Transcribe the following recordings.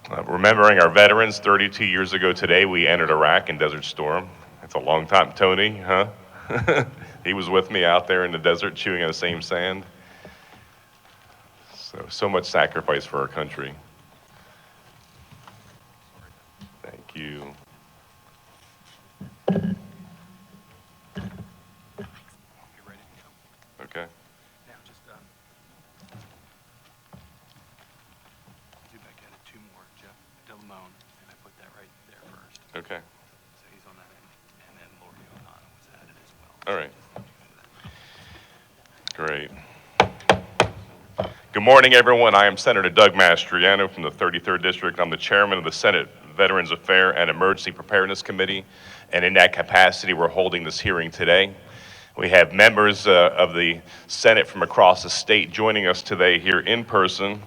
Remembering our veterans, 32 years ago today, we entered Iraq in Desert Storm. That's a long time. Tony, huh? He was with me out there in the desert chewing on the same sand. So much sacrifice for our country. Thank you. Okay. Now just do back at it two more, Jeff Delamone, and I put that right there first. Okay. So he's on that end, and then Lori O'Connor was added as well. All right. Great. Good morning, everyone. I am Senator Doug Mastriano from the 33rd District. I'm the chairman of the Senate Veterans Affairs and Emergency Preparedness Committee, and in that capacity, we're holding this hearing today. We have members of the Senate from across the state joining us today here in person,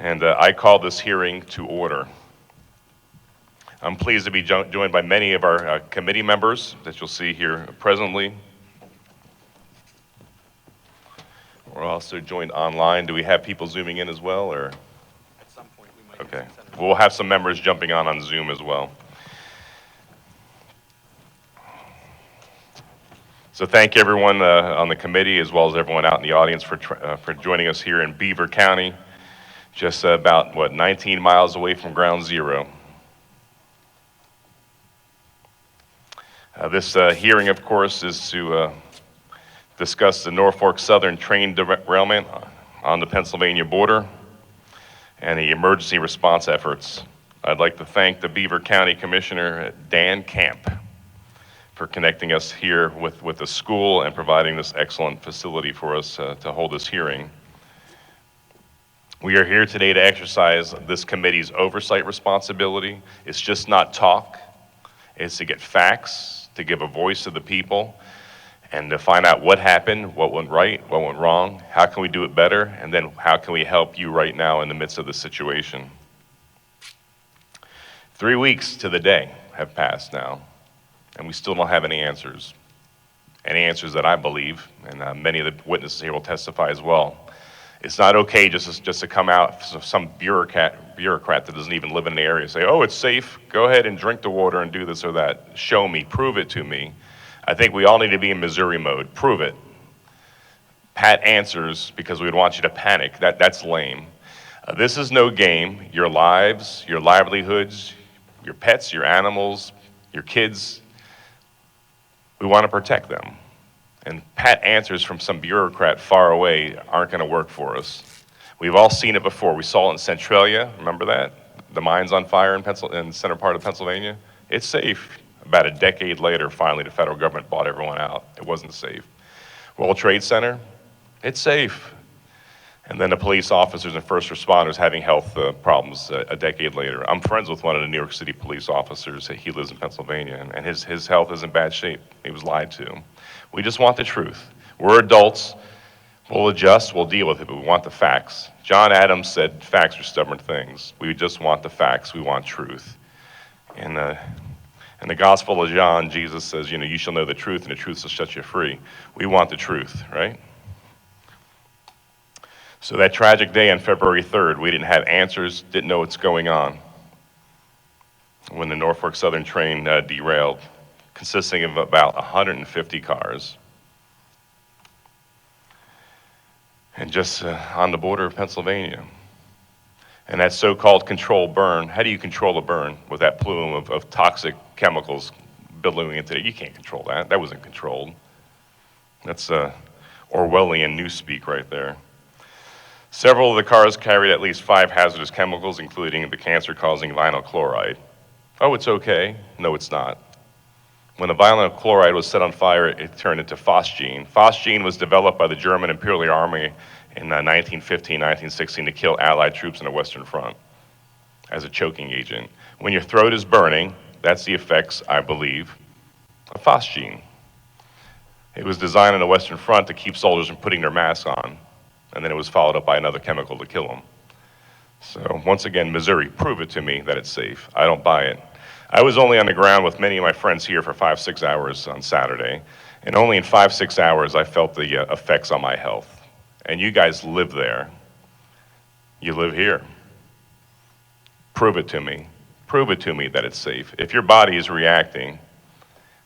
and I call this hearing to order. I'm pleased to be joined by many of our committee members that you'll see here presently. We're also joined online. Do we have people zooming in as well, or? At some point, we might. Okay. We'll have some members jumping on Zoom as well. So thank you, everyone on the committee, as well as everyone out in the audience for joining us here in Beaver County, just about, 19 miles away from Ground Zero. This hearing, of course, is to discuss the Norfolk Southern train derailment on the Pennsylvania border and the emergency response efforts. I'd like to thank the Beaver County Commissioner, Dan Camp, for connecting us here with the school and providing this excellent facility for us to hold this hearing. We are here today to exercise this committee's oversight responsibility. It's just not talk. It's to get facts, to give a voice to the people, and to find out what happened, what went right, what went wrong, how can we do it better, and then how can we help you right now in the midst of this situation. 3 weeks to the day have passed now, and we still don't have any answers that I believe, and many of the witnesses here will testify as well. It's not okay just to come out, some bureaucrat that doesn't even live in the area, say, oh, it's safe, go ahead and drink the water and do this or that. Show me, prove it to me. I think we all need to be in Missouri mode. Prove it. Pat answers because we would want you to panic. That's lame. This is no game. Your lives, your livelihoods, your pets, your animals, your kids, we want to protect them. And pat answers from some bureaucrat far away aren't going to work for us. We've all seen it before. We saw it in Centralia. Remember that? The mine's on fire in the center part of Pennsylvania. It's safe. About a decade later, finally, the federal government bought everyone out. It wasn't safe. World Trade Center, it's safe. And then the police officers and first responders having health problems a decade later. I'm friends with one of the New York City police officers. He lives in Pennsylvania, and his health is in bad shape. He was lied to. We just want the truth. We're adults. We'll adjust. We'll deal with it, but we want the facts. John Adams said facts are stubborn things. We just want the facts. We want truth. And in the Gospel of John, Jesus says, you shall know the truth, and the truth shall set you free. We want the truth, right? So that tragic day on February 3rd, we didn't have answers, didn't know what's going on when the Norfolk Southern train derailed, consisting of about 150 cars. And just on the border of Pennsylvania. And that so-called controlled burn, how do you control a burn with that plume of toxic chemicals billowing into it? You can't control that. That wasn't controlled. That's Orwellian newspeak right there. Several of the cars carried at least 5 hazardous chemicals, including the cancer-causing vinyl chloride. Oh, it's okay. No, it's not. When the vinyl chloride was set on fire, it turned into phosgene. Phosgene was developed by the German Imperial Army in 1915, 1916 to kill Allied troops in the Western Front as a choking agent. When your throat is burning, that's the effects, I believe, of phosgene. It was designed on the Western Front to keep soldiers from putting their masks on, and then it was followed up by another chemical to kill them. So once again, Missouri, prove it to me that it's safe. I don't buy it. I was only on the ground with many of my friends here for 5-6 hours on Saturday, and only in 5-6 hours I felt the effects on my health. And you guys live there. You live here. Prove it to me. Prove it to me that it's safe. If your body is reacting,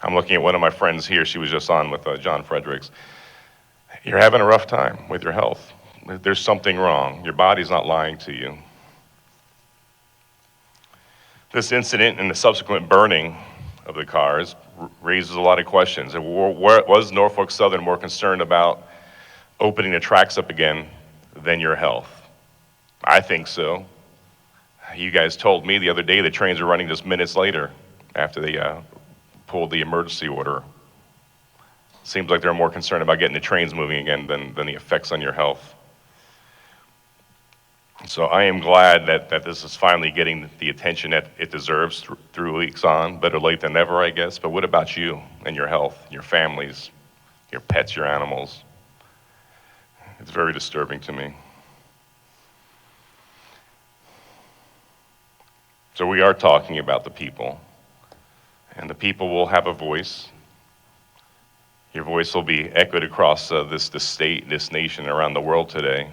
I'm looking at one of my friends here, she was just on with John Fredericks. You're having a rough time with your health. There's something wrong. Your body's not lying to you. This incident and the subsequent burning of the cars raises a lot of questions. Was Norfolk Southern more concerned about opening the tracks up again than your health? I think so. You guys told me the other day the trains were running just minutes later after they pulled the emergency order. Seems like they're more concerned about getting the trains moving again than the effects on your health. So I am glad that this is finally getting the attention that it deserves through weeks on. Better late than never, I guess. But what about you and your health, your families, your pets, your animals? It's very disturbing to me. So we are talking about the people, and the people will have a voice. Your voice will be echoed across this state, this nation, around the world today.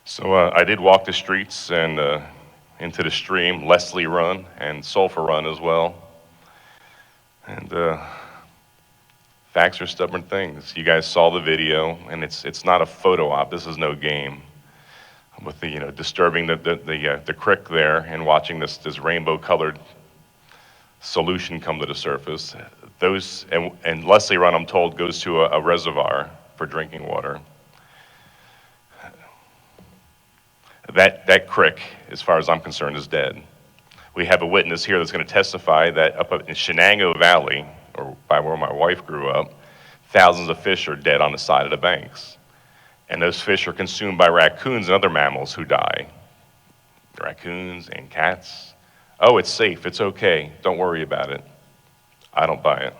So I did walk the streets and into the stream, Leslie Run and Sulphur Run as well. And facts are stubborn things. You guys saw the video, and it's not a photo op. This is no game. With the disturbing the creek there and watching this rainbow-colored solution come to the surface. Those and Leslie Run, I'm told, goes to a reservoir for drinking water. That creek, as far as I'm concerned, is dead. We have a witness here that's going to testify that up in Shenango Valley, or by where my wife grew up, thousands of fish are dead on the side of the banks. And those fish are consumed by raccoons and other mammals who die. Raccoons and cats. Oh, it's safe, it's okay, don't worry about it. I don't buy it.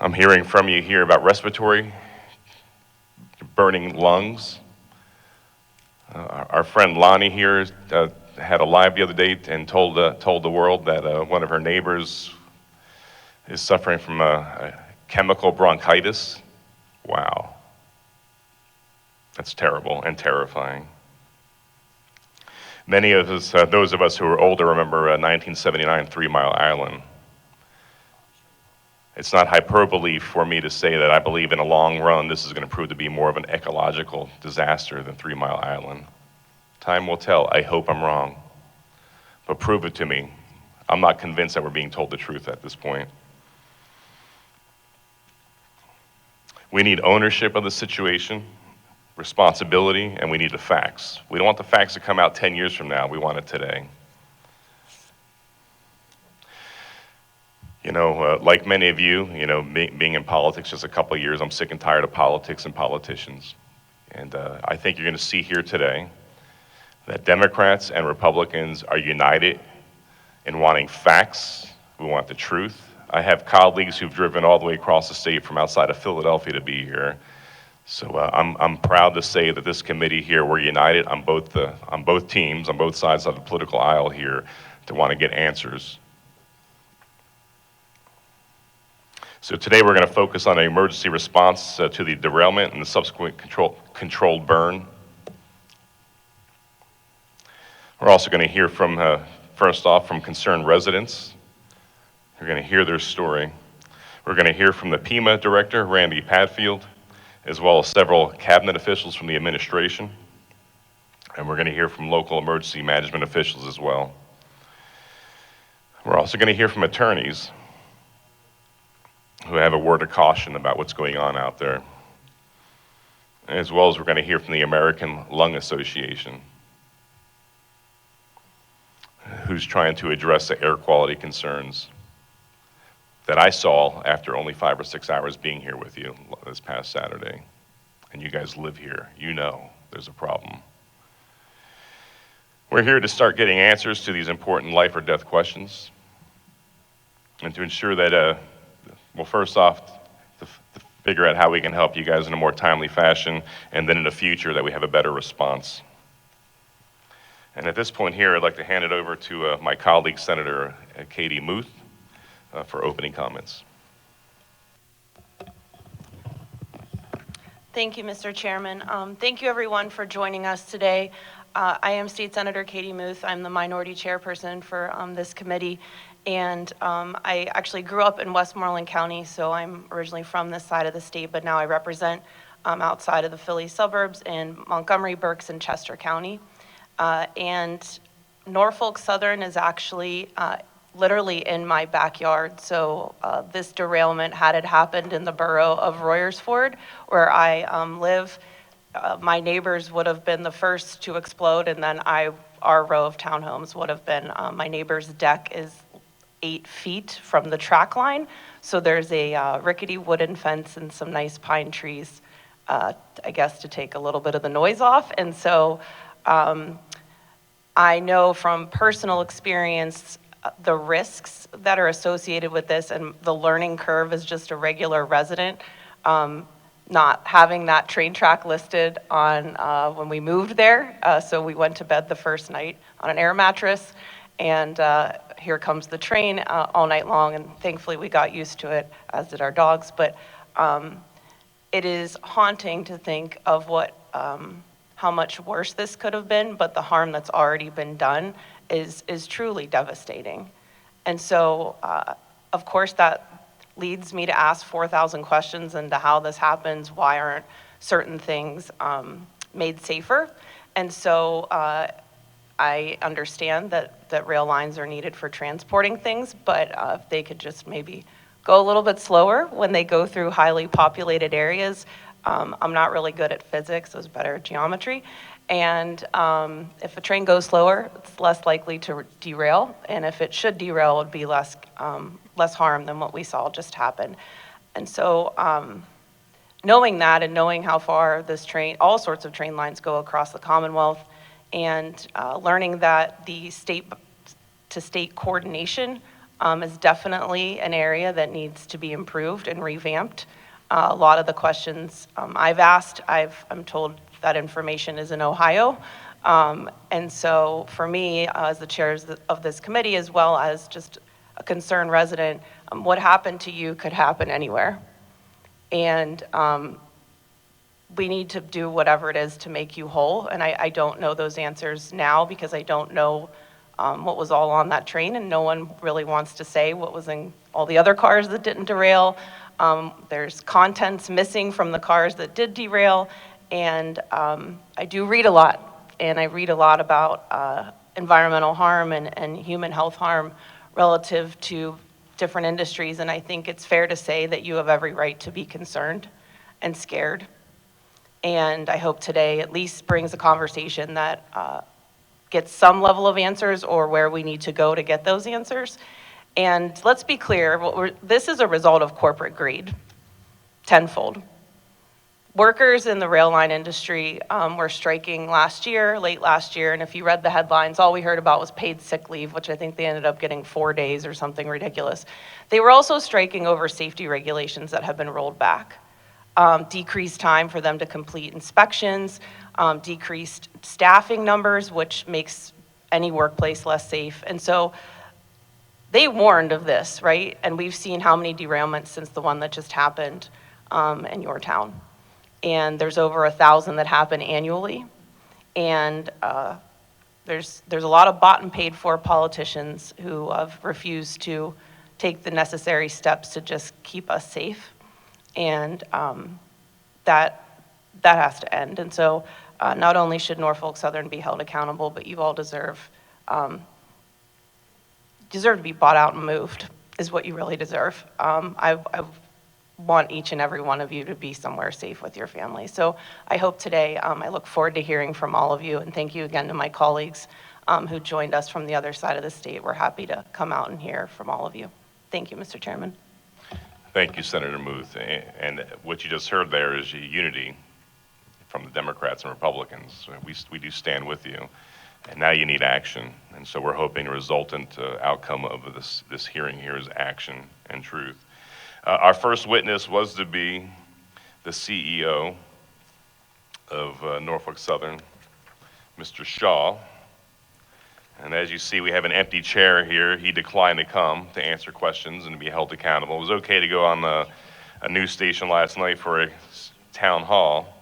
I'm hearing from you here about respiratory, burning lungs. Our friend Lonnie here had a live the other day and told the world that one of her neighbors is suffering from a chemical bronchitis. Wow. That's terrible and terrifying. Many of us, those of us who are older, remember 1979 3 Mile Island. It's not hyperbole for me to say that I believe in a long run this is going to prove to be more of an ecological disaster than 3 Mile Island. Time will tell. I hope I'm wrong. But prove it to me. I'm not convinced that we're being told the truth at this point. We need ownership of the situation, responsibility, and we need the facts. We don't want the facts to come out 10 years from now. We want it today. Like many of you, being in politics just a couple of years, I'm sick and tired of politics and politicians. And I think you're going to see here today that Democrats and Republicans are united in wanting facts. We want the truth. I have colleagues who've driven all the way across the state from outside of Philadelphia to be here. So I'm proud to say that this committee here, we're united on both teams, on both sides of the political aisle here, to want to get answers. So today we're going to focus on an emergency response to the derailment and the subsequent controlled burn. We're also going to hear from, first off, from concerned residents. We're going to hear their story. We're going to hear from the PEMA director, Randy Padfield, as well as several cabinet officials from the administration. And we're going to hear from local emergency management officials as well. We're also going to hear from attorneys who have a word of caution about what's going on out there, as well as we're going to hear from the American Lung Association, who's trying to address the air quality concerns that I saw after only 5 or 6 hours being here with you this past Saturday. And you guys live here. You know there's a problem. We're here to start getting answers to these important life or death questions, and to ensure that, first off, to figure out how we can help you guys in a more timely fashion, and then in the future that we have a better response. And at this point here, I'd like to hand it over to my colleague, Senator Katie Muth, for opening comments. Thank you, Mr. Chairman. Thank you, everyone, for joining us today. I am State Senator Katie Muth. I'm the minority chairperson for this committee, and I actually grew up in Westmoreland County, so I'm originally from this side of the state, but now I represent outside of the Philly suburbs in Montgomery, Berks, and Chester County. And Norfolk Southern is actually literally in my backyard. So this derailment, had it happened in the borough of Royersford, where I live, my neighbors would have been the first to explode, and then our row of townhomes would have been. My neighbor's deck is 8 feet from the track line, so there's a rickety wooden fence and some nice pine trees, I guess, to take a little bit of the noise off. And so I know from personal experience the risks that are associated with this, and the learning curve as just a regular resident. Not having that train track listed on when we moved there, so we went to bed the first night on an air mattress, and here comes the train all night long, and thankfully we got used to it, as did our dogs. But it is haunting to think of how much worse this could have been, but the harm that's already been done is truly devastating. And so, of course, that leads me to ask 4,000 questions into how this happens, why aren't certain things made safer. And so I understand that rail lines are needed for transporting things, but if they could just maybe go a little bit slower when they go through highly populated areas. I'm not really good at physics, I was better at geometry. And if a train goes slower, it's less likely to derail. And if it should derail, it would be less harm than what we saw just happen. And so knowing that, and knowing how far all sorts of train lines go across the Commonwealth, and learning that the state-to-state coordination is definitely an area that needs to be improved and revamped. A lot of the questions I've asked, I'm told that information is in Ohio. And so for me, as the chair of this committee, as well as just a concerned resident, what happened to you could happen anywhere. And we need to do whatever it is to make you whole. And I don't know those answers now, because I don't know what was all on that train, and no one really wants to say what was in all the other cars that didn't derail. There's contents missing from the cars that did derail. And I do read a lot, and I read a lot about environmental harm and human health harm relative to different industries, and I think it's fair to say that you have every right to be concerned and scared. And I hope today at least brings a conversation that gets some level of answers, or where we need to go to get those answers. And let's be clear, this is a result of corporate greed, tenfold. Workers in the rail line industry were striking late last year, and if you read the headlines, all we heard about was paid sick leave, which I think they ended up getting 4 days or something ridiculous. They were also striking over safety regulations that have been rolled back. Decreased time for them to complete inspections, decreased staffing numbers, which makes any workplace less safe. And so they warned of this, right? And we've seen how many derailments since the one that just happened in your town. And there's over 1,000 that happen annually. And there's a lot of bought and paid for politicians who have refused to take the necessary steps to just keep us safe. And that has to end. And so not only should Norfolk Southern be held accountable, but you all deserve to be bought out and moved, is what you really deserve. I want each and every one of you to be somewhere safe with your family. So I hope today, I look forward to hearing from all of you, and thank you again to my colleagues who joined us from the other side of the state. We're happy to come out and hear from all of you. Thank you, Mr. Chairman. Thank you, Senator Muth. And what you just heard there is unity from the Democrats and Republicans. We do stand with you. And now you need action. And so we're hoping a resultant outcome of this hearing here is action and truth. Our first witness was to be the CEO of Norfolk Southern, Mr. Shaw. And as you see, we have an empty chair here. He declined to come to answer questions and to be held accountable. It was okay to go on a news station last night for a town hall.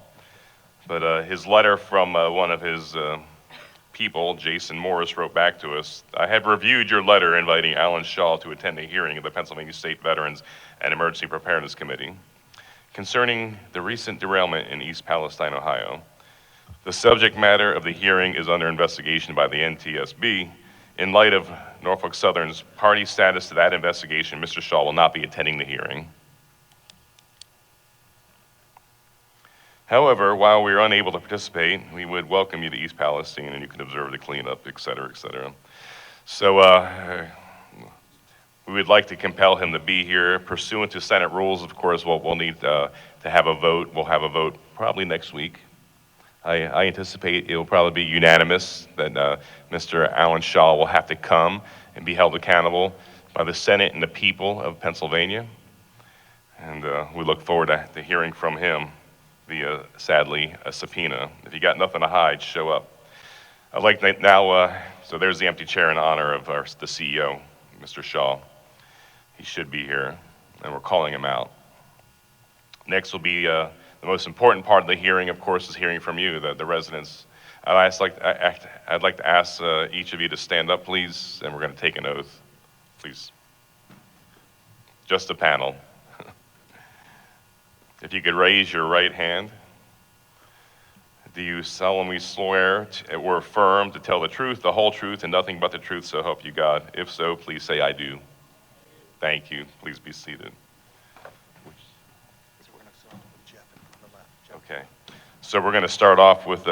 But his letter from one of his people, Jason Morris, wrote back to us, "I have reviewed your letter inviting Alan Shaw to attend a hearing of the Pennsylvania State Veterans and Emergency Preparedness Committee concerning the recent derailment in East Palestine, Ohio. The subject matter of the hearing is under investigation by the NTSB. In light of Norfolk Southern's party status to that investigation, Mr. Shaw will not be attending the hearing. However, while we are unable to participate, we would welcome you to East Palestine and you can observe the cleanup, et cetera, et cetera." So we would like to compel him to be here. Pursuant to Senate rules, of course, we'll need to have a vote. We'll have a vote probably next week. I anticipate it will probably be unanimous that Mr. Alan Shaw will have to come and be held accountable by the Senate and the people of Pennsylvania. And we look forward to hearing from him via, sadly, a subpoena. If you got nothing to hide, show up. I'd like to now, so there's the empty chair in honor of the CEO, Mr. Shaw. He should be here, and we're calling him out. Next will be the most important part of the hearing, of course, is hearing from you, the residents. I'd like to ask each of you to stand up, please, and we're going to take an oath. Please. Just the panel. If you could raise your right hand. Do you solemnly swear or affirm to tell the truth, the whole truth, and nothing but the truth, so help you God? If so, please say, "I do." Thank you. Please be seated. Okay. So we're going to start off with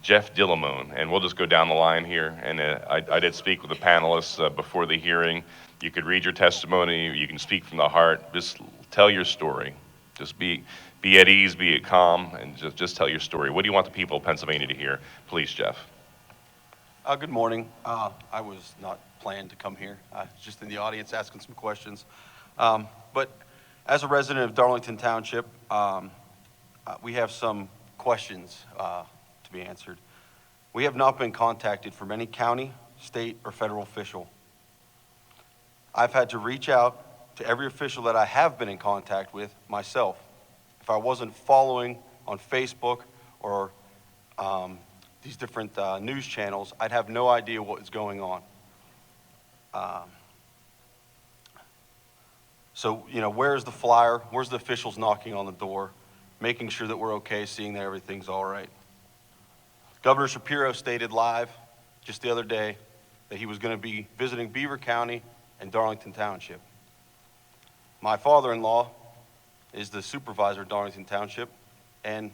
Jeff Dillamone, and we'll just go down the line here. And I did speak with the panelists before the hearing. You could read your testimony. You can speak from the heart. Just tell your story. Just be at ease, be calm, and just tell your story. What do you want the people of Pennsylvania to hear? Please, Jeff. Good morning. I was not planned to come here. I was just in the audience asking some questions. But as a resident of Darlington Township, we have some questions to be answered. We have not been contacted from any county, state, or federal official. I've had to reach out to every official that I have been in contact with myself. If I wasn't following on Facebook or these different news channels, I'd have no idea what is going on. So, where's the flyer? Where's the officials knocking on the door, making sure that we're okay, seeing that everything's all right? Governor Shapiro stated live just the other day that he was going to be visiting Beaver County and Darlington Township. My father-in-law is the supervisor of Darlington Township, and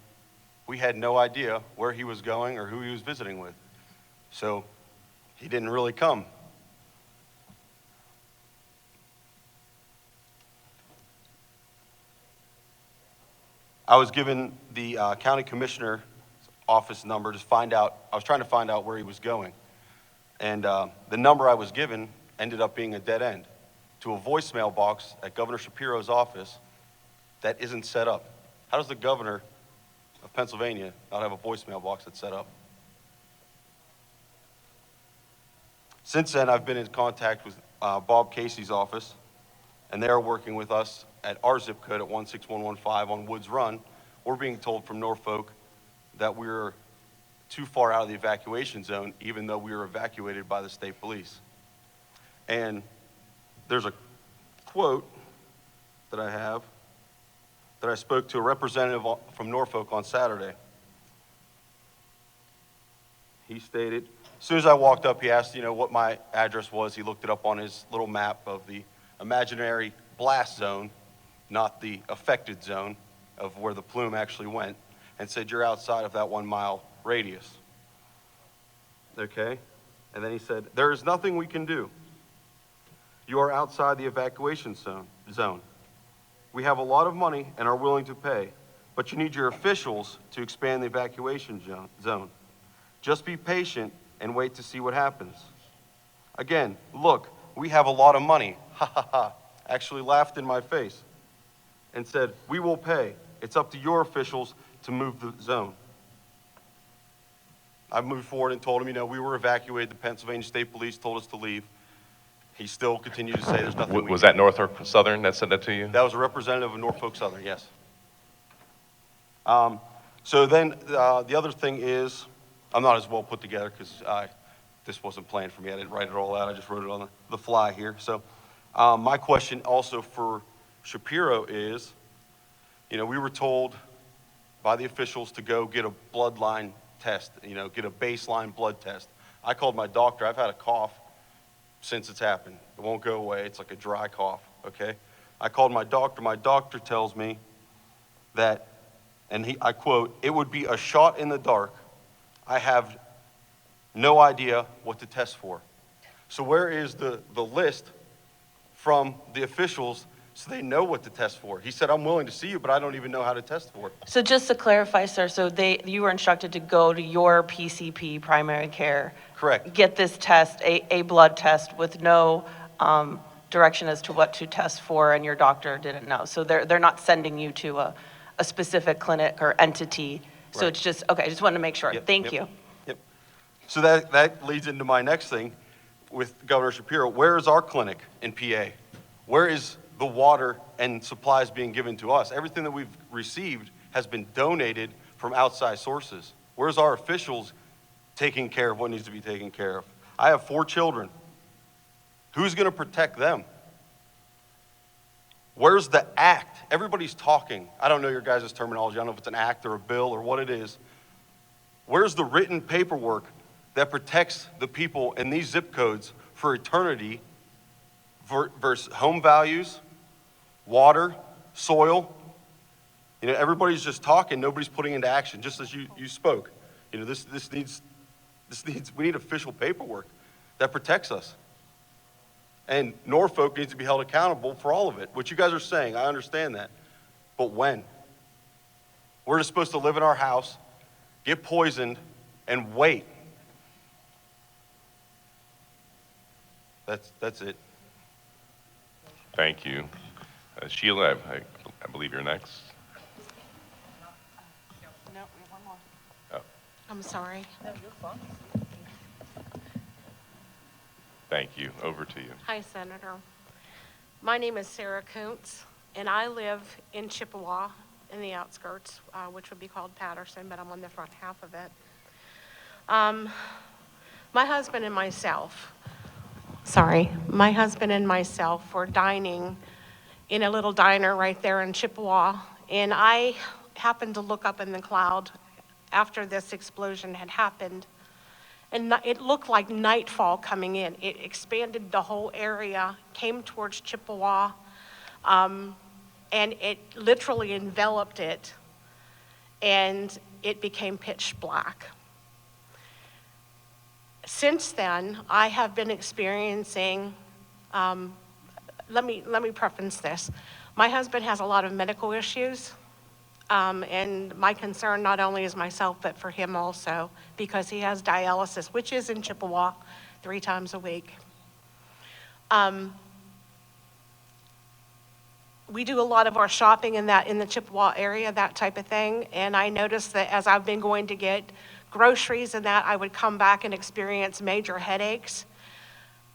we had no idea where he was going or who he was visiting with. So he didn't really come. I was given the county commissioner office number to find out. I was trying to find out where he was going. And the number I was given ended up being a dead end to a voicemail box at Governor Shapiro's office that isn't set up. How does the governor of Pennsylvania not have a voicemail box that's set up? Since then, I've been in contact with Bob Casey's office, and they're working with us at our zip code at 16115 on Woods Run. We're being told from Norfolk that we're too far out of the evacuation zone, even though we were evacuated by the state police. And there's a quote that I have that I spoke to a representative from Norfolk on Saturday. He stated, as soon as I walked up, he asked, what my address was. He looked it up on his little map of the imaginary blast zone, not the affected zone of where the plume actually went, and said, "You're outside of that 1 mile radius." Okay? And then he said, "There is nothing we can do. You are outside the evacuation zone. We have a lot of money and are willing to pay, but you need your officials to expand the evacuation zone. Just be patient and wait to see what happens." Again, look, we have a lot of money. Ha ha ha. Actually laughed in my face and said, "We will pay. It's up to your officials to move the zone." I moved forward and told him, we were evacuated. The Pennsylvania State Police told us to leave. He still continued to say there's nothing we Was can that Norfolk Southern that said that to you? do. That was a representative of Norfolk Southern, yes. So then the other thing is, I'm not as well put together because this wasn't planned for me. I didn't write it all out. I just wrote it on the fly here. So my question also for Shapiro is, we were told by the officials to go get a bloodline test, get a baseline blood test. I called my doctor. I've had a cough since it's happened. It won't go away. It's like a dry cough, okay? I called my doctor. My doctor tells me that, and I quote, "It would be a shot in the dark. I have no idea what to test for." So where is the list from the officials so they know what to test for? He said, "I'm willing to see you, but I don't even know how to test for it." So just to clarify, sir, so you were instructed to go to your PCP, primary care. Correct. Get this test, a blood test with no direction as to what to test for, and your doctor didn't know. So they're not sending you to a specific clinic or entity. So Right. it's just, okay, I just wanted to make sure. Yep, Thank yep, you. Yep. So that leads into my next thing with Governor Shapiro. Where is our clinic in PA? Where is the water and supplies being given to us? Everything that we've received has been donated from outside sources. Where's our officials taking care of what needs to be taken care of? I have 4 children. Who's going to protect them? Where's the act? Everybody's talking. I don't know your guys' terminology. I don't know if it's an act or a bill or what it is. Where's the written paperwork that protects the people in these zip codes for eternity versus home values, water, soil? Everybody's just talking. Nobody's putting into action, just as you spoke. This needs, we need official paperwork that protects us. And Norfolk needs to be held accountable for all of it. What you guys are saying, I understand that. But when? We're just supposed to live in our house, get poisoned, and wait. That's it. Thank you. Sheila, I believe you're next. No, one more. Oh, I'm sorry. No, you're fine. thank you. Over to you. Hi, Senator. My name is Sara Koontz, and I live in Chippewa in the outskirts, which would be called Patterson, but I'm on the front half of it. My husband and myself were dining in a little diner right there in Chippewa, and I happened to look up in the cloud after this explosion had happened, and it looked like nightfall coming in. It expanded the whole area, came towards Chippewa, and it literally enveloped it, and it became pitch black. Since then, I have been experiencing, let me preface this. My husband has a lot of medical issues, and my concern not only is myself, but for him also, because he has dialysis, which is in Chippewa 3 times a week. We do a lot of our shopping in the Chippewa area, that type of thing, and I noticed that as I've been going to get groceries and that, I would come back and experience major headaches.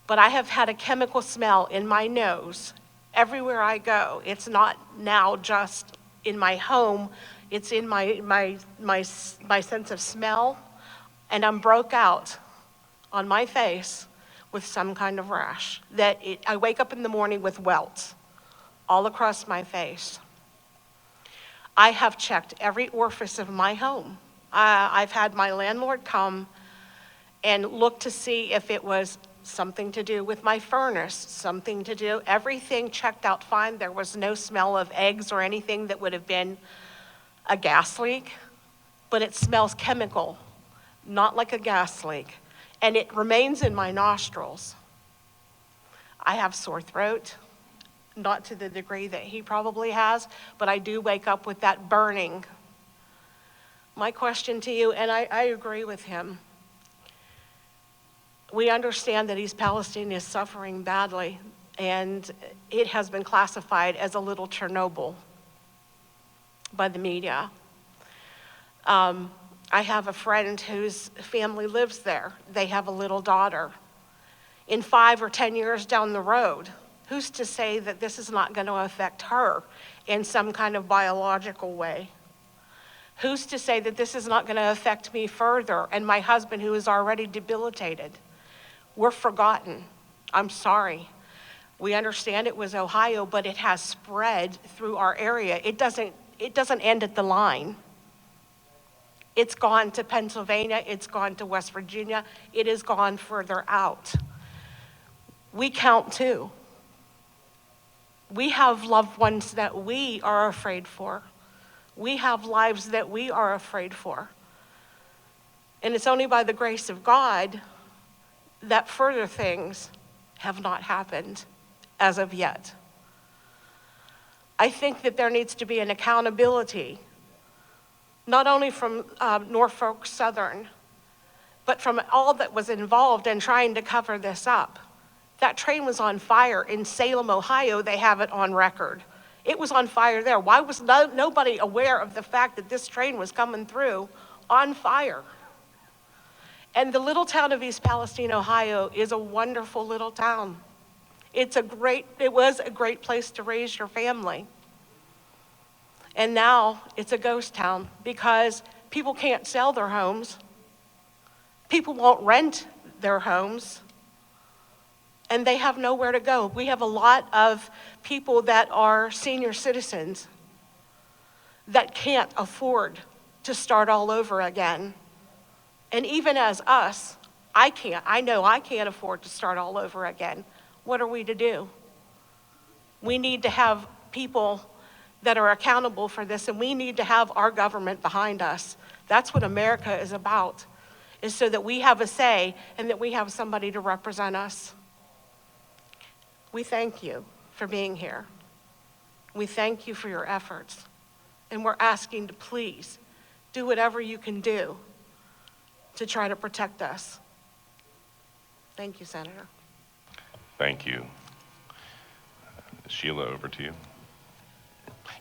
But I have had a chemical smell in my nose everywhere I go. It's not now just in my home, it's in my sense of smell, and I'm broke out on my face with some kind of rash. I wake up in the morning with welts all across my face. I have checked every orifice of my home. I've had my landlord come and look to see if it was something to do with my furnace, everything checked out fine. There was no smell of eggs or anything that would have been a gas leak, but it smells chemical, not like a gas leak, and it remains in my nostrils. I have sore throat, not to the degree that he probably has, but I do wake up with that burning. My question to you, and I agree with him, we understand that East Palestine is suffering badly, and it has been classified as a little Chernobyl by the media. I have a friend whose family lives there. They have a little daughter. In 5 or 10 years down the road, who's to say that this is not going to affect her in some kind of biological way? Who's to say that this is not going to affect me further and my husband who is already debilitated? We're forgotten. I'm sorry. We understand it was Ohio, but it has spread through our area. It doesn't end at the line. It's gone to Pennsylvania, it's gone to West Virginia, it has gone further out. We count too. We have loved ones that we are afraid for. We have lives that we are afraid for. And it's only by the grace of God that further things have not happened as of yet. I think that there needs to be an accountability, not only from Norfolk Southern, but from all that was involved in trying to cover this up. That train was on fire in Salem, Ohio. They have it on record. It was on fire there. Why was nobody aware of the fact that this train was coming through on fire? And the little town of East Palestine, Ohio is a wonderful little town. It was a great place to raise your family. And now it's a ghost town because people can't sell their homes. People won't rent their homes. And they have nowhere to go. We have a lot of people that are senior citizens that can't afford to start all over again. And even as us, I know I can't afford to start all over again. What are we to do? We need to have people that are accountable for this, and we need to have our government behind us. That's what America is about, is so that we have a say and that we have somebody to represent us. We thank you for being here. We thank you for your efforts. And we're asking to please do whatever you can do to try to protect us. Thank you, Senator. Thank you. Sheila, over to you.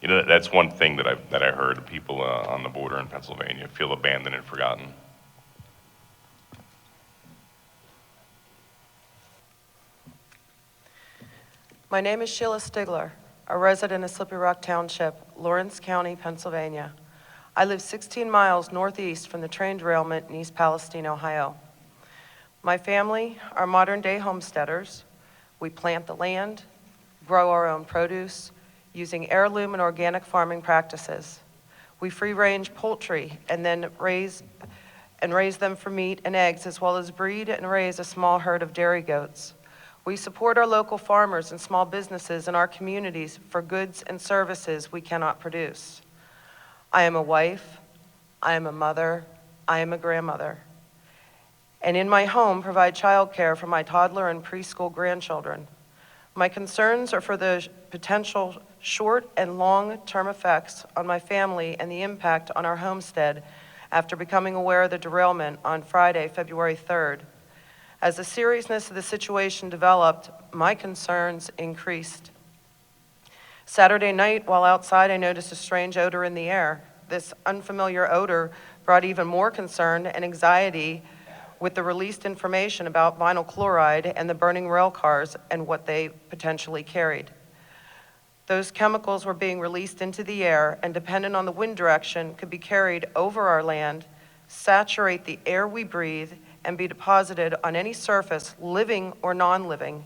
You know, that's one thing that I heard. People on the border in Pennsylvania feel abandoned and forgotten. My name is Sheila Stiegler, a resident of Slippery Rock Township, Lawrence County, Pennsylvania. I live 16 miles northeast from the train derailment in East Palestine, Ohio. My family are modern-day homesteaders. We plant the land, grow our own produce, using heirloom and organic farming practices. We free-range poultry and then raise them for meat and eggs, as well as breed and raise a small herd of dairy goats. We support our local farmers and small businesses in our communities for goods and services we cannot produce. I am a wife, I am a mother, I am a grandmother. And in my home, provide childcare for my toddler and preschool grandchildren. My concerns are for the potential short and long-term effects on my family and the impact on our homestead after becoming aware of the derailment on Friday, February 3rd. As the seriousness of the situation developed, my concerns increased. Saturday night, while outside, I noticed a strange odor in the air. This unfamiliar odor brought even more concern and anxiety with the released information about vinyl chloride and the burning rail cars and what they potentially carried. Those chemicals were being released into the air and, dependent on the wind direction, could be carried over our land, saturate the air we breathe, and be deposited on any surface, living or non-living.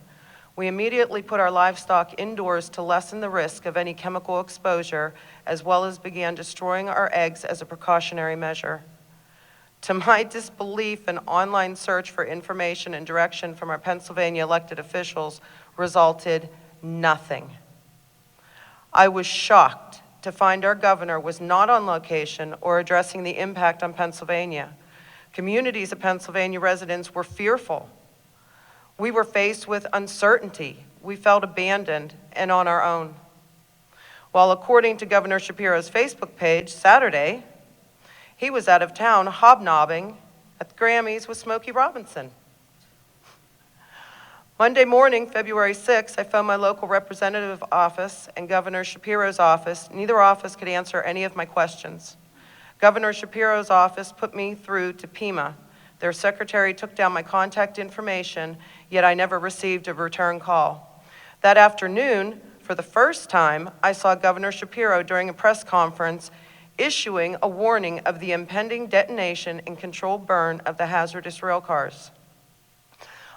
We immediately put our livestock indoors to lessen the risk of any chemical exposure, as well as began destroying our eggs as a precautionary measure. To my disbelief, an online search for information and direction from our Pennsylvania elected officials resulted nothing. I was shocked to find our governor was not on location or addressing the impact on Pennsylvania. Communities of Pennsylvania residents were fearful. We were faced with uncertainty. We felt abandoned and on our own. While according to Governor Shapiro's Facebook page, Saturday, he was out of town hobnobbing at the Grammys with Smokey Robinson. Monday morning, February 6th, I phoned my local representative office and Governor Shapiro's office. Neither office could answer any of my questions. Governor Shapiro's office put me through to Pima. Their secretary took down my contact information, yet I never received a return call. That afternoon, for the first time, I saw Governor Shapiro during a press conference issuing a warning of the impending detonation and controlled burn of the hazardous rail cars.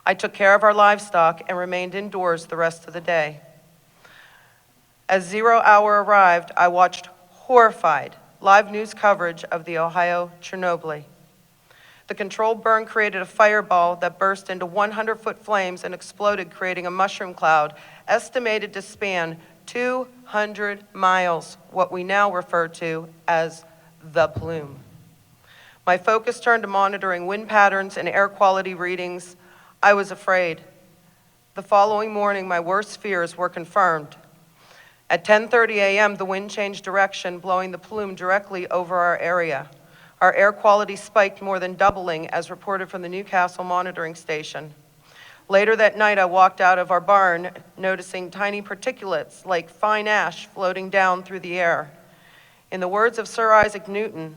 I took care of our livestock and remained indoors the rest of the day. As 0 hour arrived, I watched horrified live news coverage of the Ohio Chernobyl. The controlled burn created a fireball that burst into 100-foot flames and exploded, creating a mushroom cloud estimated to span 200 miles, what we now refer to as the plume. My focus turned to monitoring wind patterns and air quality readings. I was afraid. The following morning, my worst fears were confirmed. At 10:30 a.m., the wind changed direction, blowing the plume directly over our area. Our air quality spiked, more than doubling, as reported from the Newcastle monitoring station. Later that night, I walked out of our barn, noticing tiny particulates like fine ash floating down through the air. In the words of Sir Isaac Newton,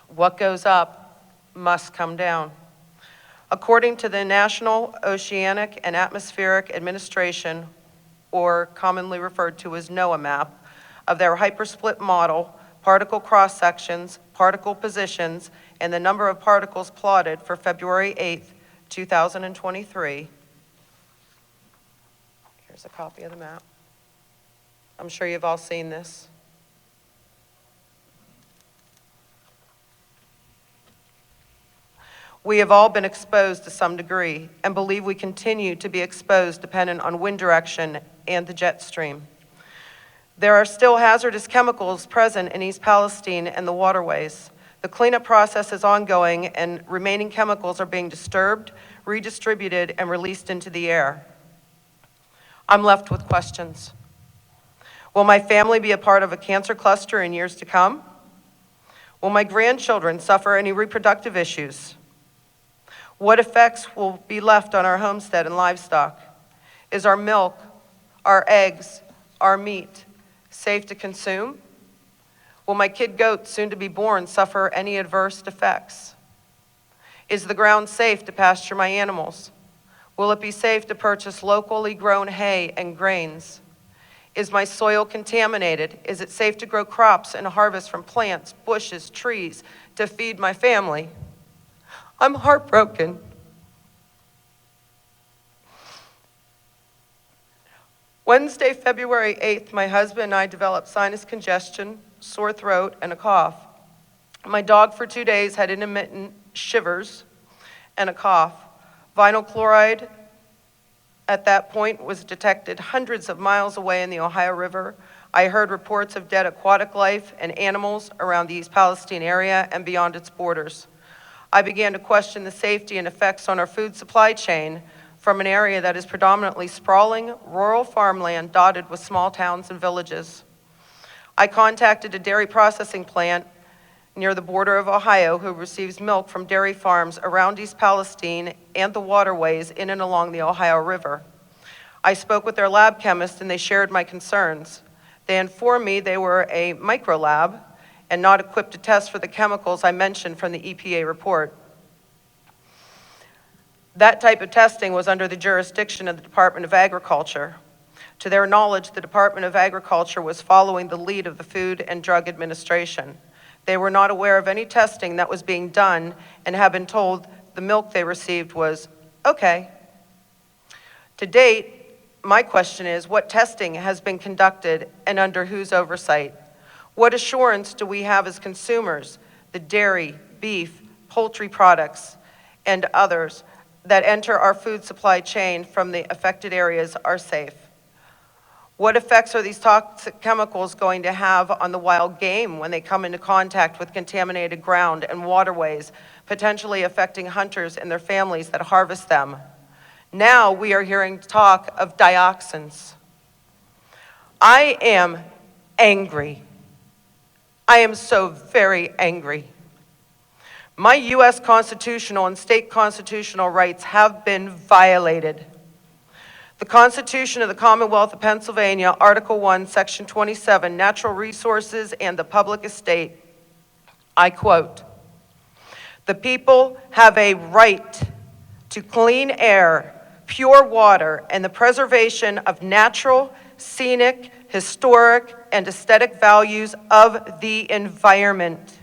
what goes up must come down. According to the National Oceanic and Atmospheric Administration, or commonly referred to as NOAA map, of their hypersplit model, particle cross-sections, particle positions, and the number of particles plotted for February 8th, 2023. Here's a copy of the map. I'm sure you've all seen this. We have all been exposed to some degree and believe we continue to be exposed dependent on wind direction and the jet stream. There are still hazardous chemicals present in East Palestine and the waterways. The cleanup process is ongoing and remaining chemicals are being disturbed, redistributed, and released into the air. I'm left with questions. Will my family be a part of a cancer cluster in years to come? Will my grandchildren suffer any reproductive issues? What effects will be left on our homestead and livestock? Is our milk, our eggs, our meat safe to consume? Will my kid goat, soon to be born, suffer any adverse effects? Is the ground safe to pasture my animals? Will it be safe to purchase locally grown hay and grains? Is my soil contaminated? Is it safe to grow crops and harvest from plants, bushes, trees to feed my family? I'm heartbroken. Wednesday, February 8th, my husband and I developed sinus congestion, sore throat, and a cough. My dog for 2 days had intermittent shivers and a cough. Vinyl chloride at that point was detected hundreds of miles away in the Ohio River. I heard reports of dead aquatic life and animals around the East Palestine area and beyond its borders. I began to question the safety and effects on our food supply chain from an area that is predominantly sprawling, rural farmland dotted with small towns and villages. I contacted a dairy processing plant near the border of Ohio who receives milk from dairy farms around East Palestine and the waterways in and along the Ohio River. I spoke with their lab chemist and they shared my concerns. They informed me they were a micro lab and not equipped to test for the chemicals I mentioned from the EPA report. That type of testing was under the jurisdiction of the Department of Agriculture. To their knowledge, the Department of Agriculture was following the lead of the Food and Drug Administration. They were not aware of any testing that was being done and have been told the milk they received was okay. To date, my question is, what testing has been conducted and under whose oversight? What assurance do we have as consumers, the dairy, beef, poultry products, and others that enter our food supply chain from the affected areas are safe? What effects are these toxic chemicals going to have on the wild game when they come into contact with contaminated ground and waterways, potentially affecting hunters and their families that harvest them? Now we are hearing talk of dioxins. I am angry. I am so very angry. My U.S. constitutional and state constitutional rights have been violated. The Constitution of the Commonwealth of Pennsylvania, Article 1, Section 27, Natural Resources and the Public Estate, I quote, "The people have a right to clean air, pure water, and the preservation of natural, scenic, historic, and aesthetic values of the environment.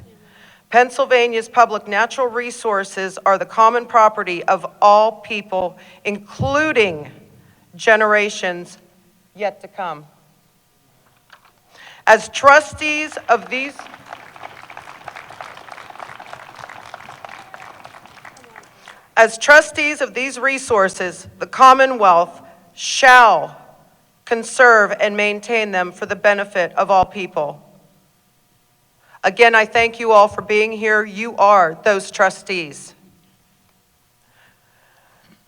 Pennsylvania's public natural resources are the common property of all people, including generations yet to come. As trustees of these resources, the Commonwealth shall conserve and maintain them for the benefit of all people. Again, I thank you all for being here. You are those trustees.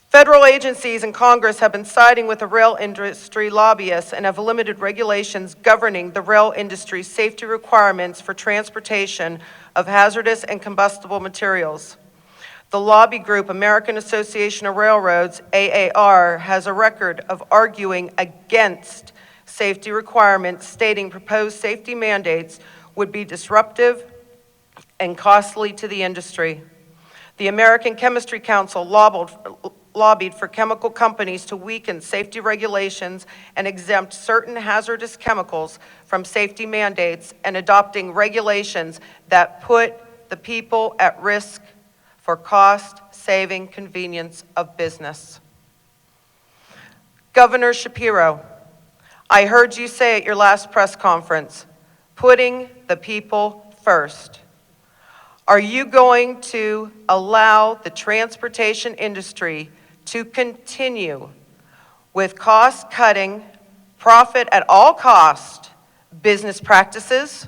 Federal agencies and Congress have been siding with the rail industry lobbyists and have limited regulations governing the rail industry's safety requirements for transportation of hazardous and combustible materials. The lobby group American Association of Railroads, AAR, has a record of arguing against safety requirements, stating proposed safety mandates would be disruptive and costly to the industry. The American Chemistry Council lobbied for chemical companies to weaken safety regulations and exempt certain hazardous chemicals from safety mandates, and adopting regulations that put the people at risk for cost-saving convenience of business. Governor Shapiro, I heard you say at your last press conference, putting the people first. Are you going to allow the transportation industry to continue with cost-cutting, profit at all cost business practices?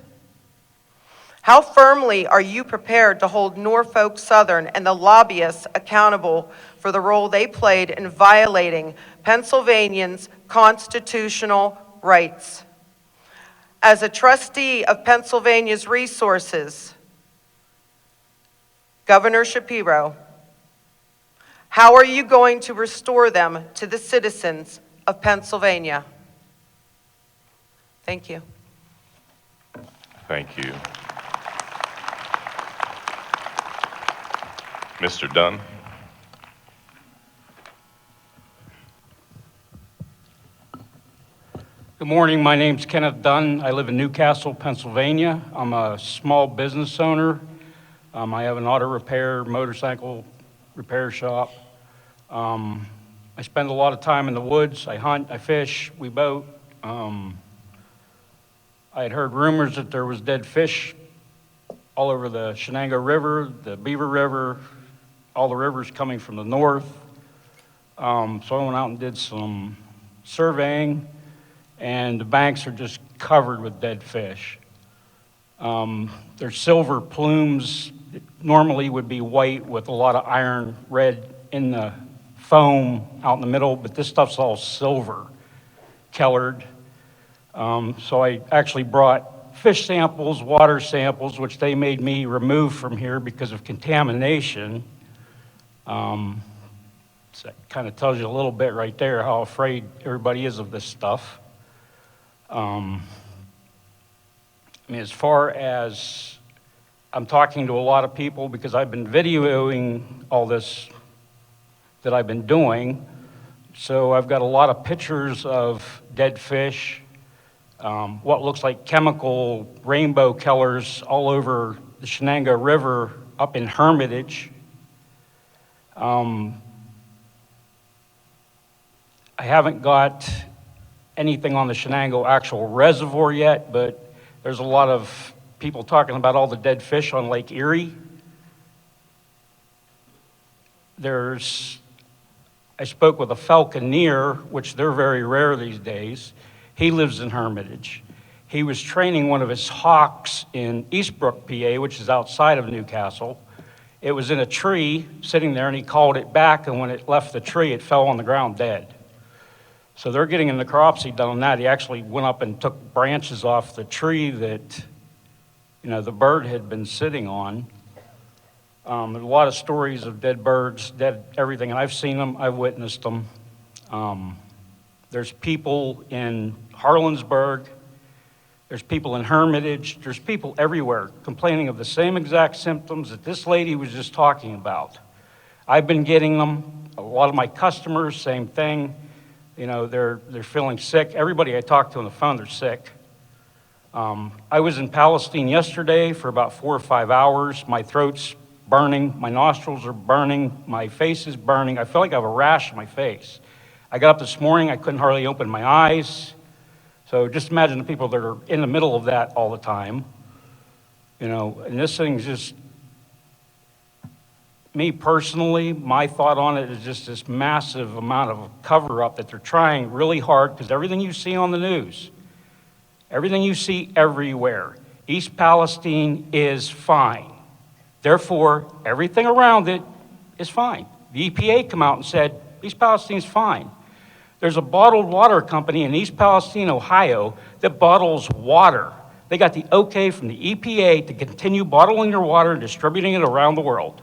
How firmly are you prepared to hold Norfolk Southern and the lobbyists accountable for the role they played in violating Pennsylvanians' constitutional rights? As a trustee of Pennsylvania's resources, Governor Shapiro, how are you going to restore them to the citizens of Pennsylvania? Thank you. Thank you. Mr. Dunn. Good morning, my name's Kenneth Dunn. I live in Newcastle, Pennsylvania. I'm a small business owner. I have an auto repair, motorcycle repair shop. I spend a lot of time in the woods. I hunt, I fish, we boat. I had heard rumors that there was dead fish all over the Shenango River, the Beaver River, all the rivers coming from the north. So I went out and did some surveying, and the banks are just covered with dead fish. There's silver plumes that normally would be white with a lot of iron red in the foam out in the middle, but this stuff's all silver colored. So I actually brought fish samples, water samples, which they made me remove from here because of contamination. So that kind of tells you a little bit right there how afraid everybody is of this stuff. I mean, as far as I'm talking to a lot of people because I've been videoing all this that I've been doing. So I've got a lot of pictures of dead fish, what looks like chemical rainbow colors all over the Shenango River up in Hermitage. I haven't got anything on the Shenango actual reservoir yet, but there's a lot of people talking about all the dead fish on Lake Erie. I spoke with a falconer, which they're very rare these days. He lives in Hermitage. He was training one of his hawks in Eastbrook, PA, which is outside of Newcastle. It was in a tree sitting there, and he called it back, and when it left the tree, it fell on the ground dead. So they're getting a necropsy done on that. He actually went up and took branches off the tree that, the bird had been sitting on. There's a lot of stories of dead birds, dead everything, and I've seen them, I've witnessed them. There's people in Harlansburg, there's people in Hermitage, there's people everywhere complaining of the same exact symptoms that this lady was just talking about. I've been getting them, a lot of my customers, same thing. You know, they're feeling sick. Everybody I talk to on the phone, they're sick. I was in Palestine yesterday for about 4 or 5 hours. My throat's burning, my nostrils are burning, my face is burning. I feel like I have a rash on my face. I got up this morning, I couldn't hardly open my eyes. So just imagine the people that are in the middle of that all the time. You know, and this thing's just, me personally, my thought on it is just this massive amount of cover-up that they're trying really hard, because everything you see on the news, everything you see everywhere, East Palestine is fine. Therefore, everything around it is fine. The EPA come out and said, East Palestine's fine. There's a bottled water company in East Palestine, Ohio, that bottles water. They got the okay from the EPA to continue bottling their water and distributing it around the world.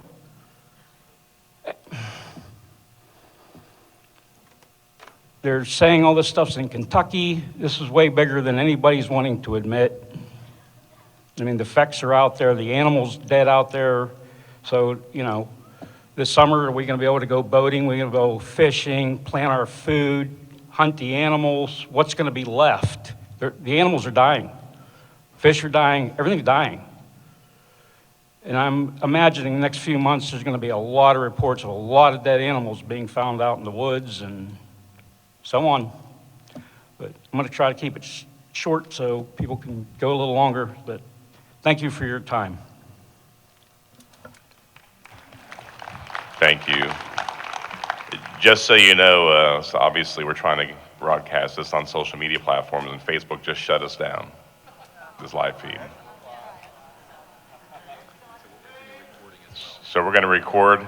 They're saying all this stuff's in Kentucky. This is way bigger than anybody's wanting to admit. I mean, the effects are out there, the animals dead out there. So, you know, this summer, are we gonna be able to go boating? We're gonna go fishing, plant our food, hunt the animals? What's gonna be left? The animals are dying. Fish are dying, everything's dying. And I'm imagining the next few months, there's gonna be a lot of reports of a lot of dead animals being found out in the woods and so on. But I'm gonna try to keep it short so people can go a little longer, but thank you for your time. Thank you. Just so you know, so obviously we're trying to broadcast this on social media platforms, and Facebook just shut us down, this live feed. So we're going to record.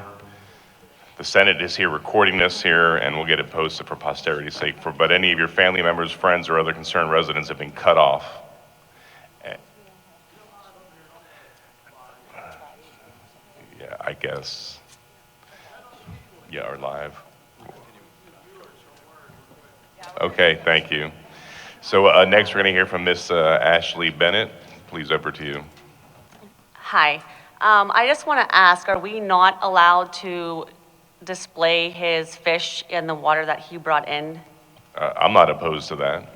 The Senate is here recording this here, and we'll get it posted for posterity's sake. But any of your family members, friends, or other concerned residents have been cut off. Yeah, I guess. Yeah, or live. Okay, thank you. So next we're going to hear from Miss Ashley Bennett. Please, over to you. Hi. I just want to ask, are we not allowed to display his fish in the water that he brought in? I'm not opposed to that.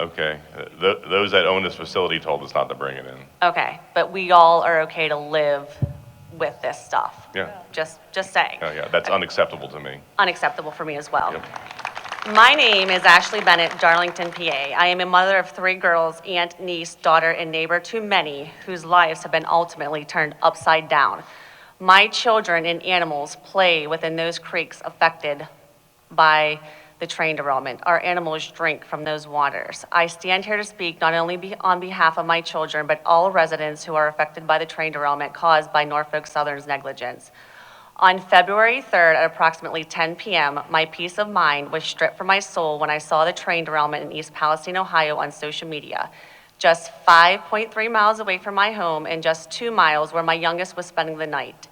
Okay, those that own this facility told us not to bring it in. Okay, but we all are okay to live with this stuff? Yeah. Just saying. Oh yeah, that's unacceptable to me. Unacceptable for me as well. Yep. My name is Ashley Bennett, Darlington, PA. I am a mother of 3 girls, aunt, niece, daughter, and neighbor to many whose lives have been ultimately turned upside down. My children and animals play within those creeks affected by the train derailment. Our animals drink from those waters. I stand here to speak not only on behalf of my children, but all residents who are affected by the train derailment caused by Norfolk Southern's negligence. On February 3rd at approximately 10 p.m., my peace of mind was stripped from my soul when I saw the train derailment in East Palestine, Ohio on social media. Just 5.3 miles away from my home and just 2 miles where my youngest was spending the night.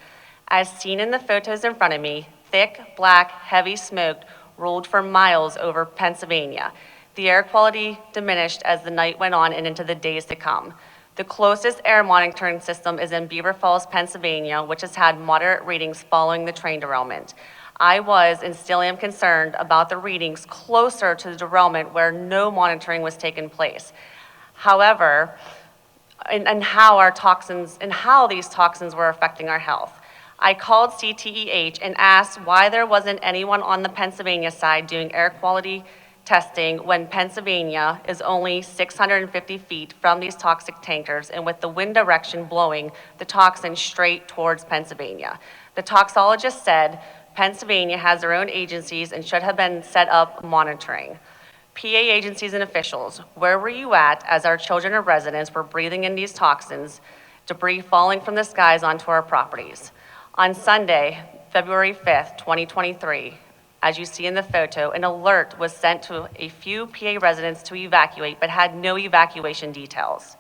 As seen in the photos in front of me, thick, black, heavy smoke rolled for miles over Pennsylvania. The air quality diminished as the night went on and into the days to come. The closest air monitoring system is in Beaver Falls, Pennsylvania, which has had moderate readings following the train derailment. I was and still am concerned about the readings closer to the derailment where no monitoring was taking place. However, and how these toxins were affecting our health. I called CTEH and asked why there wasn't anyone on the Pennsylvania side doing air quality testing when Pennsylvania is only 650 feet from these toxic tankers and with the wind direction blowing the toxin straight towards Pennsylvania. The toxologist said Pennsylvania has their own agencies and should have been set up monitoring. PA agencies and officials, where were you at as our children and residents were breathing in these toxins, debris falling from the skies onto our properties? On Sunday, February 5th, 2023, as you see in the photo, an alert was sent to a few PA residents to evacuate, but had no evacuation details.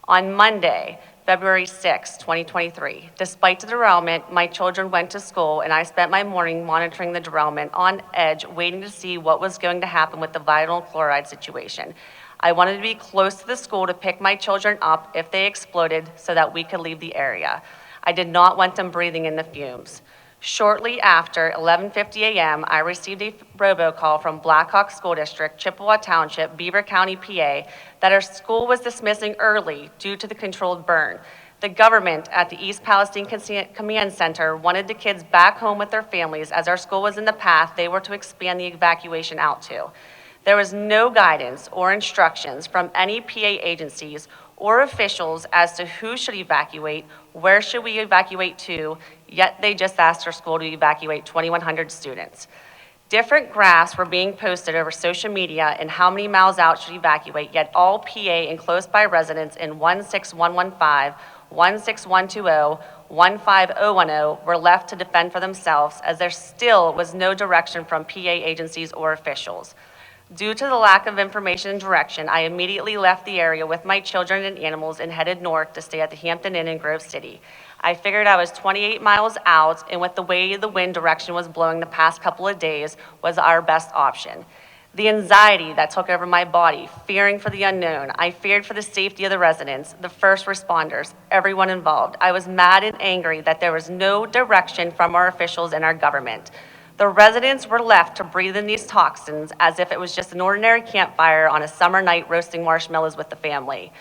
On Monday, February 6th, 2023, despite the derailment, my children went to school and I spent my morning monitoring the derailment on edge, waiting to see what was going to happen with the vinyl chloride situation. I wanted to be close to the school to pick my children up if they exploded so that we could leave the area. I did not want them breathing in the fumes. Shortly after 11:50 a.m., I received a robocall from Blackhawk School District, Chippewa Township, Beaver County, PA, that our school was dismissing early due to the controlled burn. The government at the East Palestine Command Center wanted the kids back home with their families, as our school was in the path they were to expand the evacuation out to. There was no guidance or instructions from any PA agencies or officials as to who should evacuate, where should we evacuate to, yet they just asked our school to evacuate 2,100 students. Different graphs were being posted over social media and how many miles out should evacuate, yet all PA and close by residents in 16115, 16120, 15010 were left to defend for themselves, as there still was no direction from PA agencies or officials. Due to the lack of information and direction, I immediately left the area with my children and animals and headed north to stay at the Hampton Inn in Grove City. I figured I was 28 miles out, and with the way the wind direction was blowing the past couple of days, was our best option. The anxiety that took over my body, fearing for the unknown, I feared for the safety of the residents, the first responders, everyone involved. I was mad and angry that there was no direction from our officials and our government. The residents were left to breathe in these toxins as if it was just an ordinary campfire on a summer night roasting marshmallows with the family.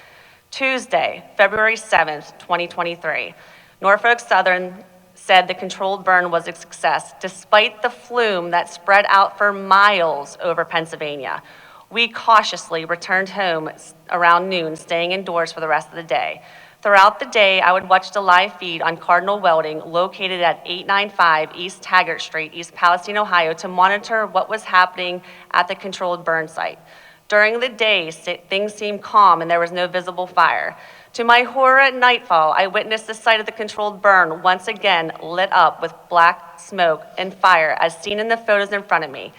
Tuesday, February 7th, 2023, Norfolk Southern said the controlled burn was a success, despite the flume that spread out for miles over Pennsylvania. We cautiously returned home around noon, staying indoors for the rest of the day. Throughout the day, I would watch the live feed on Cardinal Welding, located at 895 East Taggart Street, East Palestine, Ohio, to monitor what was happening at the controlled burn site. During the day, things seemed calm and there was no visible fire. To my horror, at nightfall, I witnessed the site of the controlled burn once again lit up with black smoke and fire, as seen in the photos in front of me.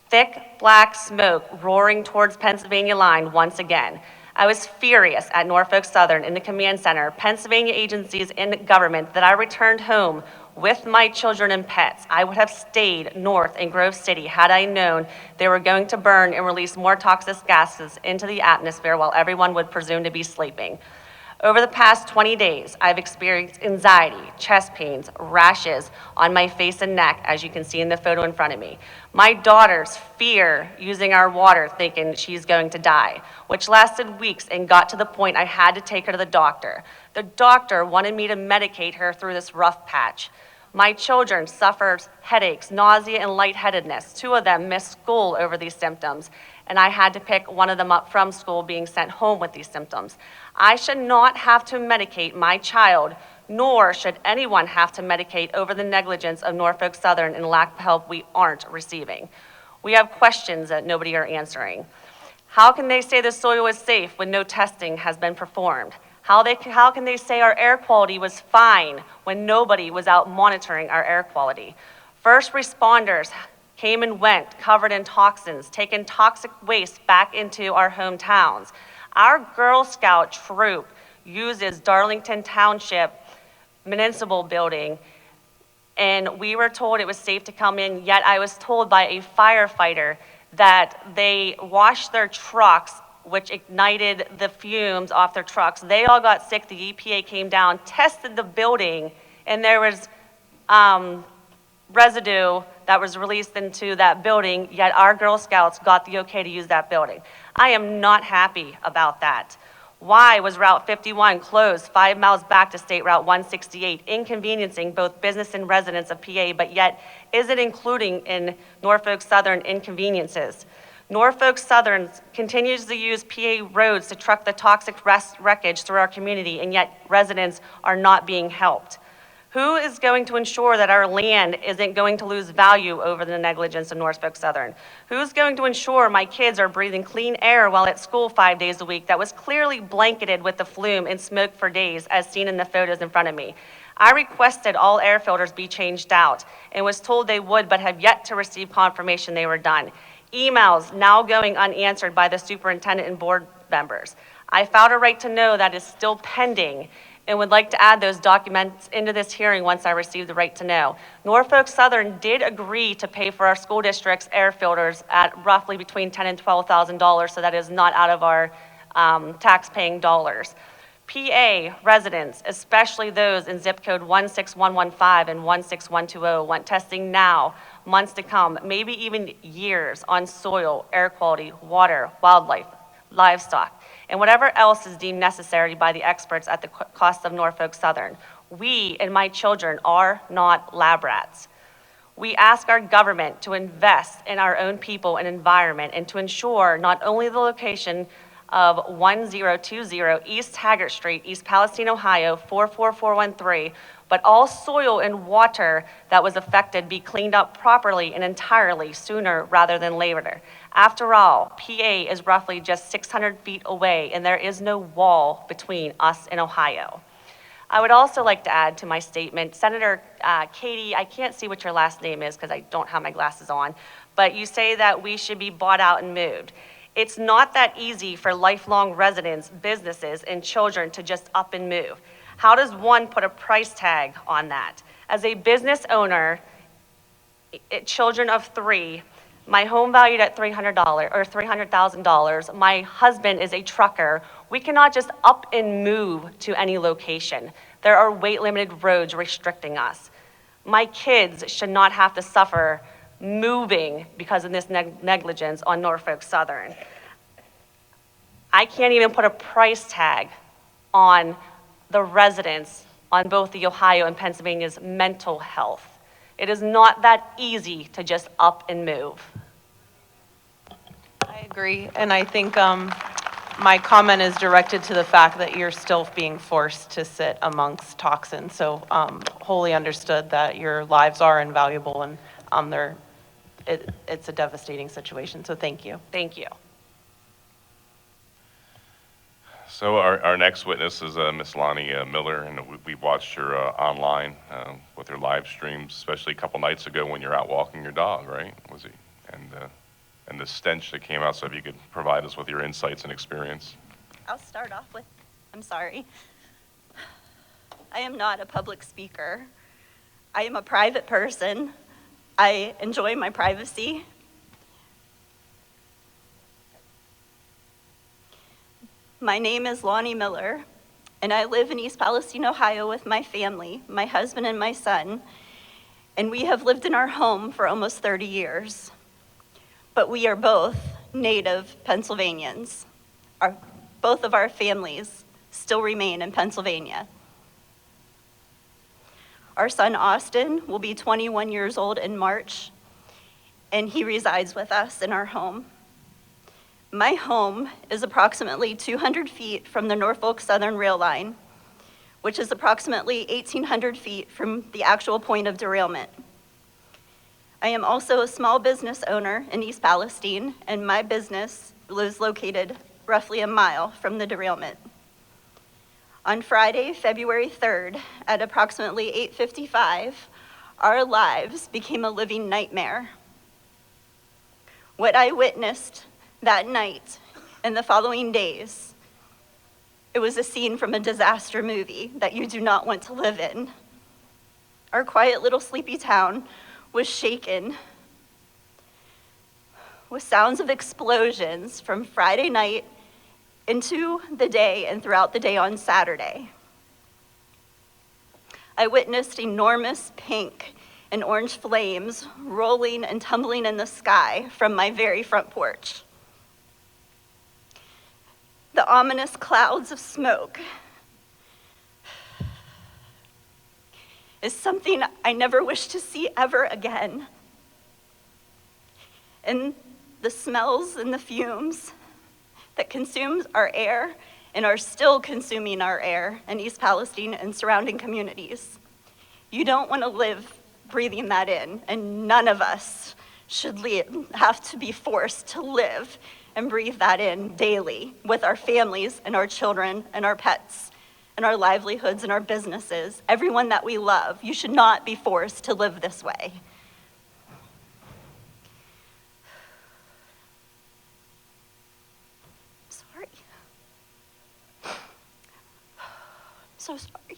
Thick black smoke roaring towards Pennsylvania line once again. I was furious at Norfolk Southern in the command center, Pennsylvania agencies and government, that I returned home with my children and pets. I would have stayed north in Grove City had I known they were going to burn and release more toxic gases into the atmosphere while everyone would presume to be sleeping. Over the past 20 days, I've experienced anxiety, chest pains, rashes on my face and neck, as you can see in the photo in front of me. My daughters fear using our water, thinking she's going to die, which lasted weeks and got to the point I had to take her to the doctor. The doctor wanted me to medicate her through this rough patch. My children suffered headaches, nausea, and lightheadedness. 2 of them missed school over these symptoms, and I had to pick one of them up from school, being sent home with these symptoms. I should not have to medicate my child, nor should anyone have to medicate over the negligence of Norfolk Southern and lack of help we aren't receiving. We have questions that nobody are answering. How can they say the soil is safe when no testing has been performed? How can they say our air quality was fine when nobody was out monitoring our air quality? First responders came and went, covered in toxins, taking toxic waste back into our hometowns. Our Girl Scout troop uses Darlington Township municipal building, and we were told it was safe to come in, yet I was told by a firefighter that they washed their trucks, which ignited the fumes off their trucks. They all got sick. The EPA came down, tested the building, and there was residue that was released into that building, yet our Girl Scouts got the okay to use that building. I am not happy about that. Why was Route 51 closed 5 miles back to State Route 168, inconveniencing both business and residents of PA, but yet isn't including in Norfolk Southern inconveniences? Norfolk Southern continues to use PA roads to truck the toxic wreckage through our community, and yet residents are not being helped. Who is going to ensure that our land isn't going to lose value over the negligence of Norfolk Southern? Who's going to ensure my kids are breathing clean air while at school 5 days a week that was clearly blanketed with the flume and smoke for days, as seen in the photos in front of me? I requested all air filters be changed out and was told they would, but have yet to receive confirmation they were done. Emails now going unanswered by the superintendent and board members. I filed a right to know that is still pending, and would like to add those documents into this hearing once I receive the right to know. Norfolk Southern did agree to pay for our school district's air filters at roughly between $10,000 and $12,000, so that is not out of our tax-paying dollars. PA residents, especially those in zip code 16115 and 16120, want testing now, months to come, maybe even years on soil, air quality, water, wildlife, livestock, and whatever else is deemed necessary by the experts at the cost of Norfolk Southern. We and my children are not lab rats. We ask our government to invest in our own people and environment and to ensure not only the location of 1020 East Taggart Street, East Palestine, Ohio, 44413, but all soil and water that was affected be cleaned up properly and entirely sooner rather than later. After all, PA is roughly just 600 feet away, and there is no wall between us and Ohio. I would also like to add to my statement, Senator Katie, I can't see what your last name is because I don't have my glasses on, but you say that we should be bought out and moved. It's not that easy for lifelong residents, businesses, and children to just up and move. How does one put a price tag on that? As a business owner, children of 3, my home valued at $300 or $300,000. My husband is a trucker. We cannot just up and move to any location. There are weight-limited roads restricting us. My kids should not have to suffer moving because of this negligence on Norfolk Southern. I can't even put a price tag on the residents on both the Ohio and Pennsylvania's mental health. It is not that easy to just up and move. I agree, and I think my comment is directed to the fact that you're still being forced to sit amongst toxins. So wholly understood that your lives are invaluable, and it's a devastating situation, so thank you. Thank you. So our next witness is Miss Lonnie Miller, and we watched her online with her live streams, especially a couple nights ago when you're out walking your dog, right? Was he? And the stench that came out. So if you could provide us with your insights and experience. I'll start off with, I'm sorry. I am not a public speaker. I am a private person. I enjoy my privacy. My name is Lonnie Miller, and I live in East Palestine, Ohio with my family, my husband and my son, and we have lived in our home for almost 30 years. But we are both native Pennsylvanians. Both of our families still remain in Pennsylvania. Our son Austin will be 21 years old in March, and he resides with us in our home. My home is approximately 200 feet from the Norfolk Southern rail line, which is approximately 1,800 feet from the actual point of derailment. I am also a small business owner in East Palestine, and my business is located roughly a mile from the derailment. On Friday, February 3rd, at approximately 8:55, our lives became a living nightmare. What I witnessed that night and the following days, it was a scene from a disaster movie that you do not want to live in. Our quiet little sleepy town was shaken with sounds of explosions from Friday night into the day and throughout the day on Saturday. I witnessed enormous pink and orange flames rolling and tumbling in the sky from my very front porch. The ominous clouds of smoke is something I never wish to see ever again. And the smells and the fumes that consumes our air and are still consuming our air in East Palestine and surrounding communities. You don't want to live breathing that in, and none of us should have to be forced to live and breathe that in daily with our families and our children and our pets and our livelihoods and our businesses, everyone that we love. You should not be forced to live this way. Sorry. I'm so sorry.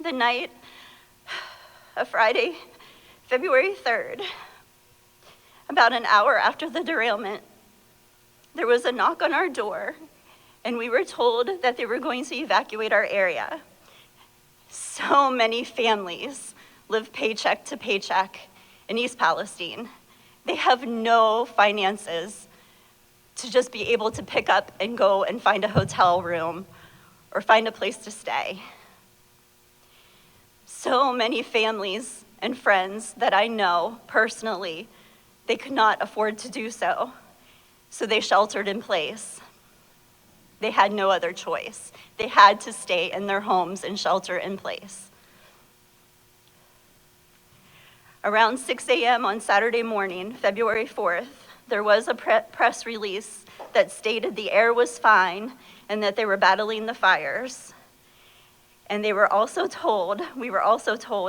The night of Friday, February 3rd, about an hour after the derailment, there was a knock on our door, and we were told that they were going to evacuate our area. So many families live paycheck to paycheck in East Palestine. They have no finances to just be able to pick up and go and find a hotel room or find a place to stay. So many families and friends that I know personally, they could not afford to do so, so they sheltered in place. They had no other choice. They had to stay in their homes and shelter in place. Around 6 a.m. on Saturday morning, February 4th, there was a press release that stated the air was fine and that they were battling the fires. And we were also told,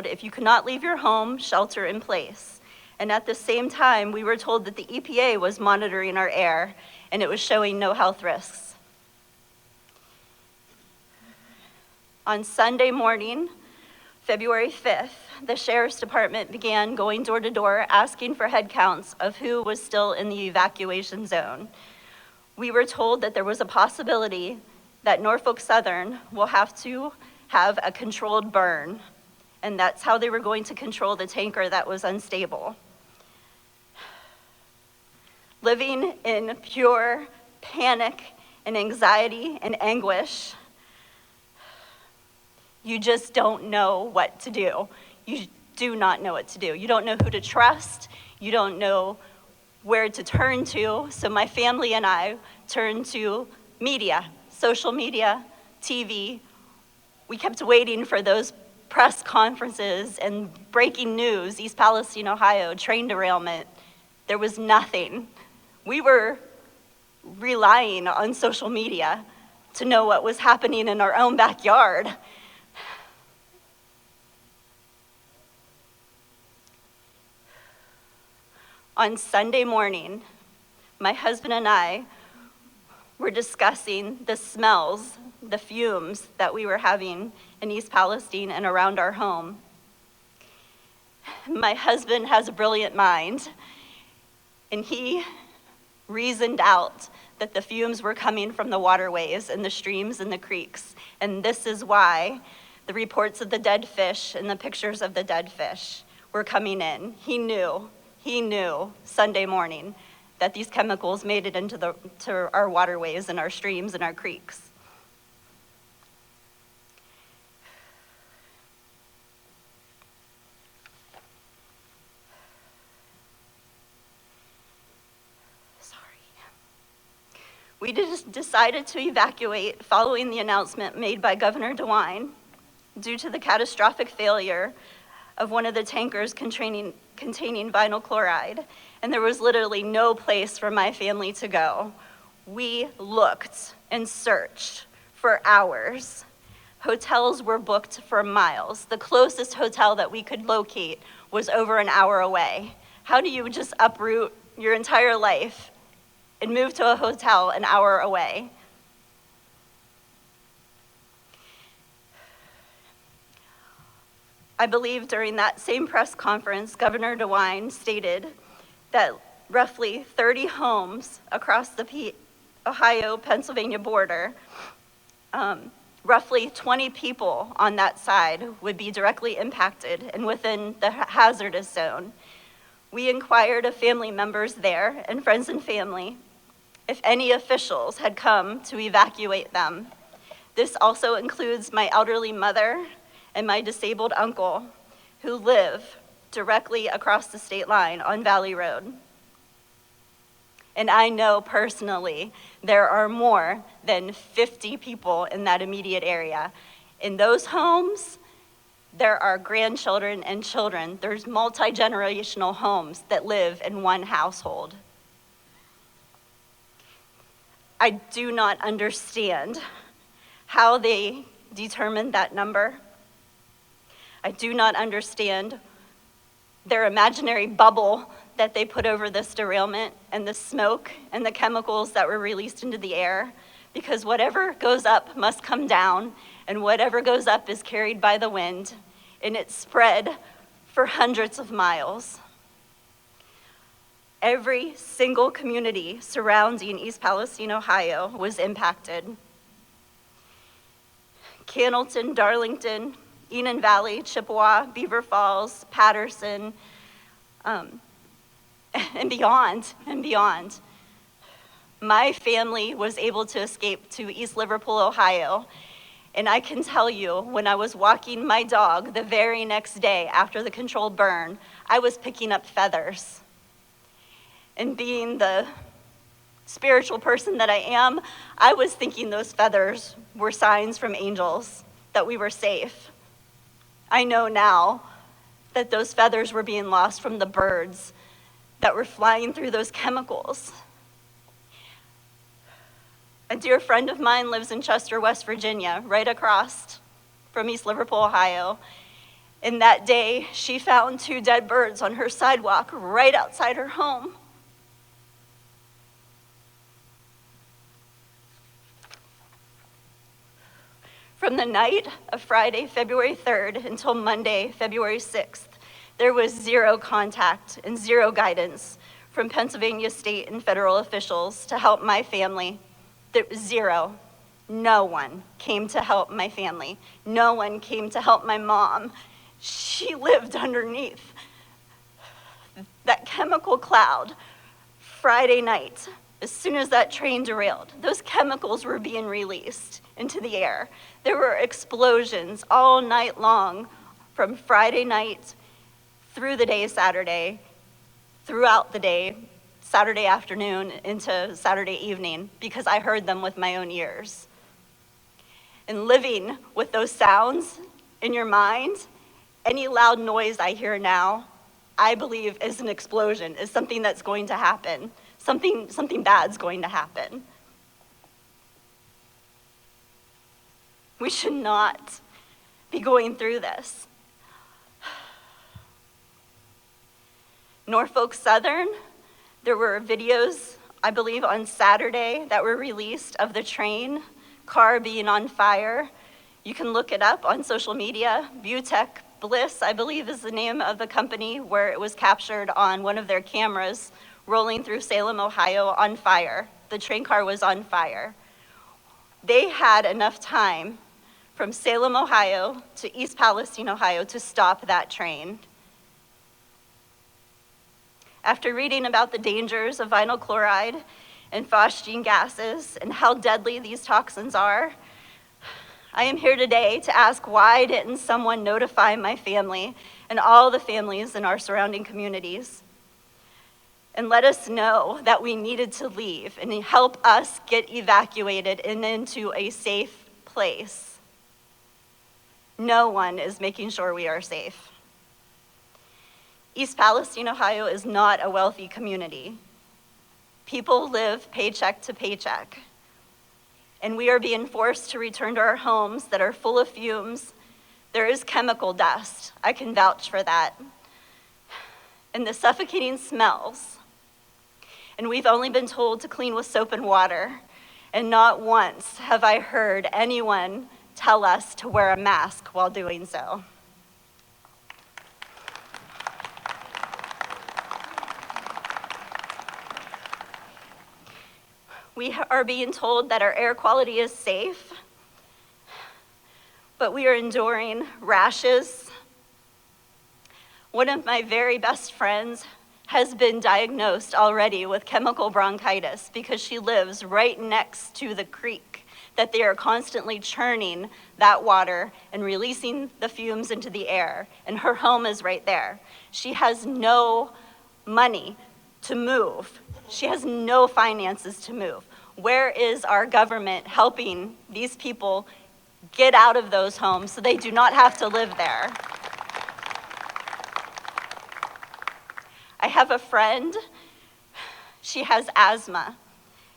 if you could not leave your home, shelter in place. And at the same time, we were told that the EPA was monitoring our air and it was showing no health risks. On Sunday morning, February 5th, the Sheriff's Department began going door to door asking for head counts of who was still in the evacuation zone. We were told that there was a possibility that Norfolk Southern will have to have a controlled burn, and that's how they were going to control the tanker that was unstable. Living in pure panic and anxiety and anguish, you just don't know what to do. You do not know what to do. You don't know who to trust. You don't know where to turn to. So my family and I turned to media, social media, TV. We kept waiting for those press conferences and breaking news, East Palestine, Ohio, train derailment. There was nothing. We were relying on social media to know what was happening in our own backyard. On Sunday morning, my husband and I were discussing the smells, the fumes that we were having in East Palestine and around our home. My husband has a brilliant mind, and he reasoned out that the fumes were coming from the waterways and the streams and the creeks, and this is why the reports of the dead fish and the pictures of the dead fish were coming in. He knew Sunday morning that these chemicals made it into our waterways and our streams and our creeks. We just decided to evacuate following the announcement made by Governor DeWine due to the catastrophic failure of one of the tankers containing vinyl chloride, and there was literally no place for my family to go. We looked and searched for hours. Hotels were booked for miles. The closest hotel that we could locate was over an hour away. How do you just uproot your entire life and move to a hotel an hour away? I believe during that same press conference, Governor DeWine stated that roughly 30 homes across the Ohio-Pennsylvania border, roughly 20 people on that side would be directly impacted and within the hazardous zone. We inquired of family members there and friends and family if any officials had come to evacuate them. This also includes my elderly mother and my disabled uncle, who live directly across the state line on Valley Road. And I know personally there are more than 50 people in that immediate area. In those homes, there are grandchildren and children. There's multi-generational homes that live in one household. I do not understand how they determined that number. I do not understand their imaginary bubble that they put over this derailment and the smoke and the chemicals that were released into the air, because whatever goes up must come down, and whatever goes up is carried by the wind, and it spread for hundreds of miles. Every single community surrounding East Palestine, Ohio was impacted. Cannleton, Darlington, Enon Valley, Chippewa, Beaver Falls, Patterson, and beyond, and beyond. My family was able to escape to East Liverpool, Ohio, and I can tell you, when I was walking my dog the very next day after the controlled burn, I was picking up feathers. And being the spiritual person that I am, I was thinking those feathers were signs from angels that we were safe. I know now that those feathers were being lost from the birds that were flying through those chemicals. A dear friend of mine lives in Chester, West Virginia, right across from East Liverpool, Ohio. And that day, she found 2 dead birds on her sidewalk right outside her home. From the night of Friday, February 3rd until Monday, February 6th, there was 0 contact and 0 guidance from Pennsylvania state and federal officials to help my family. There was 0. No one came to help my family. No one came to help my mom. She lived underneath that chemical cloud. Friday night, as soon as that train derailed, those chemicals were being released into the air. There were explosions all night long, from Friday night through the day Saturday, throughout the day, Saturday afternoon into Saturday evening, because I heard them with my own ears. And living with those sounds in your mind, any loud noise I hear now, I believe is an explosion, is something that's going to happen. Something bad's going to happen. We should not be going through this. Norfolk Southern, there were videos, I believe, on Saturday that were released of the train car being on fire. You can look it up on social media. Butech Bliss, I believe, is the name of the company, where it was captured on one of their cameras rolling through Salem, Ohio, on fire. The train car was on fire. They had enough time from Salem, Ohio to East Palestine, Ohio to stop that train. After reading about the dangers of vinyl chloride and phosgene gases and how deadly these toxins are, I am here today to ask, why didn't someone notify my family and all the families in our surrounding communities and let us know that we needed to leave and help us get evacuated and into a safe place? No one is making sure we are safe. East Palestine, Ohio is not a wealthy community. People live paycheck to paycheck, and we are being forced to return to our homes that are full of fumes. There is chemical dust, I can vouch for that, and the suffocating smells. And we've only been told to clean with soap and water, and not once have I heard anyone tell us to wear a mask while doing so. We are being told that our air quality is safe, but we are enduring rashes. One of my very best friends has been diagnosed already with chemical bronchitis because she lives right next to the creek that they are constantly churning that water and releasing the fumes into the air, and her home is right there. She has no money to move. She has no finances to move. Where is our government helping these people get out of those homes so they do not have to live there? I have a friend, she has asthma.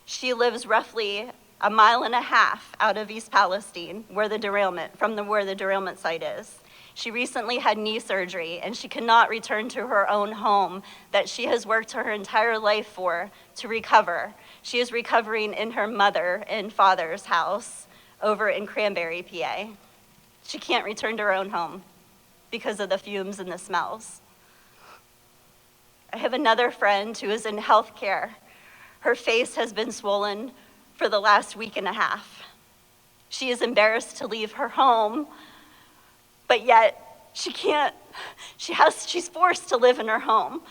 She lives roughly 1.5 miles out of East Palestine, where the derailment site is. She recently had knee surgery, and she cannot return to her own home that she has worked her entire life for to recover. She is recovering in her mother and father's house over in Cranberry, PA. She can't return to her own home because of the fumes and the smells. I have another friend who is in healthcare. Her face has been swollen for the last week and a half. She is embarrassed to leave her home, but yet she can't, she's forced to live in her home.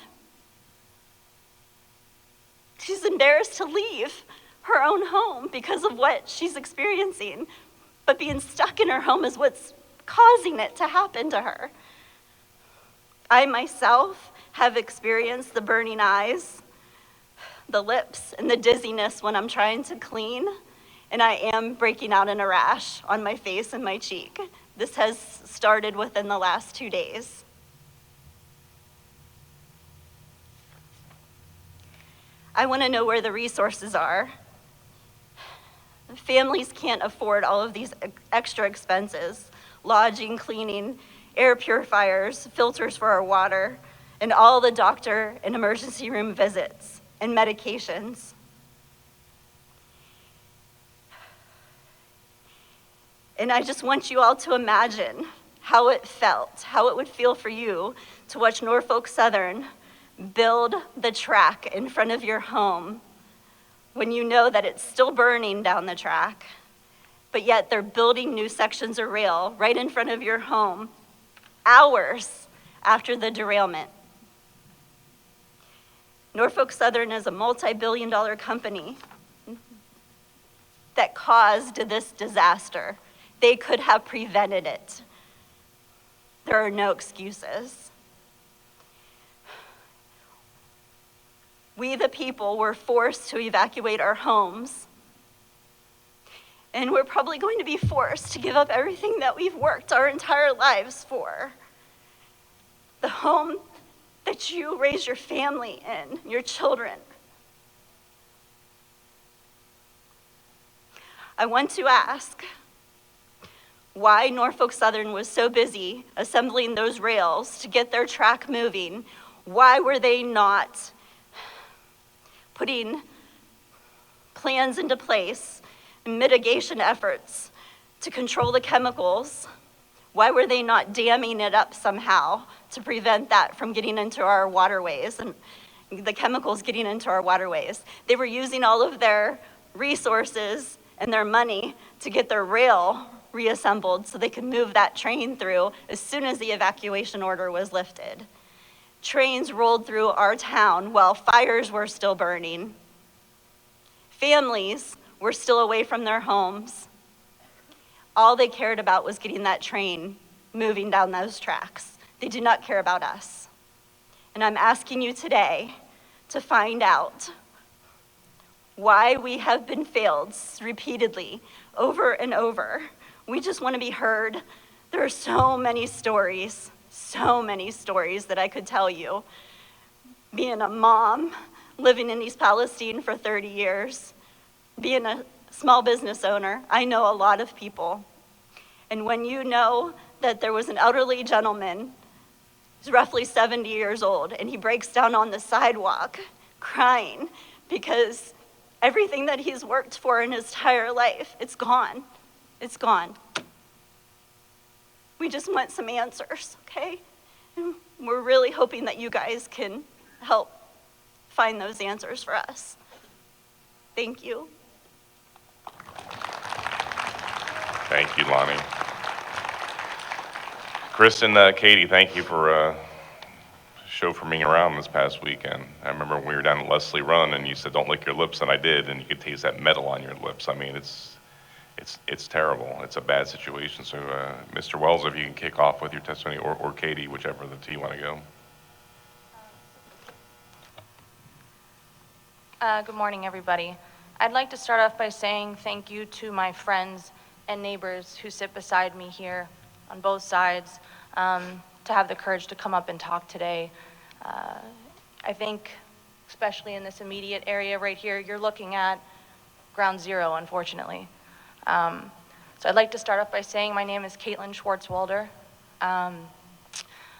She's embarrassed to leave her own home because of what she's experiencing, but being stuck in her home is what's causing it to happen to her. I myself have experienced the burning eyes, the lips, and the dizziness when I'm trying to clean, and I am breaking out in a rash on my face and my cheek. This has started within the last 2 days. I want to know where the resources are. Families can't afford all of these extra expenses: lodging, cleaning, air purifiers, filters for our water, and all the doctor and emergency room visits and medications. And I just want you all to imagine how it felt, how it would feel for you to watch Norfolk Southern build the track in front of your home when you know that it's still burning down the track, but yet they're building new sections of rail right in front of your home hours after the derailment. Norfolk Southern is a multi-billion-dollar company that caused this disaster. They could have prevented it. There are no excuses. We, the people, were forced to evacuate our homes. And we're probably going to be forced to give up everything that we've worked our entire lives for. The home that you raise your family in, your children. I want to ask why Norfolk Southern was so busy assembling those rails to get their track moving. Why were they not putting plans into place and mitigation efforts to control the chemicals? Why were they not damming it up somehow to prevent that from getting into our waterways and the chemicals getting into our waterways? They were using all of their resources and their money to get their rail reassembled so they could move that train through as soon as the evacuation order was lifted. Trains rolled through our town while fires were still burning. Families were still away from their homes. All they cared about was getting that train moving down those tracks. They did not care about us. And I'm asking you today to find out why we have been failed repeatedly over and over. We just want to be heard. There are so many stories that I could tell you. Being a mom, living in East Palestine for 30 years, being a small business owner, I know a lot of people. And when you know that there was an elderly gentleman, he's roughly 70 years old, and he breaks down on the sidewalk crying because everything that he's worked for in his entire life, it's gone. It's gone. We just want some answers, okay? And we're really hoping that you guys can help find those answers for us. Thank you. Thank you, Lonnie. Kristen, Katie, thank you for chauffeuring around this past weekend. I remember when we were down at Leslie Run and you said, don't lick your lips, and I did, and you could taste that metal on your lips. I mean, it's terrible. It's a bad situation. So, Mr. Wells, if you can kick off with your testimony, or Katie, whichever of the two you want to go. Good morning, everybody. I'd like to start off by saying thank you to my friends and neighbors who sit beside me here on both sides, to have the courage to come up and talk today. I think, especially in this immediate area right here, you're looking at ground zero, unfortunately. So I'd like to start off by saying my name is Caitlin Scharzwaelder.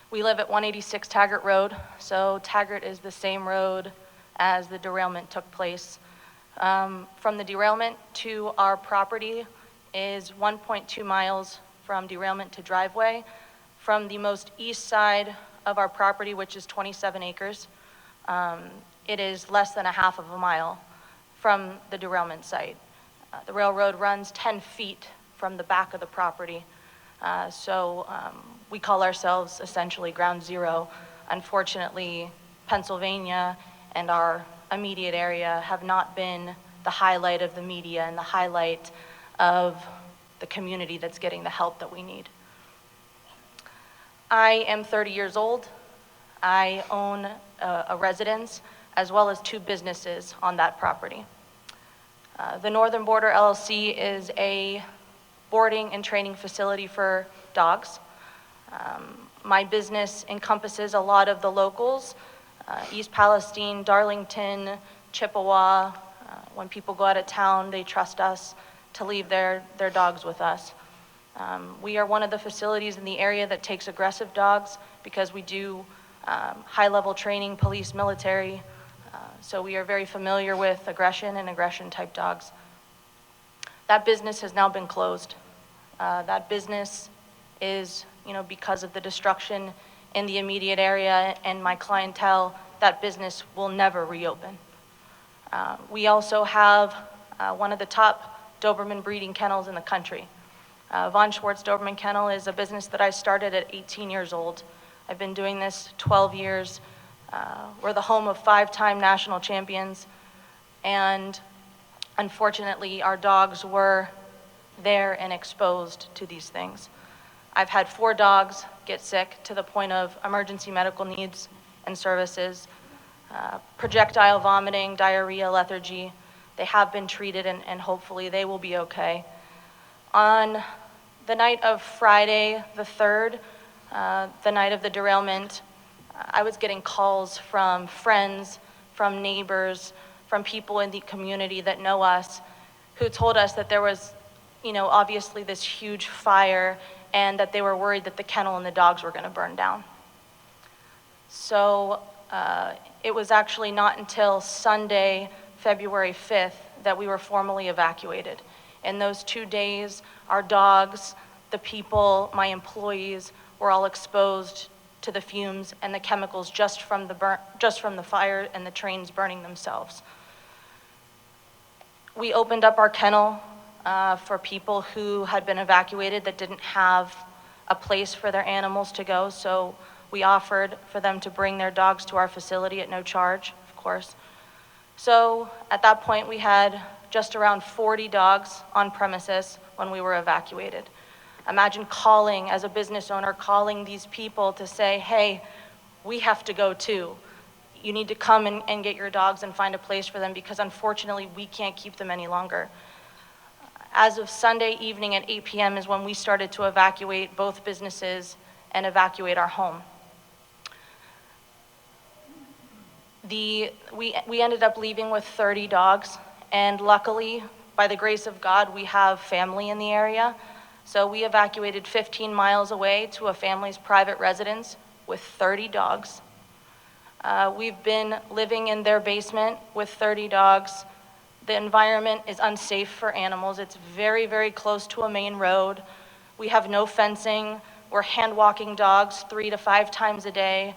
We live at 186 Taggart Road, so Taggart is the same road as the derailment took place. From the derailment to our property is 1.2 miles from derailment to driveway. From the most east side of our property, which is 27 acres, It is less than a half of a mile from the derailment site. The railroad runs 10 feet from the back of the property. So we call ourselves essentially ground zero. Unfortunately, Pennsylvania and our immediate area have not been the highlight of the media and the highlight of the community that's getting the help that we need. I am 30 years old. I own a residence as well as 2 businesses on that property. The Northern Border LLC is a boarding and training facility for dogs. My business encompasses a lot of the locals, East Palestine, Darlington, Chippewa. When people go out of town, they trust us to leave their dogs with us. We are one of the facilities in the area that takes aggressive dogs because we do high-level training, police, military. So we are very familiar with aggression and aggression-type dogs. That business has now been closed. That business is, because of the destruction in the immediate area and my clientele, that business will never reopen. We also have one of the top Doberman breeding kennels in the country. Von Schwartz Doberman Kennel is a business that I started at 18 years old. I've been doing this 12 years. We're the home of 5-time national champions, and unfortunately, our dogs were there and exposed to these things. I've had 4 dogs get sick to the point of emergency medical needs and services, projectile vomiting, diarrhea, lethargy. They have been treated, and hopefully they will be okay. On the night of Friday the 3rd, the night of the derailment, I was getting calls from friends, from neighbors, from people in the community that know us, who told us that there was, obviously this huge fire and that they were worried that the kennel and the dogs were going to burn down. So it was actually not until Sunday, February 5th, that we were formally evacuated. In those 2 days, our dogs, the people, my employees, were all exposed to the fumes and the chemicals just from the fire and the trains burning themselves. We opened up our kennel for people who had been evacuated that didn't have a place for their animals to go, so we offered for them to bring their dogs to our facility at no charge, of course. So at that point, we had just around 40 dogs on premises when we were evacuated. Imagine calling, as a business owner, calling these people to say, hey, we have to go too. You need to come and get your dogs and find a place for them because unfortunately we can't keep them any longer. As of Sunday evening at 8 p.m. is when we started to evacuate both businesses and evacuate our home. We ended up leaving with 30 dogs, and luckily, by the grace of God, we have family in the area. So we evacuated 15 miles away to a family's private residence with 30 dogs. We've been living in their basement with 30 dogs. The environment is unsafe for animals. It's very, very close to a main road. We have no fencing. We're hand walking dogs 3 to 5 times a day.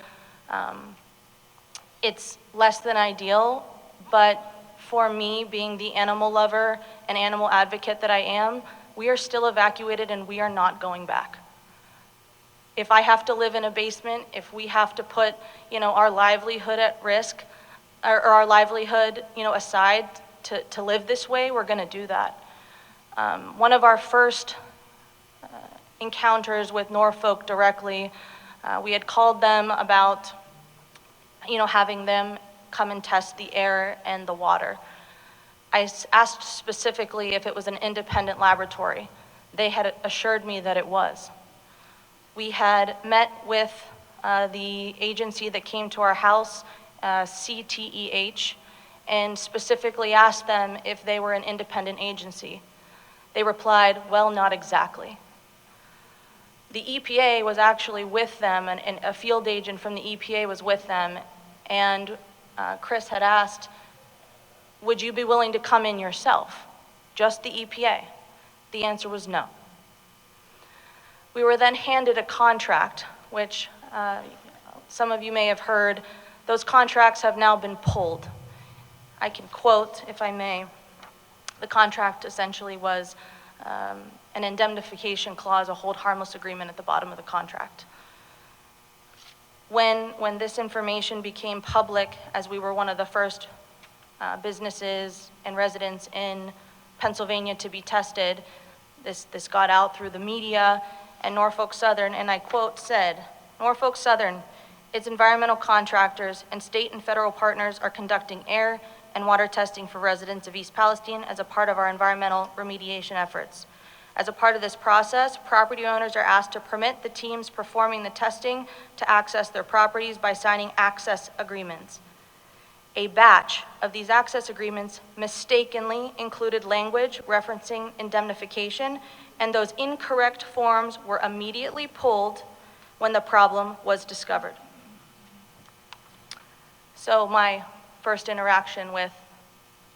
It's less than ideal, but for me, being the animal lover and animal advocate that I am, we are still evacuated and we are not going back. If I have to live in a basement, if we have to put, our livelihood at risk, or our livelihood, aside to live this way, we're gonna do that. One of our first encounters with Norfolk directly, we had called them about, having them come and test the air and the water. I asked specifically if it was an independent laboratory. They had assured me that it was. We had met with the agency that came to our house, CTEH, and specifically asked them if they were an independent agency. They replied, well, not exactly. The EPA was actually with them, and a field agent from the EPA was with them, and Chris had asked, would you be willing to come in yourself? Just the EPA? The answer was no. We were then handed a contract, which some of you may have heard Those contracts have now been pulled. I can quote, if I may. The contract essentially was an indemnification clause, a hold harmless agreement at the bottom of the contract. When this information became public, as we were one of the first businesses and residents in Pennsylvania to be tested, this got out through the media, and Norfolk Southern, and I quote, said, "Norfolk Southern, its environmental contractors, and state and federal partners are conducting air and water testing for residents of East Palestine as a part of our environmental remediation efforts. As a part of this process, property owners are asked to permit the teams performing the testing to access their properties by signing access agreements. A batch of these access agreements mistakenly included language referencing indemnification, and those incorrect forms were immediately pulled when the problem was discovered." So my first interaction with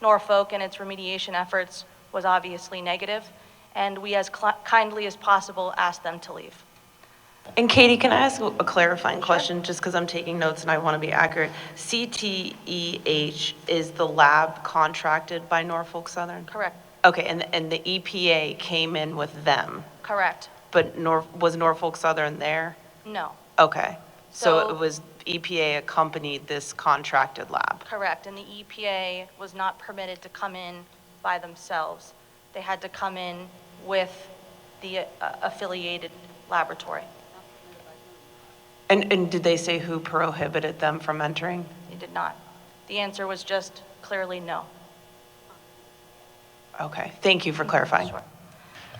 Norfolk and its remediation efforts was obviously negative, and we as kindly as possible asked them to leave. And Katie, can I ask a clarifying question, just because I'm taking notes and I want to be accurate? CTEH is the lab contracted by Norfolk Southern? Correct. Okay, and the EPA came in with them, Correct. but was Norfolk Southern there? No. Okay, so So- it was EPA accompanied this contracted lab? Correct, and the EPA was not permitted to come in by themselves. They had to come in with the affiliated laboratory. And did they say who prohibited them from entering? They did not. The answer was just clearly no. Okay, thank you for clarifying. Sure.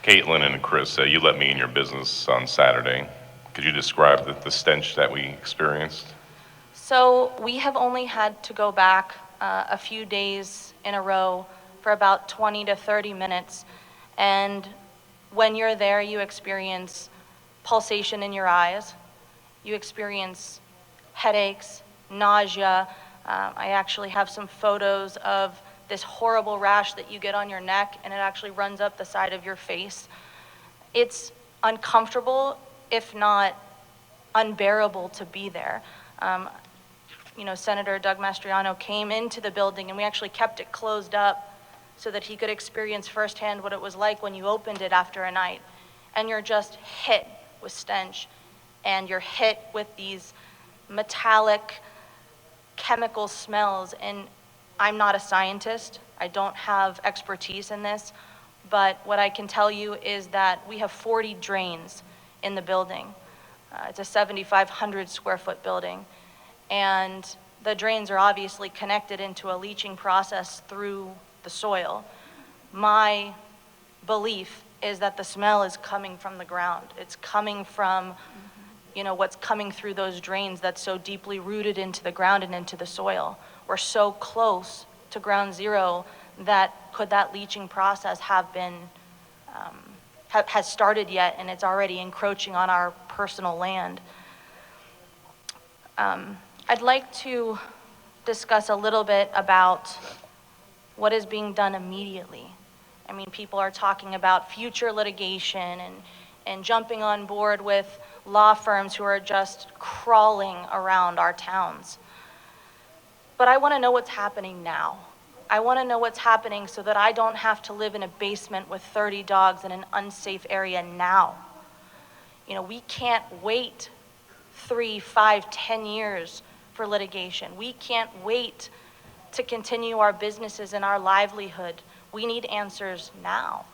Caitlin and Chris, you let me in your business on Saturday. Could you describe the stench that we experienced? So we have only had to go back a few days in a row for about 20 to 30 minutes. And when you're there, you experience pulsation in your eyes. You experience headaches, nausea. I actually have some photos of this horrible rash that you get on your neck, and it actually runs up the side of your face. It's uncomfortable, if not unbearable, to be there. Senator Doug Mastriano came into the building, and we actually kept it closed up so that he could experience firsthand what it was like when you opened it after a night. And you're just hit with stench, and you're hit with these metallic chemical smells. And I'm not a scientist. I don't have expertise in this, but what I can tell you is that we have 40 drains in the building. It's a 7,500 square foot building, and the drains are obviously connected into a leaching process through the soil. My belief is that the smell is coming from the ground. It's coming from, what's coming through those drains that's so deeply rooted into the ground and into the soil. We're so close to ground zero that could that leaching process have been, has started yet, and it's already encroaching on our personal land. I'd like to discuss a little bit about what is being done immediately. I mean, people are talking about future litigation and jumping on board with law firms who are just crawling around our towns. But I want to know what's happening now. I want to know what's happening so that I don't have to live in a basement with 30 dogs in an unsafe area now. We can't wait 3, 5, 10 years for litigation. We can't wait to continue our businesses and our livelihood. We need answers now.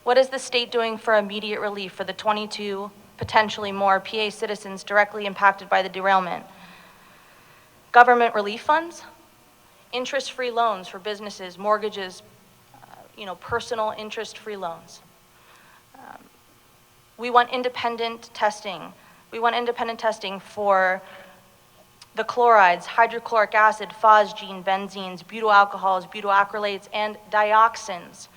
What is the state doing for immediate relief for the 22, potentially more, PA citizens directly impacted by the derailment? Government relief funds, interest-free loans for businesses, mortgages, personal interest-free loans. We want independent testing. We want independent testing for the chlorides, hydrochloric acid, phosgene, benzenes, butyl alcohols, butyl acrylates, and dioxins.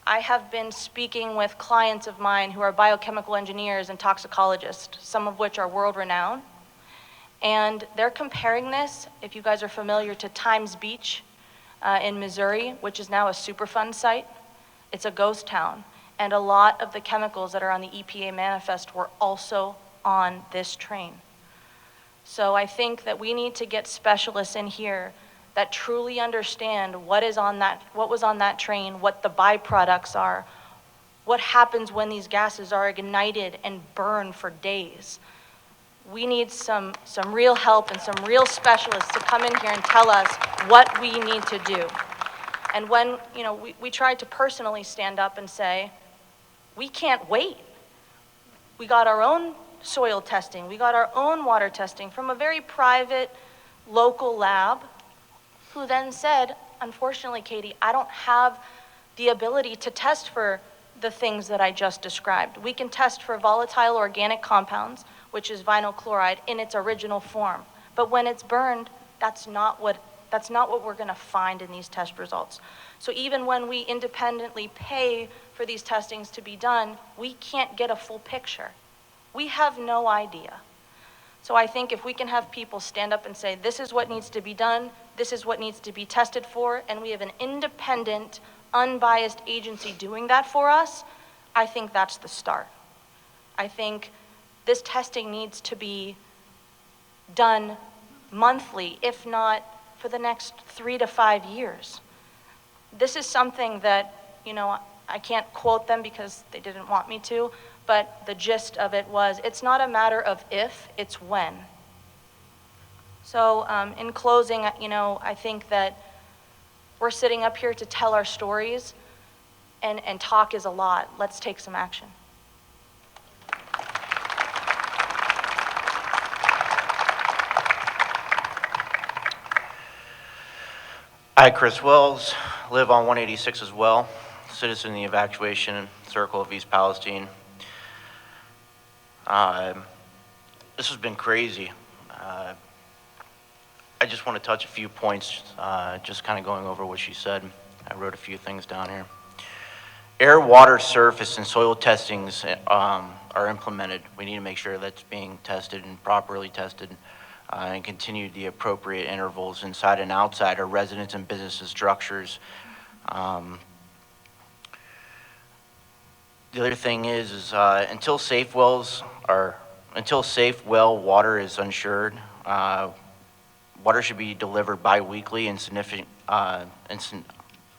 I have been speaking with clients of mine who are biochemical engineers and toxicologists, some of which are world-renowned. And they're comparing this, if you guys are familiar, to Times Beach in Missouri, which is now a Superfund site. It's a ghost town. And a lot of the chemicals that are on the EPA manifest were also on this train. So I think that we need to get specialists in here that truly understand what was on that train, what the byproducts are, what happens when these gases are ignited and burn for days. We need some real help and some real specialists to come in here and tell us what we need to do. And when, we tried to personally stand up and say, we can't wait. We got our own soil testing, we got our own water testing from a very private, local lab, who then said, unfortunately, Katie, I don't have the ability to test for the things that I just described. We can test for volatile organic compounds, which is vinyl chloride in its original form. But when it's burned, that's not what we're gonna find in these test results. So even when we independently pay for these testings to be done, we can't get a full picture. We have no idea. So I think if we can have people stand up and say, this is what needs to be done, this is what needs to be tested for, and we have an independent, unbiased agency doing that for us, I think that's the start. I think this testing needs to be done monthly, if not for the next 3 to 5 years. This is something that, I can't quote them because they didn't want me to, but the gist of it was, it's not a matter of if, it's when. So in closing, I think that we're sitting up here to tell our stories, and talk is a lot. Let's take some action. Hi, Chris Wells, live on 186 as well, citizen in the evacuation circle of East Palestine. This has been crazy. I just want to touch a few points, just kind of going over what she said. I wrote a few things down here. Air, water, surface, and soil testings are implemented. We need to make sure that's being tested and properly tested, and continue the appropriate intervals inside and outside our residents and businesses structures. The other thing is until safe well water is insured, water should be delivered bi-weekly in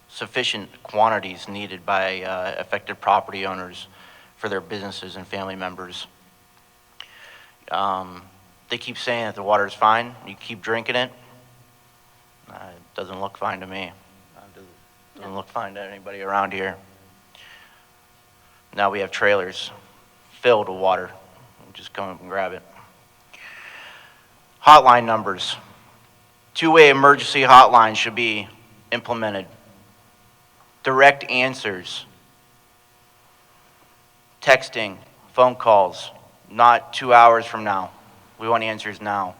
sufficient quantities needed by affected property owners for their businesses and family members. They keep saying that the water is fine. You keep drinking it. It doesn't look fine to me. It doesn't look fine to anybody around here. Now we have trailers filled with water. Just come up and grab it. Hotline numbers. Two-way emergency hotlines should be implemented. Direct answers. Texting, phone calls, not 2 hours from now. We want answers now.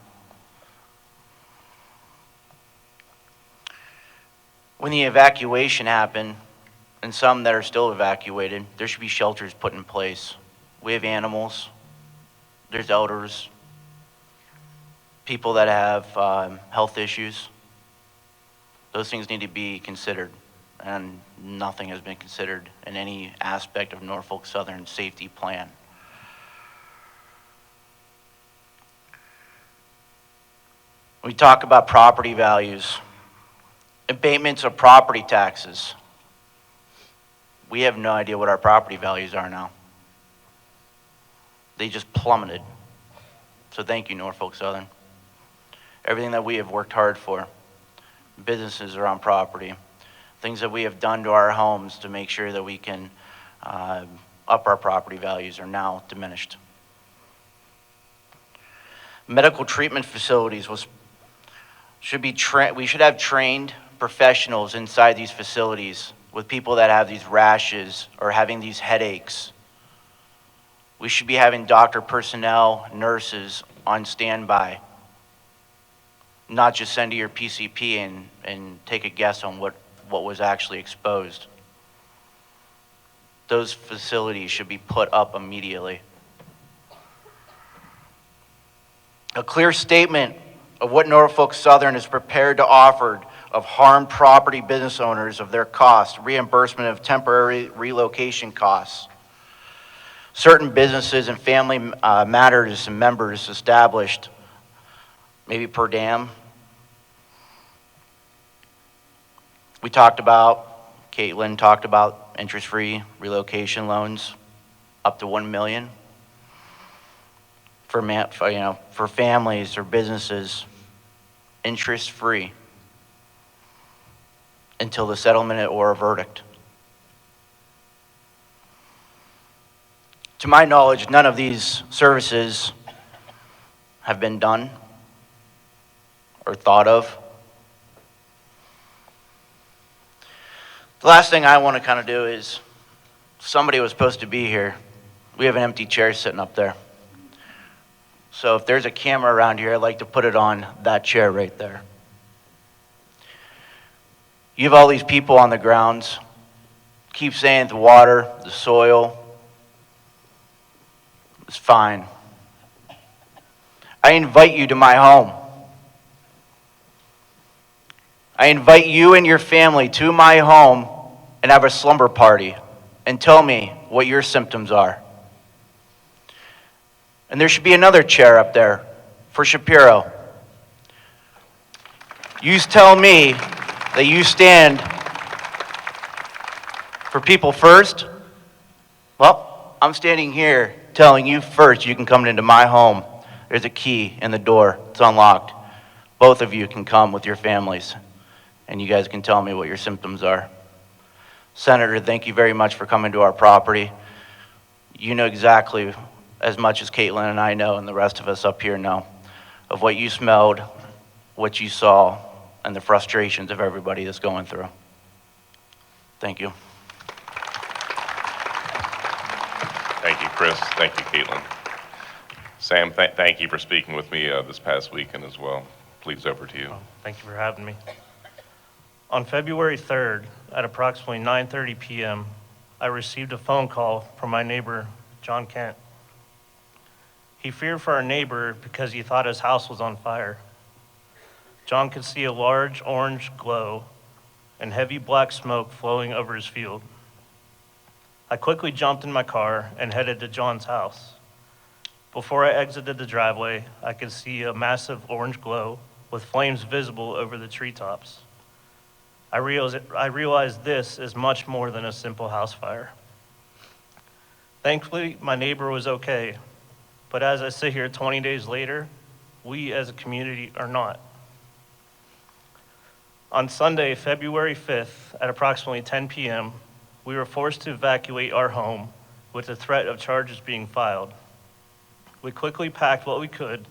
When the evacuation happened, and some that are still evacuated, there should be shelters put in place. We have animals, there's elders, people that have health issues. Those things need to be considered, and nothing has been considered in any aspect of Norfolk Southern safety plan. We talk about property values, abatements of property taxes. We have no idea what our property values are now. They just plummeted. So thank you, Norfolk Southern. Everything that we have worked hard for, businesses around property, things that we have done to our homes to make sure that we can up our property values are now diminished. Medical treatment facilities we should have trained professionals inside these facilities with people that have these rashes or having these headaches. We should be having doctor personnel, nurses on standby, not just send to your PCP and take a guess on what was actually exposed. Those facilities should be put up immediately. A clear statement of what Norfolk Southern is prepared to offer of harmed property business owners of their costs, reimbursement of temporary relocation costs. Certain businesses and family matters and members established maybe per dam. We talked about, Caitlin talked about interest-free relocation loans up to 1 million for families or businesses, interest-free until the settlement or a verdict. To my knowledge, none of these services have been done or thought of. The last thing I want to kind of do is, somebody was supposed to be here. We have an empty chair sitting up there. So if there's a camera around here, I'd like to put it on that chair right there. You have all these people on the grounds, keep saying the water, the soil, it's fine. I invite you to my home. I invite you and your family to my home and have a slumber party and tell me what your symptoms are. And there should be another chair up there for Shapiro. You tell me that you stand for people first. Well, I'm standing here telling you first you can come into my home. There's a key in the door. It's unlocked. Both of you can come with your families, and you guys can tell me what your symptoms are. Senator, thank you very much for coming to our property. You know exactly as much as Caitlin and I know, and the rest of us up here know, of what you smelled, what you saw, and the frustrations of everybody that's going through. Thank you. Thank you, Chris. Thank you, Caitlin. Sam, thank you for speaking with me this past weekend as well. Please, over to you. Thank you for having me. On February 3rd, at approximately 9:30 p.m., I received a phone call from my neighbor, John Kent. He feared for our neighbor because he thought his house was on fire. John could see a large orange glow and heavy black smoke flowing over his field. I quickly jumped in my car and headed to John's house. Before I exited the driveway, I could see a massive orange glow with flames visible over the treetops. I realized this is much more than a simple house fire. Thankfully, my neighbor was okay, but as I sit here 20 days later, we as a community are not. On Sunday, February 5th, at approximately 10 p.m., we were forced to evacuate our home with the threat of charges being filed. We quickly packed what we could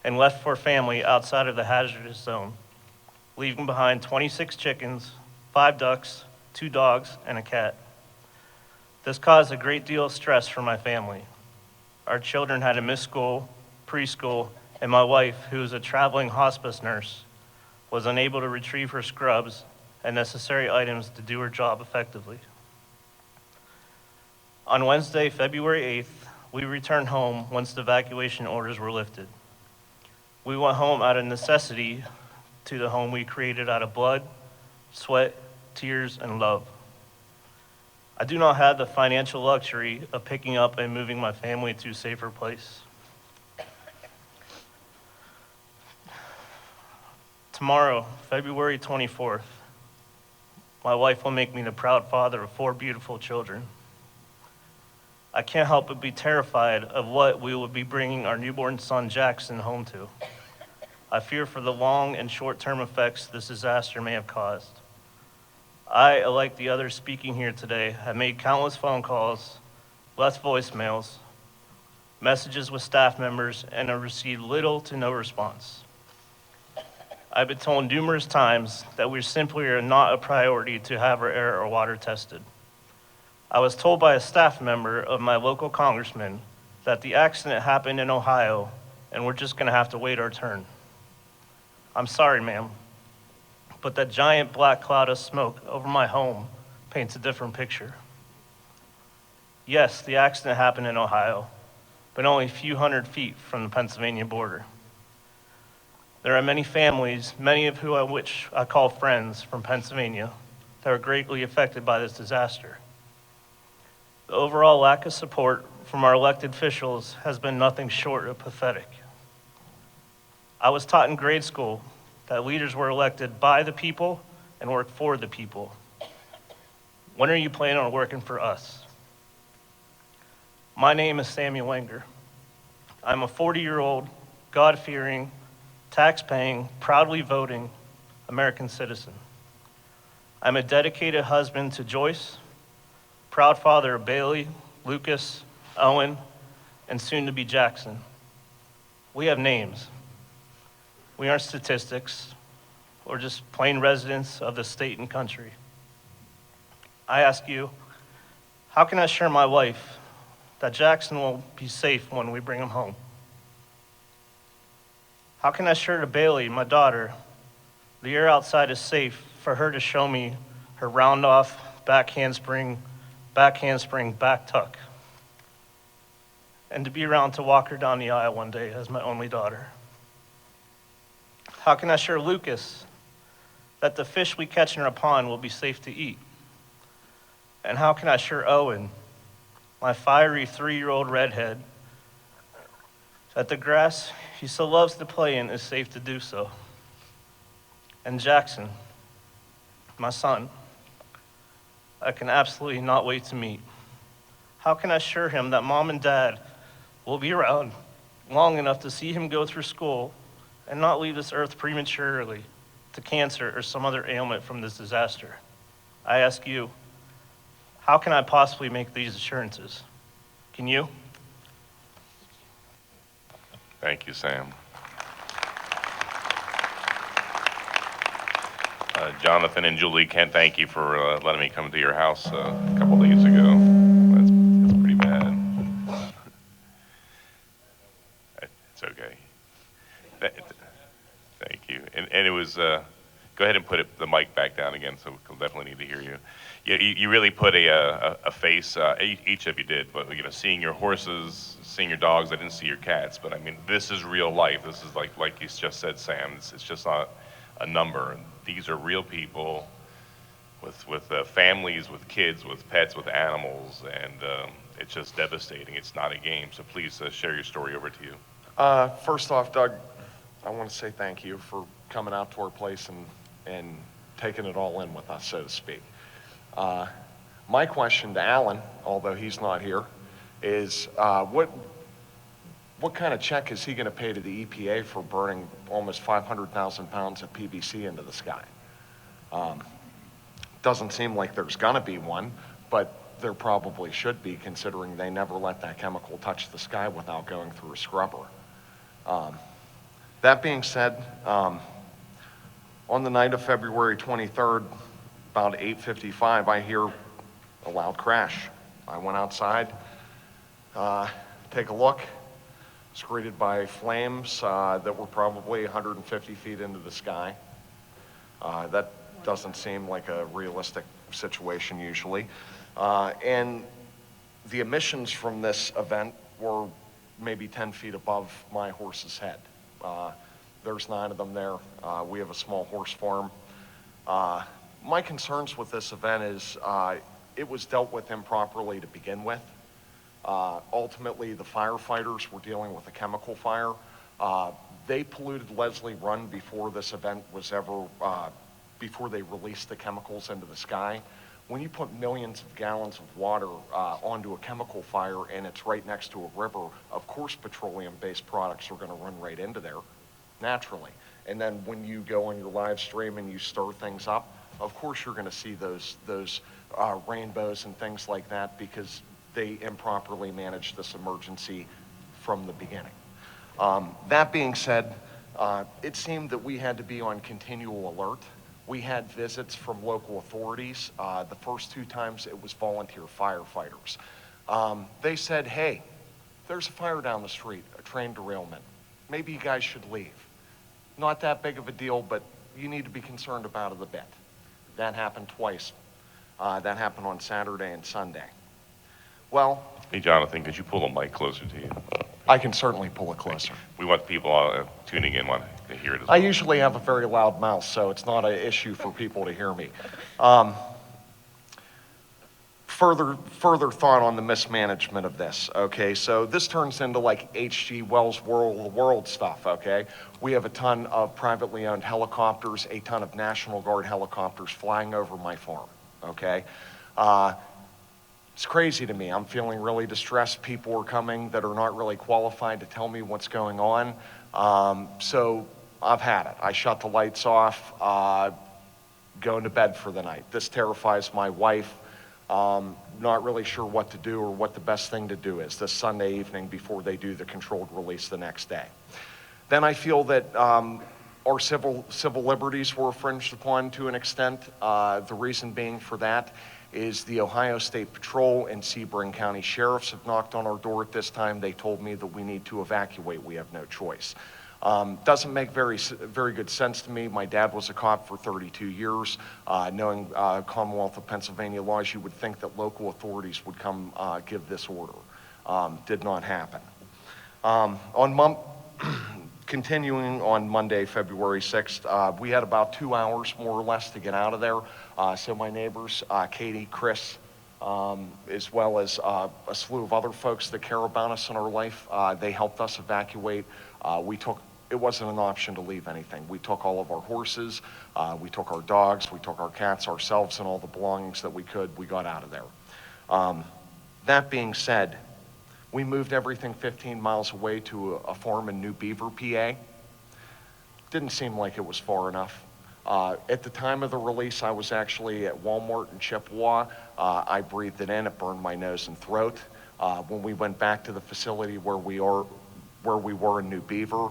and left for family outside of the hazardous zone, leaving behind 26 chickens, 5 ducks, 2 dogs, and a cat. This caused a great deal of stress for my family. Our children had to miss school, preschool, and my wife, who is a traveling hospice nurse, was unable to retrieve her scrubs and necessary items to do her job effectively. On Wednesday, February 8th, we returned home once the evacuation orders were lifted. We went home out of necessity to the home we created out of blood, sweat, tears, and love. I do not have the financial luxury of picking up and moving my family to a safer place. Tomorrow, February 24th, my wife will make me the proud father of 4 beautiful children. I can't help but be terrified of what we will be bringing our newborn son Jackson home to. I fear for the long and short-term effects this disaster may have caused. I, like the others speaking here today, have made countless phone calls, left voicemails, messages with staff members, and have received little to no response. I've been told numerous times that we simply are not a priority to have our air or water tested. I was told by a staff member of my local congressman that the accident happened in Ohio and we're just gonna have to wait our turn. I'm sorry, ma'am, but that giant black cloud of smoke over my home paints a different picture. Yes, the accident happened in Ohio, but only a few hundred feet from the Pennsylvania border. There are many families, many of which I call friends from Pennsylvania, that are greatly affected by this disaster. The overall lack of support from our elected officials has been nothing short of pathetic. I was taught in grade school that leaders were elected by the people and work for the people. When are you planning on working for us? My name is Samuel Wegner. I'm a 40-year-old, God-fearing, tax-paying, proudly voting American citizen. I'm a dedicated husband to Joyce, proud father of Bailey, Lucas, Owen, and soon to be Jackson. We have names. We aren't statistics or just plain residents of the state and country. I ask you, how can I assure my wife that Jackson will be safe when we bring him home? How can I assure to Bailey, my daughter, the air outside is safe for her to show me her round off, back handspring, back tuck, and to be around to walk her down the aisle one day as my only daughter? How can I assure Lucas that the fish we catch in our pond will be safe to eat? And how can I assure Owen, my fiery 3-year-old redhead, that the grass he so loves to play in is safe to do so? And Jackson, my son, I can absolutely not wait to meet. How can I assure him that mom and dad will be around long enough to see him go through school and not leave this earth prematurely to cancer or some other ailment from this disaster? I ask you, how can I possibly make these assurances? Can you? Thank you, Sam. Jonathan and Julie, can't thank you for letting me come to your house a couple days ago. That's pretty bad. It's okay. Thank you. And it was, go ahead and put the mic back down again, so we'll definitely need to hear you. Yeah, you really put a face, each of you did, but seeing your horses, seeing your dogs, I didn't see your cats, but I mean, this is real life. This is like you just said, Sam, it's just not a number. These are real people with families, with kids, with pets, with animals, and it's just devastating. It's not a game. So please share your story. Over to you. First off, Doug, I want to say thank you for coming out to our place and taking it all in with us, so to speak. My question to Alan, although he's not here, is what kind of check is he going to pay to the EPA for burning almost 500,000 pounds of PVC into the sky? Doesn't seem like there's going to be one, but there probably should be, considering they never let that chemical touch the sky without going through a scrubber. That being said, on the night of February 23rd, about 8:55, I hear a loud crash. I went outside, take a look. Was greeted by flames that were probably 150 feet into the sky. That doesn't seem like a realistic situation usually. And the emissions from this event were maybe 10 feet above my horse's head. There's 9 of them there. We have a small horse farm. My concerns with this event is it was dealt with improperly to begin with. Ultimately, the firefighters were dealing with a chemical fire. They polluted Leslie Run before this event was ever, before they released the chemicals into the sky. When you put millions of gallons of water onto a chemical fire and it's right next to a river, of course petroleum-based products are going to run right into there, naturally. And then when you go on your live stream and you stir things up, of course you're going to see those rainbows and things like that, because they improperly managed this emergency from the beginning. That being said, it seemed that we had to be on continual alert. We had visits from local authorities. The first 2 times it was volunteer firefighters. They said, hey, there's a fire down the street, a train derailment. Maybe you guys should leave. Not that big of a deal, but you need to be concerned about it a bit. That happened twice. That happened on Saturday and Sunday. Well, Hey, Jonathan, could you pull the mic closer to you? I can certainly pull it closer. We want people tuning in want to hear it as I well. usually have a very loud mouth, so it's not an issue for people to hear me. further thought on the mismanagement of this, okay? So this turns into like H.G. Wells' World of the World stuff, okay? We have a ton of privately owned helicopters, a ton of National Guard helicopters flying over my farm, okay? It's crazy to me. I'm feeling really distressed. People are coming that are not really qualified to tell me what's going on. So I've had it. I shut the lights off, going to bed for the night. This terrifies my wife. Not really sure what to do or what the best thing to do is this Sunday evening before they do the controlled release the next day. Then I feel that our civil liberties were infringed upon to an extent. The reason being for that is the Ohio State Patrol and Sebring County Sheriffs have knocked on our door at this time. They told me that we need to evacuate. We have no choice. Doesn't make very good sense to me. My dad was a cop for 32 years. Knowing Commonwealth of Pennsylvania laws, you would think that local authorities would come give this order. Did not happen. Continuing on Monday, February 6th, we had about 2 hours more or less to get out of there. So my neighbors, Katie, Chris, as well as a slew of other folks that care about us in our life, they helped us evacuate. It wasn't an option to leave anything. We took all of our horses, we took our dogs, we took our cats, ourselves, and all the belongings that we could. We got out of there. That being said, we moved everything 15 miles away to a farm in New Beaver, PA. Didn't seem like it was far enough. At the time of the release, I was actually at Walmart in Chippewa. I breathed it in, it burned my nose and throat. When we went back to the facility where we were in New Beaver,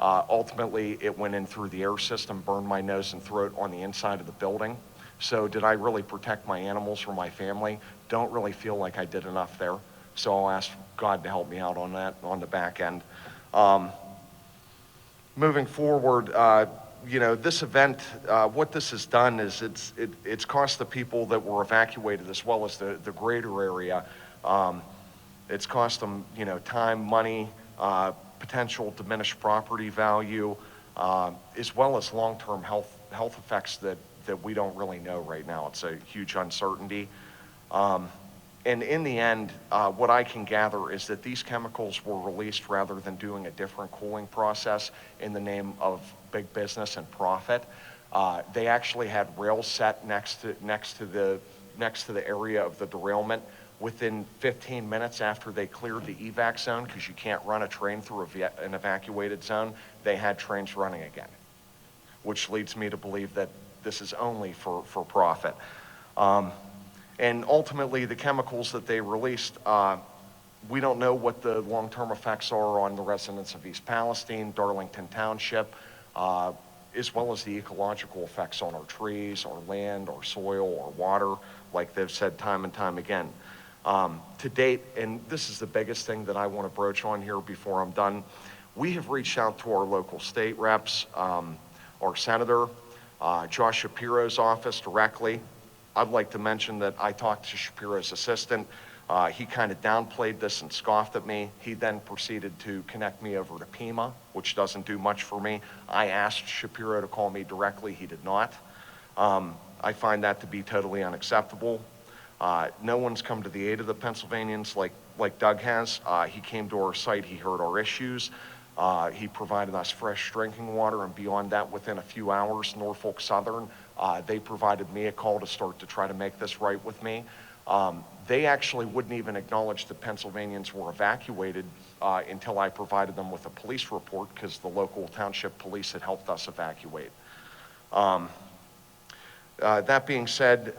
ultimately it went in through the air system, burned my nose and throat on the inside of the building. So did I really protect my animals or my family? Don't really feel like I did enough there. So I'll ask God to help me out on that, on the back end. Moving forward, this event, what this has done is it's cost the people that were evacuated as well as the greater area. It's cost them, time, money, potential diminished property value, as well as long-term health effects that we don't really know right now. It's a huge uncertainty. And in the end, what I can gather is that these chemicals were released rather than doing a different cooling process in the name of big business and profit. They actually had rails set next to the area of the derailment. Within 15 minutes after they cleared the evac zone, because you can't run a train through an evacuated zone, they had trains running again, which leads me to believe that this is only for profit. And ultimately, the chemicals that they released, we don't know what the long-term effects are on the residents of East Palestine, Darlington Township, as well as the ecological effects on our trees, our land, our soil, our water, like they've said time and time again. To date, and this is the biggest thing that I want to broach on here before I'm done, we have reached out to our local state reps, our senator, Josh Shapiro's office directly. I'd like to mention that I talked to Shapiro's assistant. He kind of downplayed this and scoffed at me. He then proceeded to connect me over to PEMA, which doesn't do much for me. I asked Shapiro to call me directly. He did not. I find that to be totally unacceptable. No one's come to the aid of the Pennsylvanians like Doug has. He came to our site. He heard our issues. He provided us fresh drinking water, and beyond that, within a few hours, Norfolk Southern, they provided me a call to start to try to make this right with me. They actually wouldn't even acknowledge that Pennsylvanians were evacuated until I provided them with a police report, because the local township police had helped us evacuate. That being said,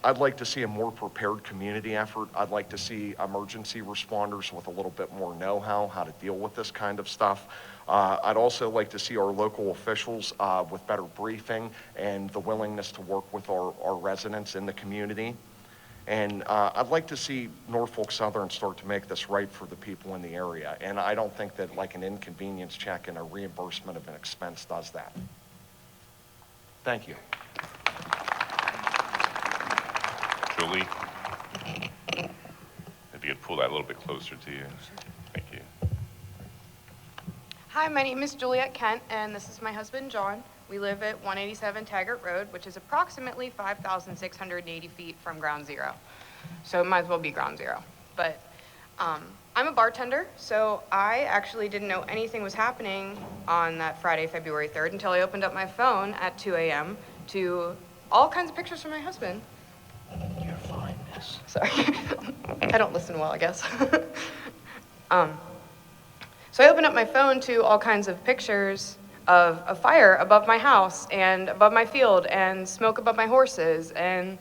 I'd like to see a more prepared community effort. I'd like to see emergency responders with a little bit more know-how, how to deal with this kind of stuff. I'd also like to see our local officials with better briefing and the willingness to work with our residents in the community. And I'd like to see Norfolk Southern start to make this right for the people in the area. And I don't think that like an inconvenience check and a reimbursement of an expense does that. Thank you. Julie, if you could pull that a little bit closer to you. Thank you. Hi, my name is Juliet Kent, and this is my husband, John. We live at 187 Taggart Road, which is approximately 5,680 feet from ground zero. So it might as well be ground zero. But I'm a bartender, so I actually didn't know anything was happening on that Friday, February 3rd, until I opened up my phone at 2 a.m. to all kinds of pictures from my husband. You're fine, miss. Sorry. I don't listen well, I guess. So I opened up my phone to all kinds of pictures of a fire above my house and above my field and smoke above my horses and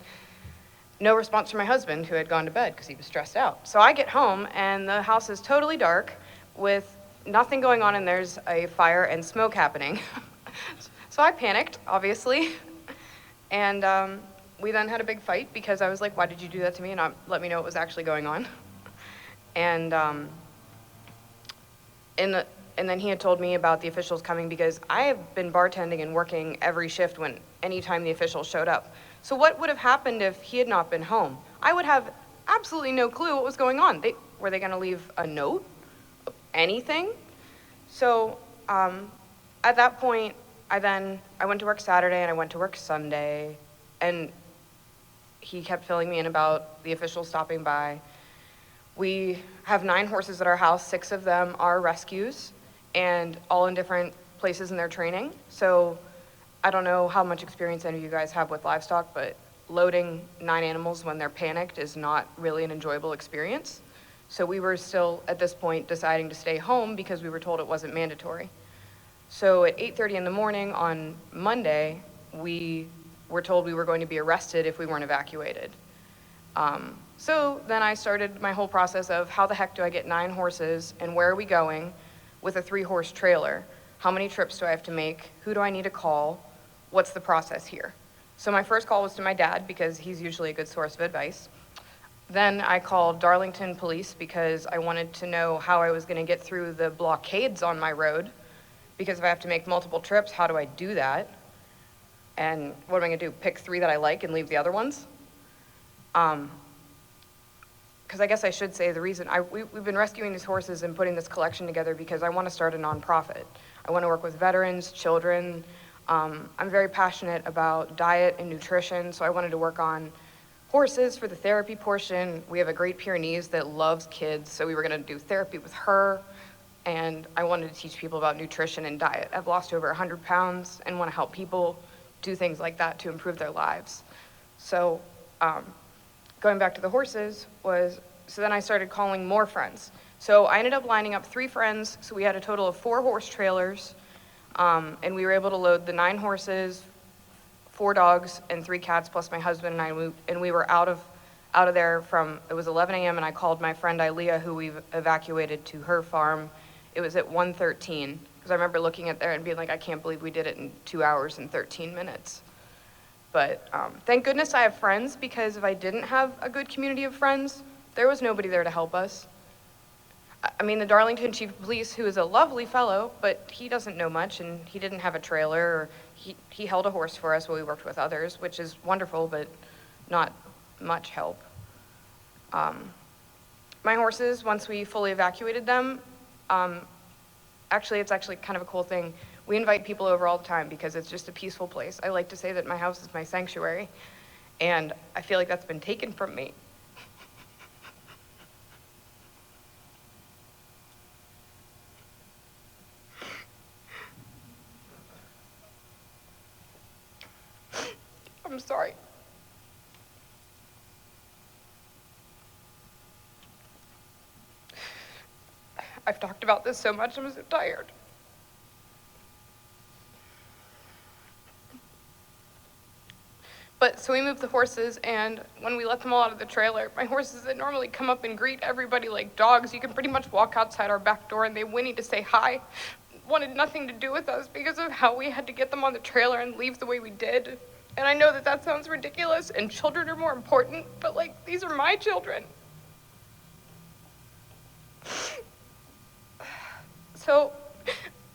no response from my husband, who had gone to bed because he was stressed out. So I get home and the house is totally dark with nothing going on, and there's a fire and smoke happening. So I panicked, obviously. And we then had a big fight because I was like, why did you do that to me? And not let me know what was actually going on. And then he had told me about the officials coming because I have been bartending and working every shift anytime the officials showed up. So what would have happened if he had not been home? I would have absolutely no clue what was going on. Were they going to leave a note? Anything? So at that point, I went to work Saturday and I went to work Sunday, and he kept filling me in about the officials stopping by. We have 9 horses at our house. 6 of them are rescues, and all in different places in their training. So I don't know how much experience any of you guys have with livestock, but loading 9 animals when they're panicked is not really an enjoyable experience. So we were still, at this point, deciding to stay home because we were told it wasn't mandatory. So at 8:30 in the morning on Monday, we were told we were going to be arrested if we weren't evacuated. So then I started my whole process of how the heck do I get 9 horses and where are we going with a 3-horse trailer? How many trips do I have to make? Who do I need to call? What's the process here? So my first call was to my dad because he's usually a good source of advice. Then I called Darlington police because I wanted to know how I was going to get through the blockades on my road, because if I have to make multiple trips, how do I do that? And what am I going to do, pick 3 that I like and leave the other ones? Because I guess I should say the reason we've been rescuing these horses and putting this collection together because I want to start a nonprofit. I want to work with veterans, children. I'm very passionate about diet and nutrition, so I wanted to work on horses for the therapy portion. We have a great Pyrenees that loves kids, so we were going to do therapy with her, and I wanted to teach people about nutrition and diet. I've lost over 100 pounds and want to help people do things like that to improve their lives. So going back to the horses so then I started calling more friends. So I ended up lining up 3 friends, so we had a total of 4 horse trailers, and we were able to load the 9 horses, 4 dogs, and 3 cats, plus my husband and I, and we were out of there it was 11 a.m., and I called my friend Ilea, who we've evacuated to her farm. It was at 1:13, because I remember looking at there and being like, I can't believe we did it in 2 hours and 13 minutes. But thank goodness I have friends, because if I didn't have a good community of friends, there was nobody there to help us. I mean, the Darlington chief of police, who is a lovely fellow, but he doesn't know much, and he didn't have a trailer, or he held a horse for us while we worked with others, which is wonderful, but not much help. My horses, once we fully evacuated them, it's actually kind of a cool thing. We invite people over all the time because it's just a peaceful place. I like to say that my house is my sanctuary, and I feel like that's been taken from me. I'm sorry. I've talked about this so much, I'm so tired. But so we moved the horses, and when we let them all out of the trailer, my horses that normally come up and greet everybody like dogs, you can pretty much walk outside our back door and they whinny to say hi, wanted nothing to do with us because of how we had to get them on the trailer and leave the way we did. And I know that that sounds ridiculous, and children are more important, but like, these are my children. So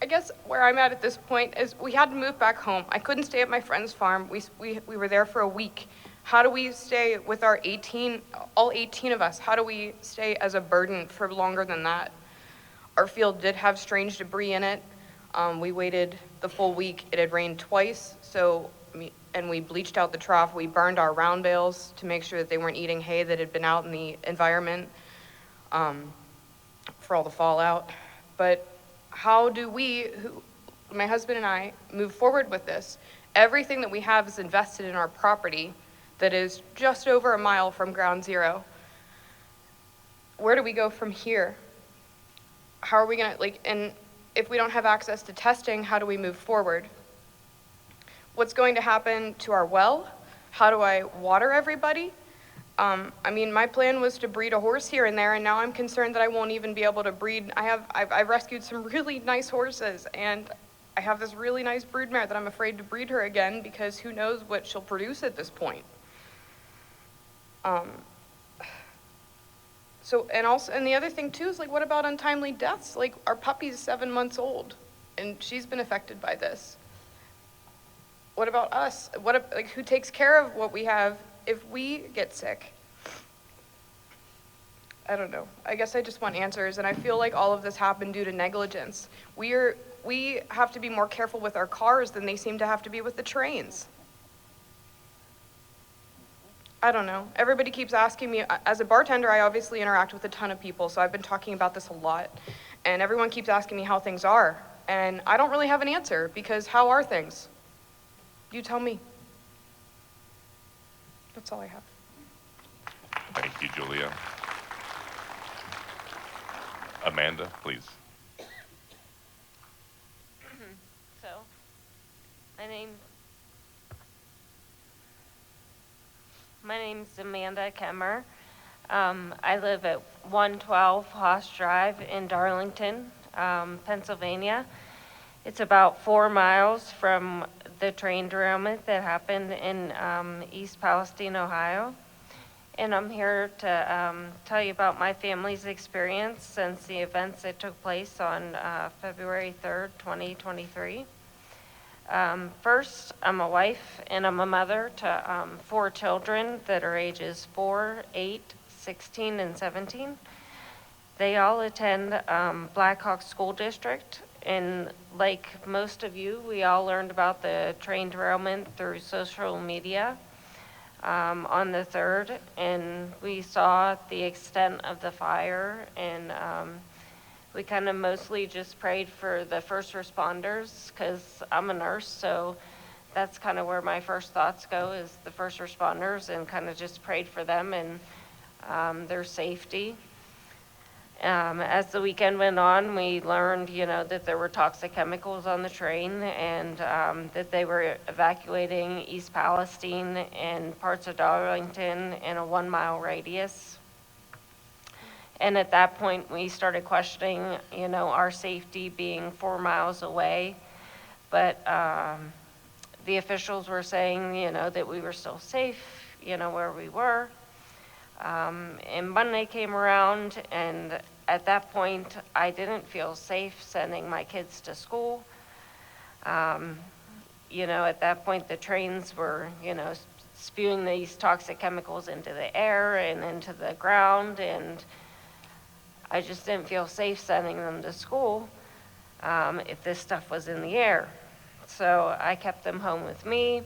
I guess where I'm at this point is we had to move back home. I couldn't stay at my friend's farm. We were there for a week. How do we stay with all 18 of us? How do we stay as a burden for longer than that? Our field did have strange debris in it. We waited the full week. It had rained twice, and we bleached out the trough. We burned our round bales to make sure that they weren't eating hay that had been out in the environment for all the fallout. But how do my husband and I, move forward with this? Everything that we have is invested in our property that is just over a mile from ground zero. Where do we go from here? How are we gonna, and if we don't have access to testing, how do we move forward? What's going to happen to our well? How do I water everybody? My plan was to breed a horse here and there, and now I'm concerned that I won't even be able to breed. I've rescued some really nice horses, and I have this really nice broodmare that I'm afraid to breed her again because who knows what she'll produce at this point. And the other thing too is what about untimely deaths? Our puppy's 7 months old, and she's been affected by this. What about us? Who takes care of what we have if we get sick? I don't know. I guess I just want answers, and I feel like all of this happened due to negligence. We have to be more careful with our cars than they seem to have to be with the trains. I don't know. Everybody keeps asking me. As a bartender, I obviously interact with a ton of people, so I've been talking about this a lot. And everyone keeps asking me how things are. And I don't really have an answer, because how are things? You tell me. That's all I have. Thank you, Julia. Amanda, please. So, my name's Amanda Kemmer. I live at 112 Haas Drive in Darlington, Pennsylvania. It's about 4 miles from the train derailment that happened in East Palestine, Ohio. And I'm here to tell you about my family's experience since the events that took place on February 3rd, 2023. First, I'm a wife and I'm a mother to 4 children that are ages 4, 8, 16, and 17. They all attend Blackhawk School District, and like most of you, we all learned about the train derailment through social media on the 3rd, and we saw the extent of the fire, and we kind of mostly just prayed for the first responders, because I'm a nurse, so that's kind of where my first thoughts go, is the first responders, and kind of just prayed for them and their safety. As the weekend went on, we learned, that there were toxic chemicals on the train, and that they were evacuating East Palestine and parts of Darlington in a 1-mile radius. And at that point, we started questioning, our safety being 4 miles away. But the officials were saying, that we were still safe, where we were. And Monday came around, and at that point, I didn't feel safe sending my kids to school. At that point, the trains were, spewing these toxic chemicals into the air and into the ground, and I just didn't feel safe sending them to school if this stuff was in the air. So I kept them home with me,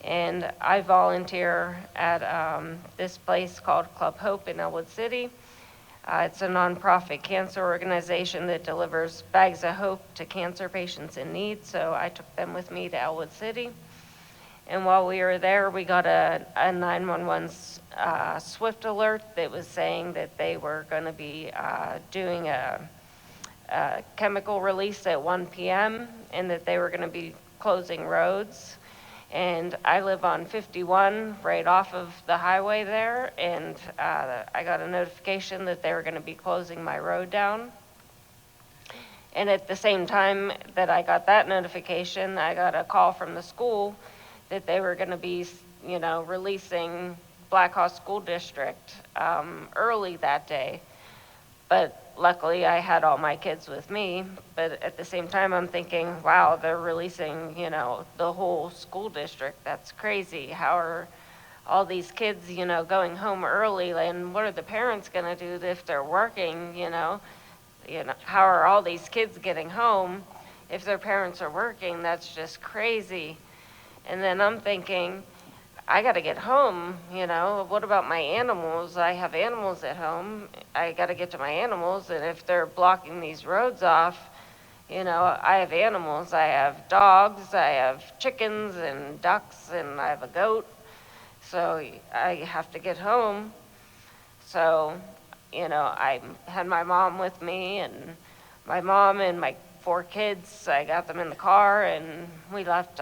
and I volunteer at this place called Club Hope in Elwood City. It's a nonprofit cancer organization that delivers bags of hope to cancer patients in need, so I took them with me to Elwood City. And while we were there, we got a 911 swift alert that was saying that they were going to be doing a chemical release at 1 p.m. and that they were going to be closing roads. And I live on 51 right off of the highway there, and I got a notification that they were going to be closing my road down. And at the same time that I got that notification, I got a call from the school that they were going to be, releasing Blackhawk School District early that day. But luckily I had all my kids with me. But at the same time, I'm thinking, wow, they're releasing, the whole school district. That's crazy. How are all these kids, going home early? And what are the parents going to do if they're working, How are all these kids getting home, if their parents are working, that's just crazy. And then I'm thinking, I got to get home, what about my animals? I have animals at home. I got to get to my animals, and if they're blocking these roads off, I have animals. I have dogs, I have chickens and ducks, and I have a goat. So I have to get home. So, I had my mom with me, and my mom and my 4 kids, I got them in the car, and we left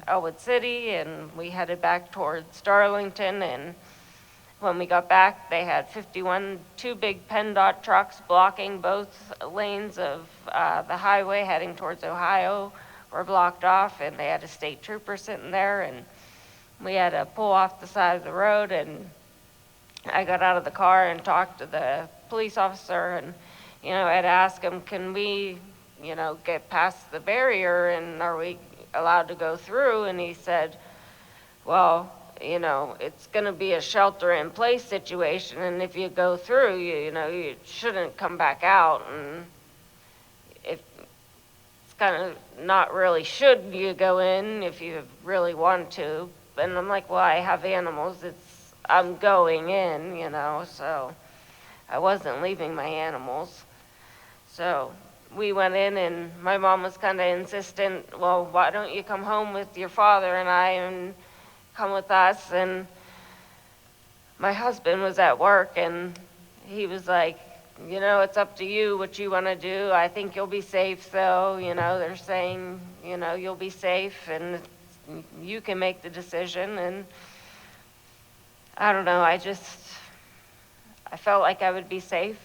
Elwood City, and we headed back towards Darlington. And when we got back, they had 2 big PennDOT trucks blocking both lanes of the highway heading towards Ohio were blocked off, and they had a state trooper sitting there, and we had to pull off the side of the road. And I got out of the car and talked to the police officer, and I'd ask him, can we get past the barrier, and are we allowed to go through? And he said, well, it's going to be a shelter-in-place situation, and if you go through, you shouldn't come back out. And it's kind of not really should you go in if you really want to. And I'm like, well, I have animals. I'm going in, so I wasn't leaving my animals. So we went in, and my mom was kind of insistent, well, why don't you come home with your father and I and come with us? And my husband was at work, and he was like, it's up to you what you want to do. I think you'll be safe, though. They're saying, you'll be safe, and you can make the decision. And I don't know, I felt like I would be safe.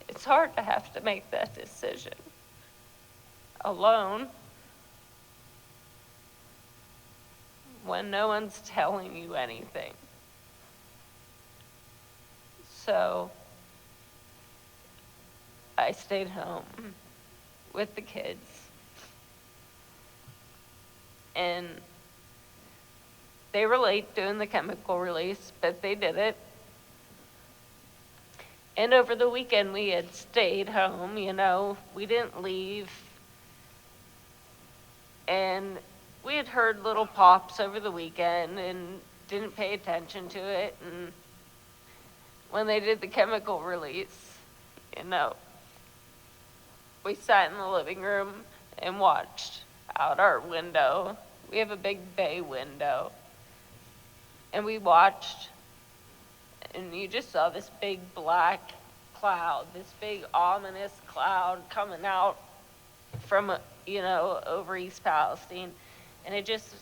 It's hard to have to make that decision alone when no one's telling you anything. So I stayed home with the kids, and they were late doing the chemical release, but they did it. And over the weekend, we had stayed home, we didn't leave. And we had heard little pops over the weekend and didn't pay attention to it. And when they did the chemical release, we sat in the living room and watched out our window. We have a big bay window. And we watched, and you just saw this big black cloud, this big ominous cloud coming out from, over East Palestine. And it just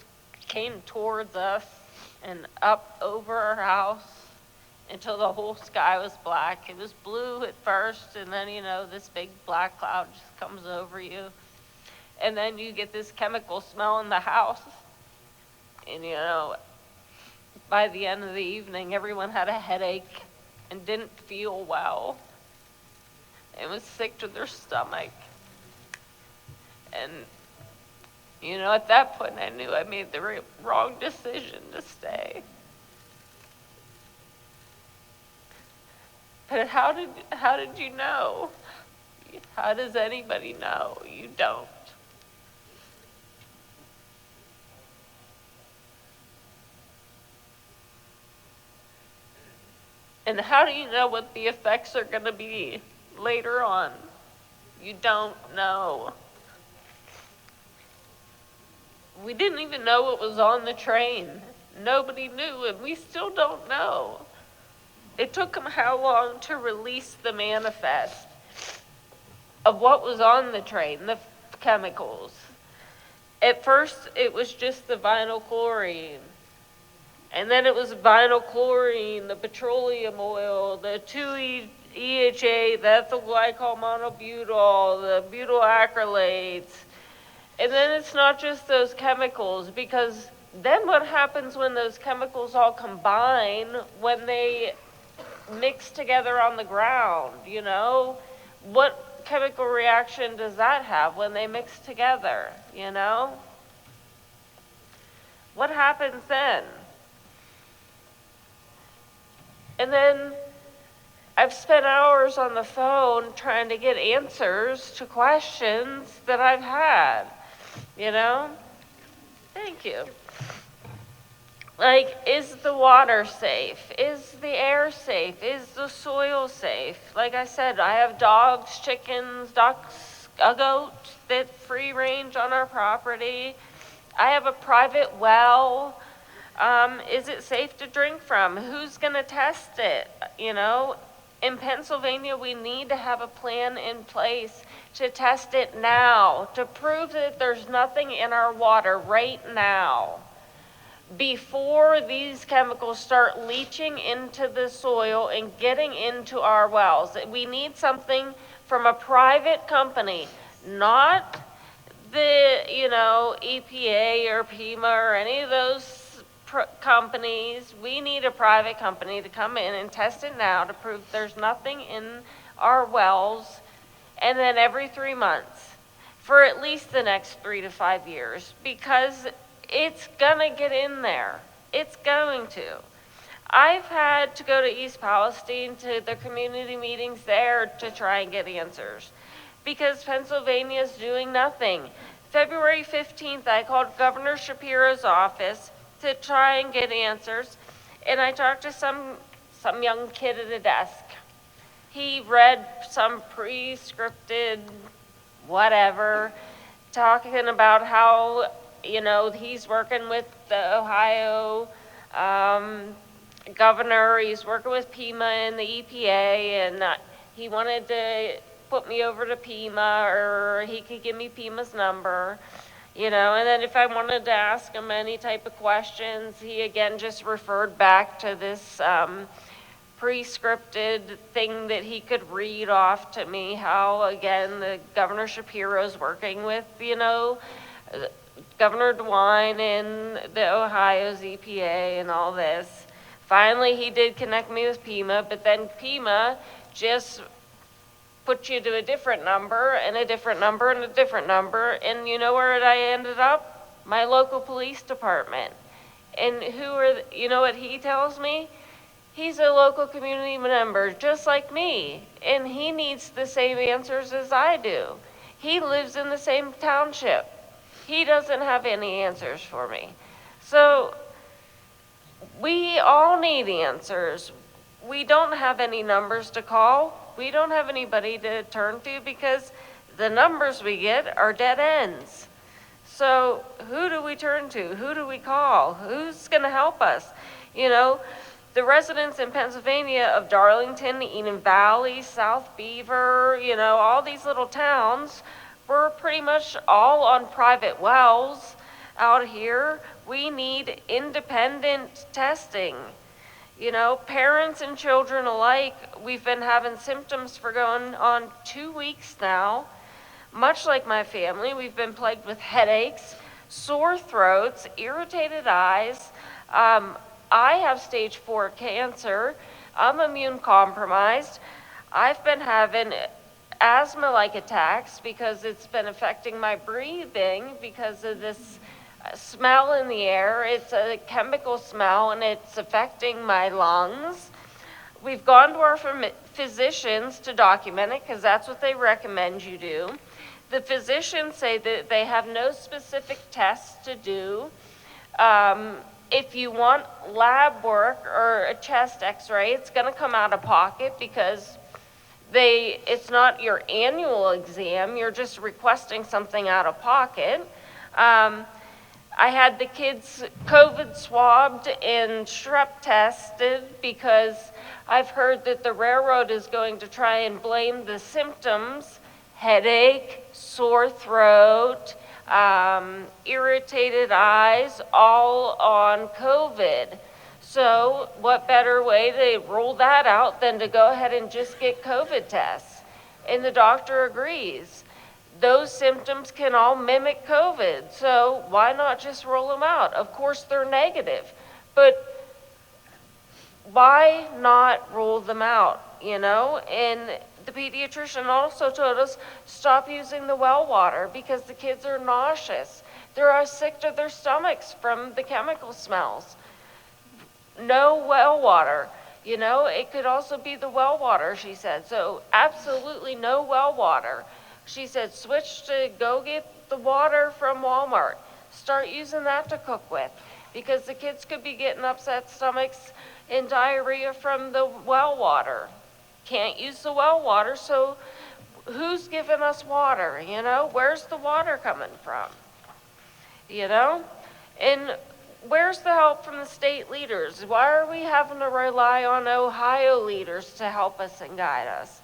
came towards us and up over our house until the whole sky was black. It was blue at first, and then, this big black cloud just comes over you. And then you get this chemical smell in the house. And, by the end of the evening, everyone had a headache and didn't feel well. And was sick to their stomach. And, at that point, I knew I made the wrong decision to stay. But how did you know? How does anybody know? You don't. And how do you know what the effects are going to be later on? You don't know. We didn't even know what was on the train. Nobody knew, and we still don't know. It took them how long to release the manifest of what was on the train, the chemicals. At first, it was just the vinyl chlorine. And then it was vinyl chlorine, the petroleum oil, the 2-EHA, the ethyl glycol monobutyl, the butyl acrylates. And then it's not just those chemicals, because then what happens when those chemicals all combine, when they mix together on the ground, What chemical reaction does that have when they mix together, you know? What happens then? And then I've spent hours on the phone trying to get answers to questions that I've had, you know? Thank you. Like, is the water safe? Is the air safe? Is the soil safe? Like I said, I have dogs, chickens, ducks, a goat that free range on our property. I have a private well. Is it safe to drink from? Who's going to test it? You know, in Pennsylvania, we need to have a plan in place to test it now, to prove that there's nothing in our water right now, before these chemicals start leaching into the soil and getting into our wells. We need something from a private company, not the, you know, EPA or PEMA or any of those companies. We need a private company to come in and test it now to prove there's nothing in our wells, and then every 3 months for at least the next 3 to 5 years, because it's gonna get in there. It's going to. I've had to go to East Palestine to the community meetings there to try and get answers, because Pennsylvania's doing nothing. February 15th, I called Governor Shapiro's office to try and get answers, and I talked to some young kid at a desk. He read some pre-scripted whatever, talking about how, you know, he's working with the Ohio governor, he's working with PEMA and the EPA, and he wanted to put me over to PEMA, or he could give me PEMA's number, you know, and then if I wanted to ask him any type of questions, he again just referred back to this pre-scripted thing that he could read off to me, how again the Governor Shapiro's working with, you know, Governor DeWine and the Ohio's EPA and all this. Finally, he did connect me with PEMA, but then PEMA just put you to a different number and a different number and a different number, and you know where I ended up? My local police department. And you know what he tells me? He's a local community member, just like me, and he needs the same answers as I do. He lives in the same township. He doesn't have any answers for me. So we all need answers. We don't have any numbers to call. We don't have anybody to turn to, because the numbers we get are dead ends. So who do we turn to? Who do we call? Who's going to help us? You know, the residents in Pennsylvania of Darlington, Eden Valley, South Beaver, you know, all these little towns, we're pretty much all on private wells out here. We need independent testing. You know, parents and children alike, we've been having symptoms for going on 2 weeks now. Much like my family, we've been plagued with headaches, sore throats, irritated eyes. I have stage 4 cancer. I'm immune compromised. I've been having asthma-like attacks because it's been affecting my breathing because of this smell in the air. It's a chemical smell, and it's affecting my lungs. We've gone to our physicians to document it, because that's what they recommend you do. The physicians say that they have no specific tests to do. If you want lab work or a chest x-ray, it's going to come out of pocket, because it's not your annual exam. You're just requesting something out of pocket. I had the kids COVID swabbed and strep tested, because I've heard that the railroad is going to try and blame the symptoms, headache, sore throat, irritated eyes, all on COVID. So what better way to rule that out than to go ahead and just get COVID tests? And the doctor agrees. Those symptoms can all mimic COVID, so why not just roll them out? Of course, they're negative, but why not rule them out, you know? And the pediatrician also told us, stop using the well water because the kids are nauseous. They're sick to their stomachs from the chemical smells. No well water. You know, it could also be the well water, she said. So absolutely no well water. She said, switch to go get the water from Walmart. Start using that to cook with, because the kids could be getting upset stomachs and diarrhea from the well water. Can't use the well water, so who's giving us water, you know? Where's the water coming from? You know? And where's the help from the state leaders? Why are we having to rely on Ohio leaders to help us and guide us?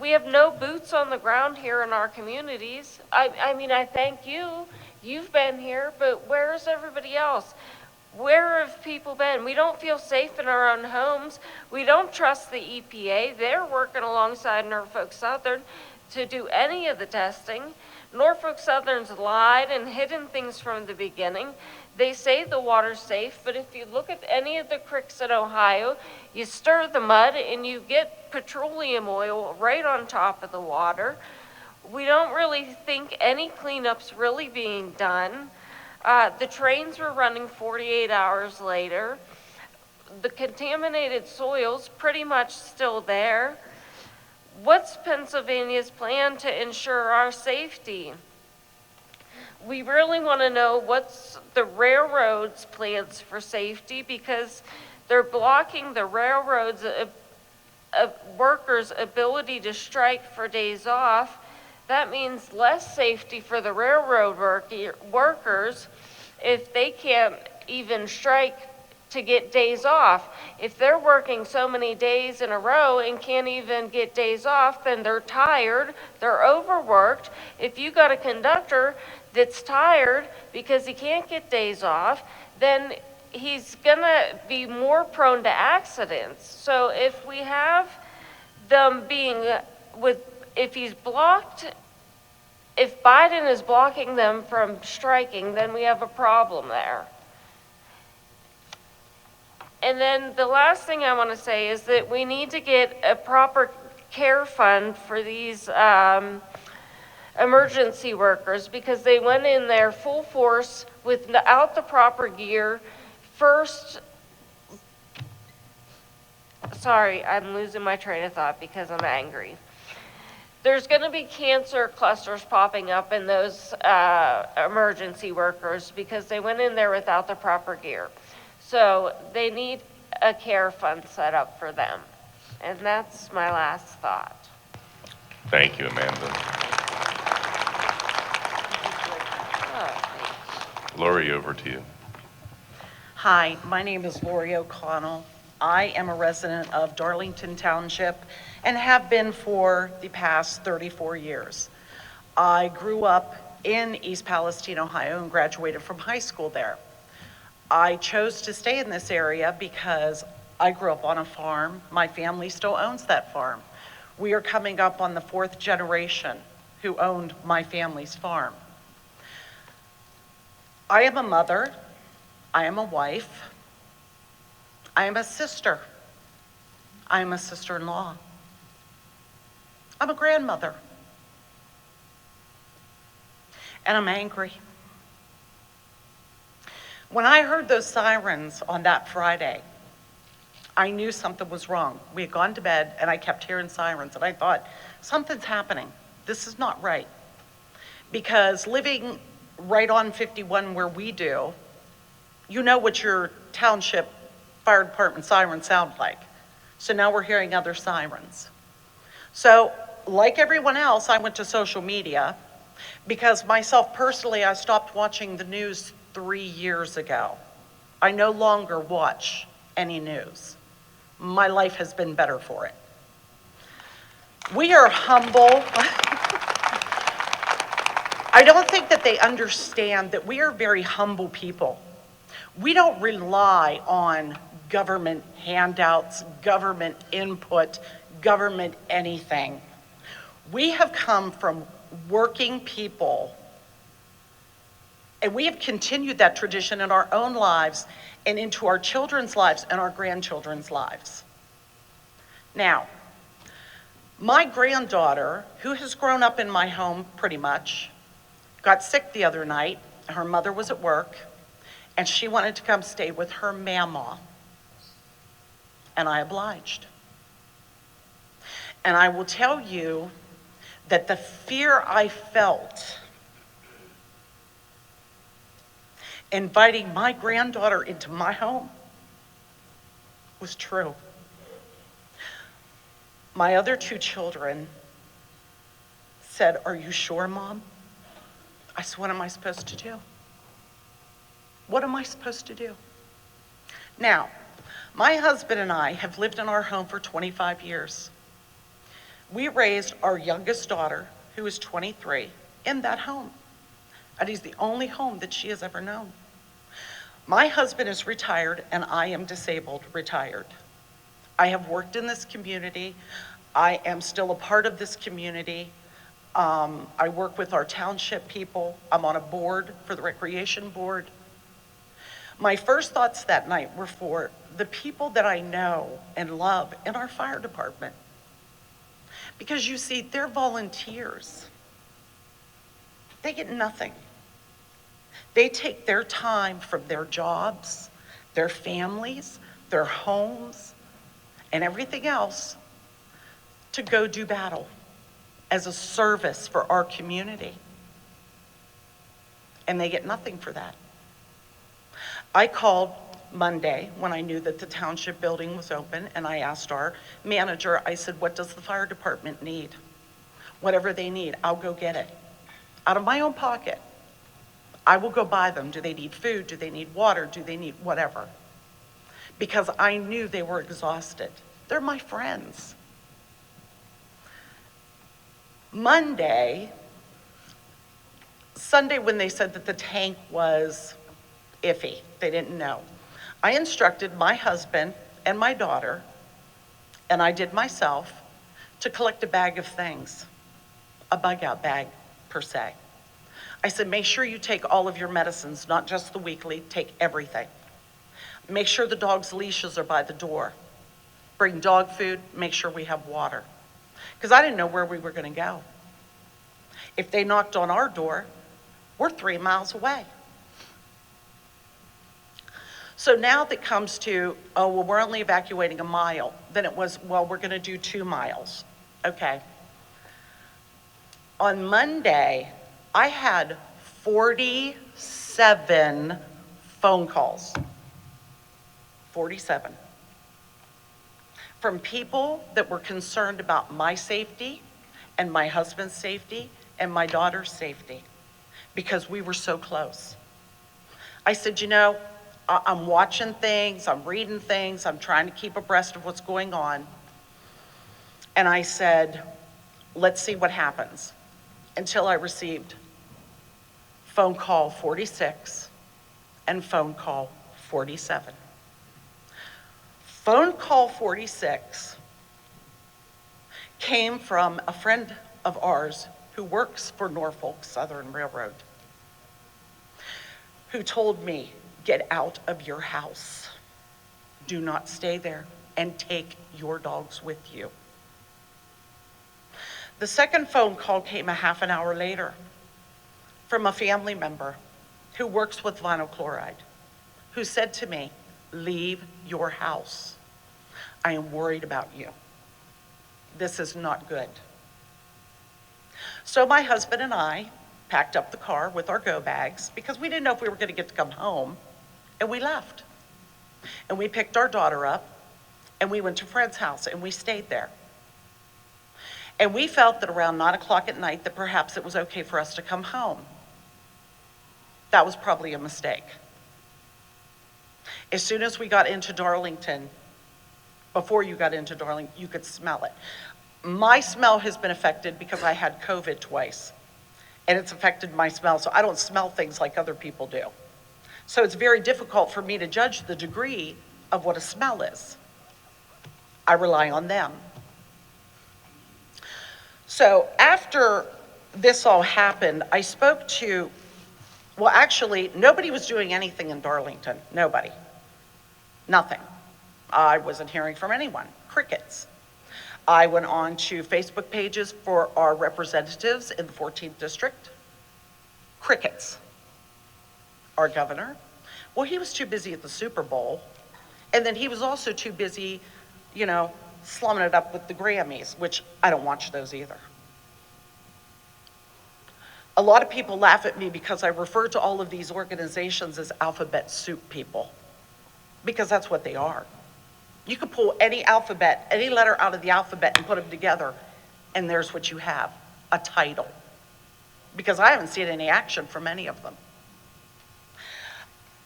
We have no boots on the ground here in our communities. I mean, I thank you. You've been here, but where's everybody else? Where have people been? We don't feel safe in our own homes. We don't trust the EPA. They're working alongside Norfolk Southern to do any of the testing. Norfolk Southern's lied and hidden things from the beginning. They say the water's safe, but if you look at any of the creeks in Ohio, you stir the mud and you get petroleum oil right on top of the water. We don't really think any cleanup's really being done. The trains were running 48 hours later. The contaminated soil's pretty much still there. What's Pennsylvania's plan to ensure our safety? We really want to know what's the railroad's plans for safety, because they're blocking the railroad's workers' ability to strike for days off. That means less safety for the railroad workers if they can't even strike to get days off. If they're working so many days in a row and can't even get days off, then they're tired, they're overworked. If you got a conductor that's tired because he can't get days off, then he's gonna be more prone to accidents. So if we have them if he's blocked, if Biden is blocking them from striking, then we have a problem there. And then the last thing I want to say is that we need to get a proper care fund for these emergency workers, because they went in there full force without the proper gear. Sorry, I'm losing my train of thought because I'm angry. There's going to be cancer clusters popping up in those emergency workers because they went in there without the proper gear. So they need a care fund set up for them. And that's my last thought. Thank you, Amanda. Lori, over to you. Hi, my name is Lori O'Connell. I am a resident of Darlington Township and have been for the past 34 years. I grew up in East Palestine, Ohio, and graduated from high school there. I chose to stay in this area because I grew up on a farm. My family still owns that farm. We are coming up on the 4th generation who owned my family's farm. I am a mother. I am a wife. I am a sister. I am a sister-in-law. I'm a grandmother. And I'm angry. When I heard those sirens on that Friday, I knew something was wrong. We had gone to bed and I kept hearing sirens and I thought, something's happening. This is not right. Because living right on 51 where we do, you know what your township fire department sirens sound like. So now we're hearing other sirens. So like everyone else, I went to social media because myself personally, I stopped watching the news 3 years ago. I no longer watch any news. My life has been better for it. We are humble. I don't think that they understand that we are very humble people. We don't rely on government handouts, government input, government anything. We have come from working people, and we have continued that tradition in our own lives and into our children's lives and our grandchildren's lives. Now, My granddaughter, who has grown up in my home pretty much, got sick the other night. Her mother was at work, and she wanted to come stay with her mama. And I obliged. And I will tell you that the fear I felt inviting my granddaughter into my home was true. My other two children said, "Are you sure, Mom?" I said, "What am I supposed to do? What am I supposed to do?" Now, my husband and I have lived in our home for 25 years. We raised our youngest daughter, who is 23, in that home. It is the only home that she has ever known. My husband is retired and I am disabled, retired. I have worked in this community. I am still a part of this community. I work with our township people. I'm on a board for the recreation board. My first thoughts that night were for the people that I know and love in our fire department. Because you see, they're volunteers. They get nothing. They take their time from their jobs, their families, their homes, and everything else to go do battle as a service for our community. And they get nothing for that. I called Monday when I knew that the township building was open, and I asked our manager, I said, "What does the fire department need? Whatever they need, I'll go get it. Out of my own pocket, I will go buy them. Do they need food? Do they need water? Do they need whatever?" Because I knew they were exhausted. They're my friends. Sunday when they said that the tank was iffy, they didn't know, I instructed my husband and my daughter, and I did myself, to collect a bag of things, a bug out bag per se. I said, make sure you take all of your medicines, not just the weekly, take everything. Make sure the dog's leashes are by the door. Bring dog food, make sure we have water. Because I didn't know where we were going to go. If they knocked on our door, we're 3 miles away. So now that comes to, oh, well, we're only evacuating a mile. Then it was, well, we're going to do 2 miles. Okay. On Monday, I had 47 phone calls. 47. From people that were concerned about my safety and my husband's safety and my daughter's safety because we were so close. I said, you know, I'm watching things, I'm reading things, I'm trying to keep abreast of what's going on. And I said, let's see what happens. Until I received phone call 46 and phone call 47. Phone call 46 came from a friend of ours who works for Norfolk Southern Railroad, who told me, get out of your house. Do not stay there, and take your dogs with you. The second phone call came a half an hour later from a family member who works with vinyl chloride, who said to me, leave your house. I am worried about you. This is not good. So my husband and I packed up the car with our go bags because we didn't know if we were going to get to come home, and we left. And we picked our daughter up, and we went to Fred's house, and we stayed there. And we felt that around 9 o'clock at night that perhaps it was okay for us to come home. That was probably a mistake. As soon as we got into Darlington, before you got into Darlington, you could smell it. My smell has been affected because I had COVID twice, and it's affected my smell, so I don't smell things like other people do. So it's very difficult for me to judge the degree of what a smell is. I rely on them. So after this all happened, I spoke to, well, actually, nobody was doing anything in Darlington. Nobody. Nothing. I wasn't hearing from anyone. Crickets. I went on to Facebook pages for our representatives in the 14th district. Crickets. Our governor, well, he was too busy at the Super Bowl, and then he was also too busy, you know, slumming it up with the Grammys, which I don't watch those either. A lot of people laugh at me because I refer to all of these organizations as alphabet soup people, because that's what they are. You could pull any alphabet, any letter out of the alphabet and put them together, and there's what you have, a title. Because I haven't seen any action from any of them.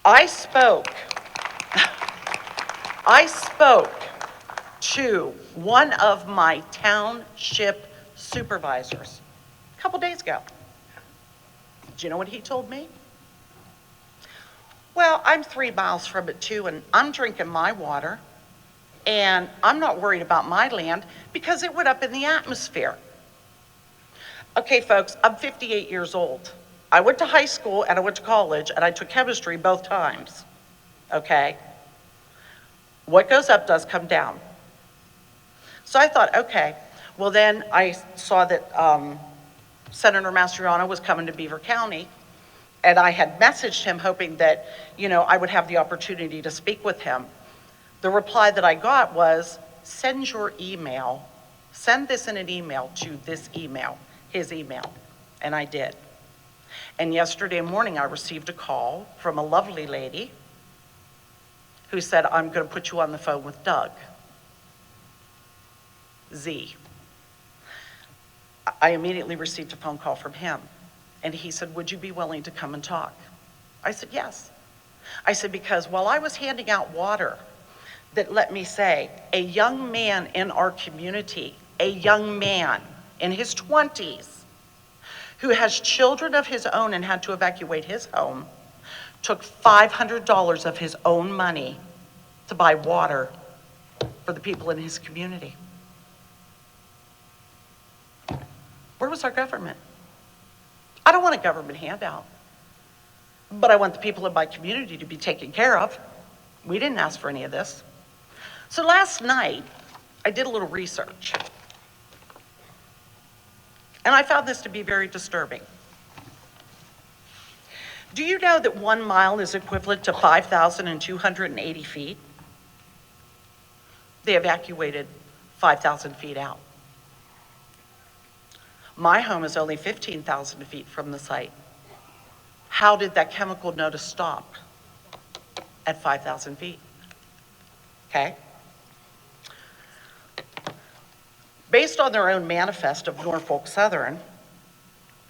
I spoke to one of my township supervisors a couple days ago. Do you know what he told me? Well, I'm 3 miles from it too, and I'm drinking my water, and I'm not worried about my land because it went up in the atmosphere. Okay, folks, I'm 58 years old. I went to high school and I went to college and I took chemistry both times, okay? What goes up does come down. So I thought, okay, well then I saw that Senator Mastriano was coming to Beaver County, and I had messaged him hoping that, you know, I would have the opportunity to speak with him. The reply that I got was, send your email, send this in an email to this email, his email, and I did. And yesterday morning, I received a call from a lovely lady who said, I'm going to put you on the phone with Doug. Z. I immediately received a phone call from him. And he said, would you be willing to come and talk? I said, yes. I said, because while I was handing out water, that let me say, a young man in our community, a young man in his 20s, who has children of his own and had to evacuate his home, took $500 of his own money to buy water for the people in his community. Where was our government? I don't want a government handout, but I want the people in my community to be taken care of. We didn't ask for any of this. So last night, I did a little research. And I found this to be very disturbing. Do you know that 1 mile is equivalent to 5,280 feet? They evacuated 5,000 feet out. My home is only 15,000 feet from the site. How did that chemical notice stop at 5,000 feet? Okay. Based on their own manifest of Norfolk Southern,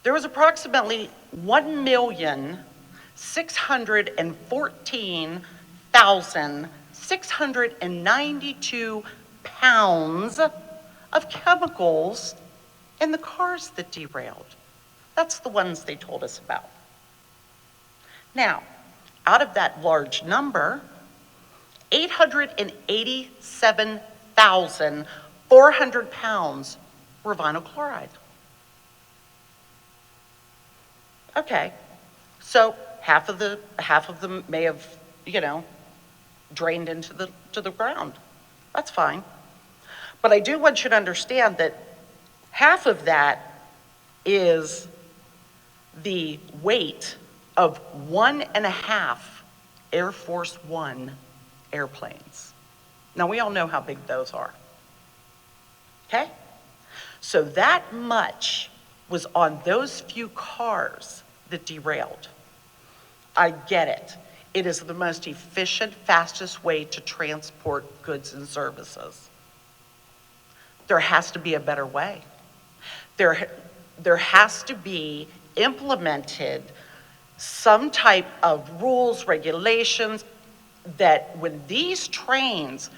there was approximately 1,614,692 pounds of chemicals in the cars that derailed. That's the ones they told us about. Now, out of that large number, 887,400 pounds were vinyl chloride. Okay, so half of them may have, drained into the ground. That's fine. But I do want you to understand that half of that is the weight of 1.5 Air Force One airplanes. Now, we all know how big those are. Okay? So that much was on those few cars that derailed. I get it. It is the most efficient, fastest way to transport goods and services. There has to be a better way. There has to be implemented some type of rules, regulations, that when these trains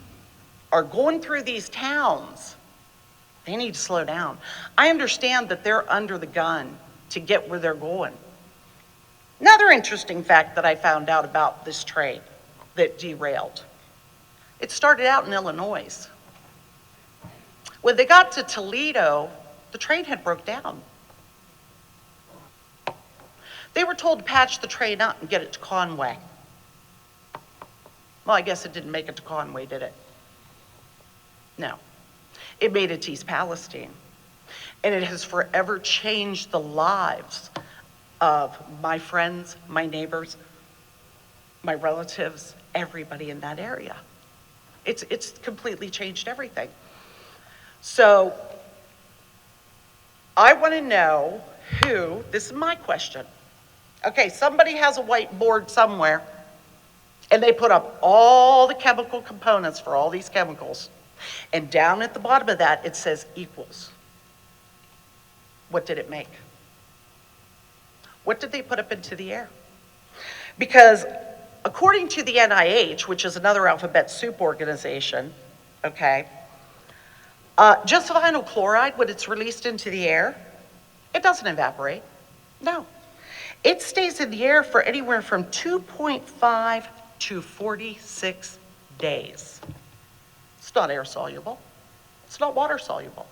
are going through these towns, they need to slow down. I understand that they're under the gun to get where they're going. Another interesting fact that I found out about this train that derailed, it started out in Illinois. When they got to Toledo, the train had broke down. They were told to patch the train up and get it to Conway. Well, I guess it didn't make it to Conway, did it? No. It made it to East Palestine. And it has forever changed the lives of my friends, my neighbors, my relatives, everybody in that area. It's completely changed everything. So I want to know who, this is my question. Okay, somebody has a whiteboard somewhere and they put up all the chemical components for all these chemicals. And down at the bottom of that, it says equals. What did it make? What did they put up into the air? Because according to the NIH, which is another alphabet soup organization, okay, just vinyl chloride, when it's released into the air, it doesn't evaporate. No. It stays in the air for anywhere from 2.5 to 46 days. It's not air soluble. It's not water soluble.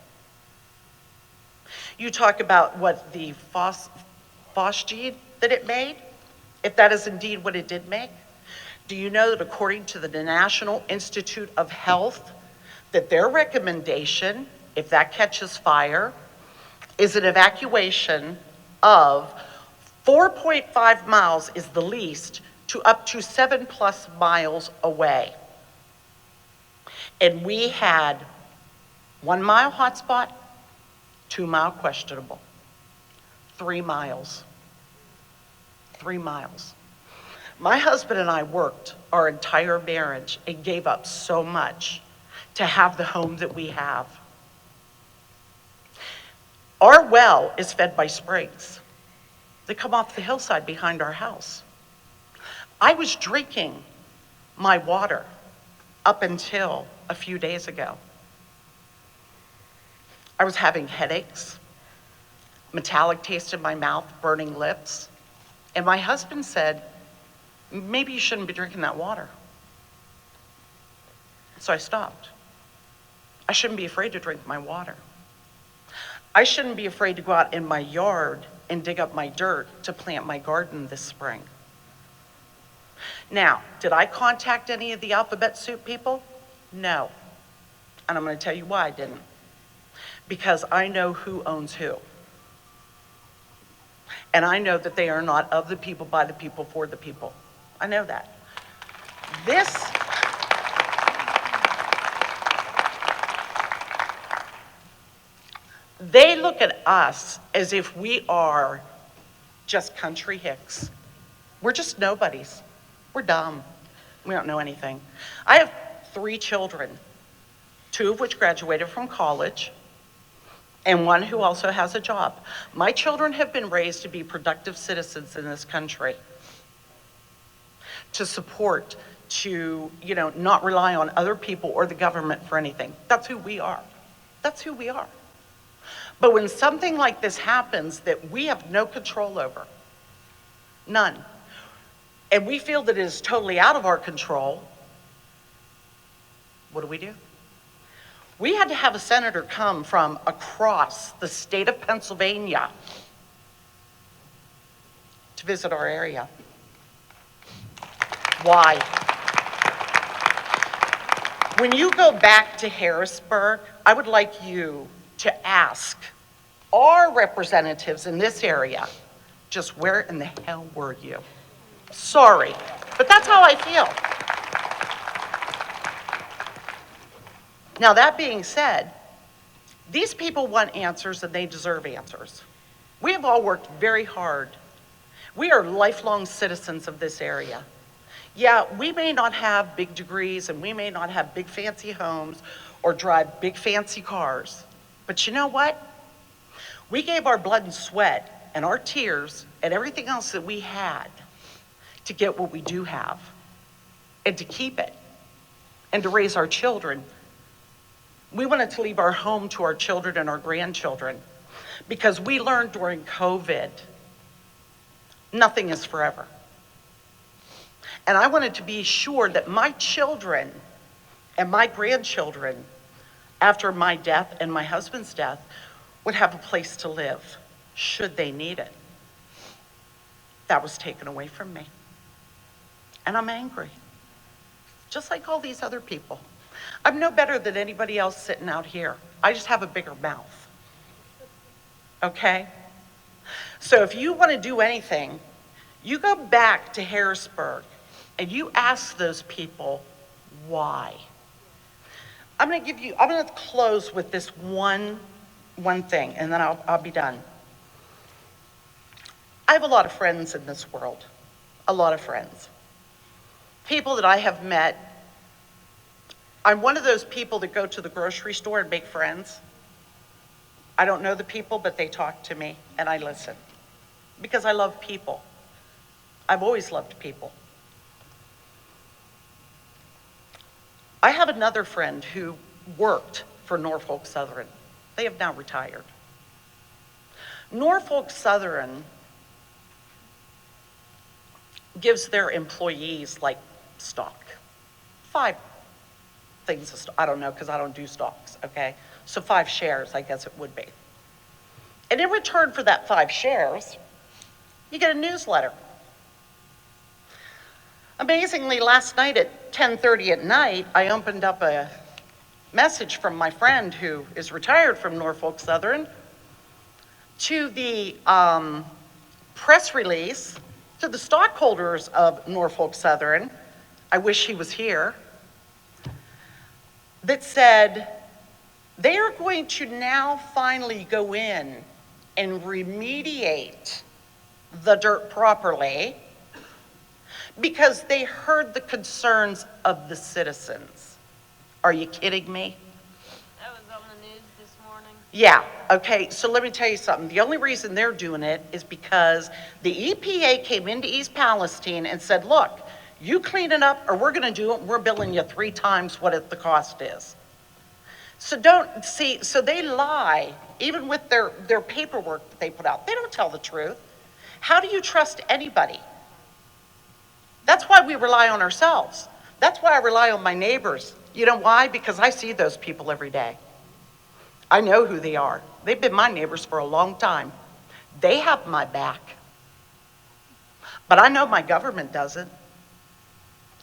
You talk about what the phosgene that it made, if that is indeed what it did make. Do you know that according to the National Institute of Health, that their recommendation, if that catches fire, is an evacuation of 4.5 miles is the least to up to 7+ miles away. And we had 1 mile hotspot, 2 mile questionable, 3 miles. 3 miles. My husband and I worked our entire marriage and gave up so much to have the home that we have. Our well is fed by springs that come off the hillside behind our house. I was drinking my water up until a few days ago. I was having headaches, metallic taste in my mouth, burning lips, and my husband said, maybe you shouldn't be drinking that water. So I stopped. I shouldn't be afraid to drink my water. I shouldn't be afraid to go out in my yard and dig up my dirt to plant my garden this spring. Now, did I contact any of the alphabet soup people? No. And I'm going to tell you why I didn't. Because I know who owns who. And I know that they are not of the people, by the people, for the people. I know that. They look at us as if we are just country hicks. We're just nobodies. We're dumb. We don't know anything. I have 3 children, 2 of which graduated from college, and 1 who also has a job. My children have been raised to be productive citizens in this country, to support, to, not rely on other people or the government for anything. That's who we are. That's who we are. But when something like this happens that we have no control over, none, and we feel that it is totally out of our control, what do? We had to have a senator come from across the state of Pennsylvania to visit our area. Why? When you go back to Harrisburg, I would like you to ask our representatives in this area, just where in the hell were you? Sorry, but that's how I feel. Now, that being said, these people want answers and they deserve answers. We have all worked very hard. We are lifelong citizens of this area. Yeah, we may not have big degrees and we may not have big fancy homes or drive big fancy cars, but you know what? We gave our blood and sweat and our tears and everything else that we had to get what we do have and to keep it and to raise our children. We wanted to leave our home to our children and our grandchildren because we learned during COVID, nothing is forever. And I wanted to be sure that my children and my grandchildren, after my death and my husband's death, would have a place to live, should they need it. That was taken away from me. And I'm angry, just like all these other people. I'm no better than anybody else sitting out here. I just have a bigger mouth. Okay? So if you want to do anything, you go back to Harrisburg and you ask those people why. I'm going to close with this one thing, and then I'll be done. I have a lot of friends in this world, a lot of friends. People that I have met. I'm one of those people that go to the grocery store and make friends. I don't know the people, but they talk to me and I listen because I love people. I've always loved people. I have another friend who worked for Norfolk Southern. They have now retired. Norfolk Southern gives their employees like stock. 5 things of stock. I don't know because I don't do stocks, okay? So 5 shares, I guess it would be. And in return for that 5 shares, you get a newsletter. Amazingly, last night at 10:30 at night, I opened up a message from my friend who is retired from Norfolk Southern to the press release to the stockholders of Norfolk Southern. I wish he was here. That said, they are going to now finally go in and remediate the dirt properly because they heard the concerns of the citizens. Are you kidding me? That was on the news this morning. Yeah, okay, so let me tell you something. The only reason they're doing it is because the EPA came into East Palestine and said, look, you clean it up or we're gonna do it, we're billing you 3 times what the cost is. So so they lie, even with their paperwork that they put out. They don't tell the truth. How do you trust anybody? That's why we rely on ourselves. That's why I rely on my neighbors. You know why? Because I see those people every day. I know who they are. They've been my neighbors for a long time. They have my back. But I know my government doesn't.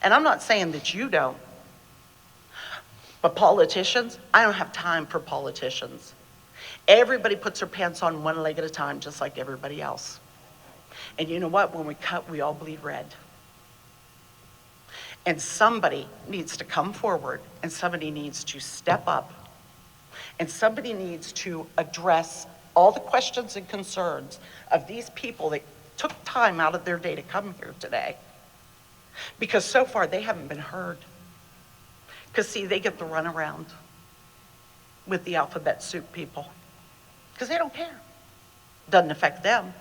And I'm not saying that you don't. But politicians, I don't have time for politicians. Everybody puts their pants on one leg at a time, just like everybody else. And you know what? When we cut, we all bleed red. And somebody needs to come forward, and somebody needs to step up, and somebody needs to address all the questions and concerns of these people that took time out of their day to come here today. Because so far, they haven't been heard. Because, see, they get the runaround with the alphabet soup people. Because they don't care. Doesn't affect them.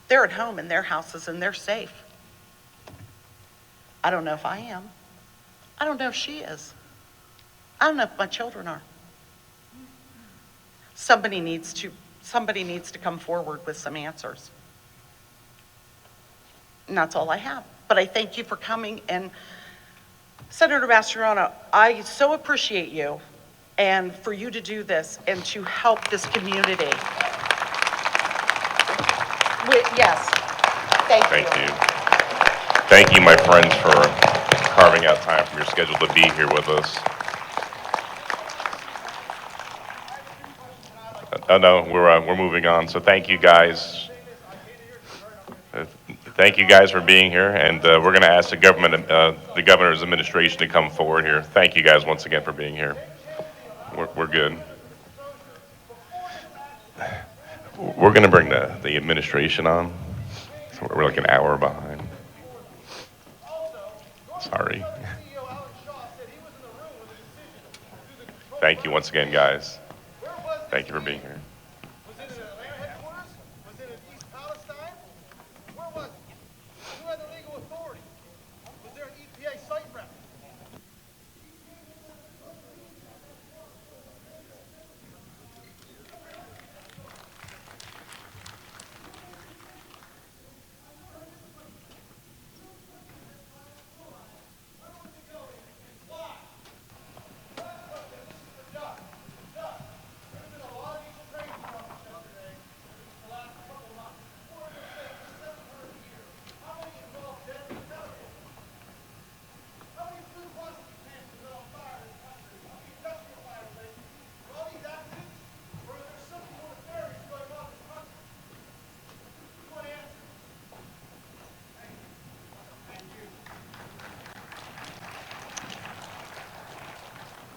They're at home in their houses and they're safe. I don't know if I am. I don't know if she is. I don't know if my children are. Somebody needs to come forward with some answers. And that's all I have. But I thank you for coming. And Senator Mastriano, I so appreciate you and for you to do this and to help this community. Yes, thank you. Thank you. Thank you, my friends, for carving out time from your schedule to be here with us. No, we're moving on. So thank you, guys. Thank you, guys, for being here, and we're going to ask the governor's administration to come forward here. Thank you, guys, once again for being here. We're good. We're going to bring the administration on. So we're like an hour behind. Sorry. Thank you once again, guys. Thank you for being here.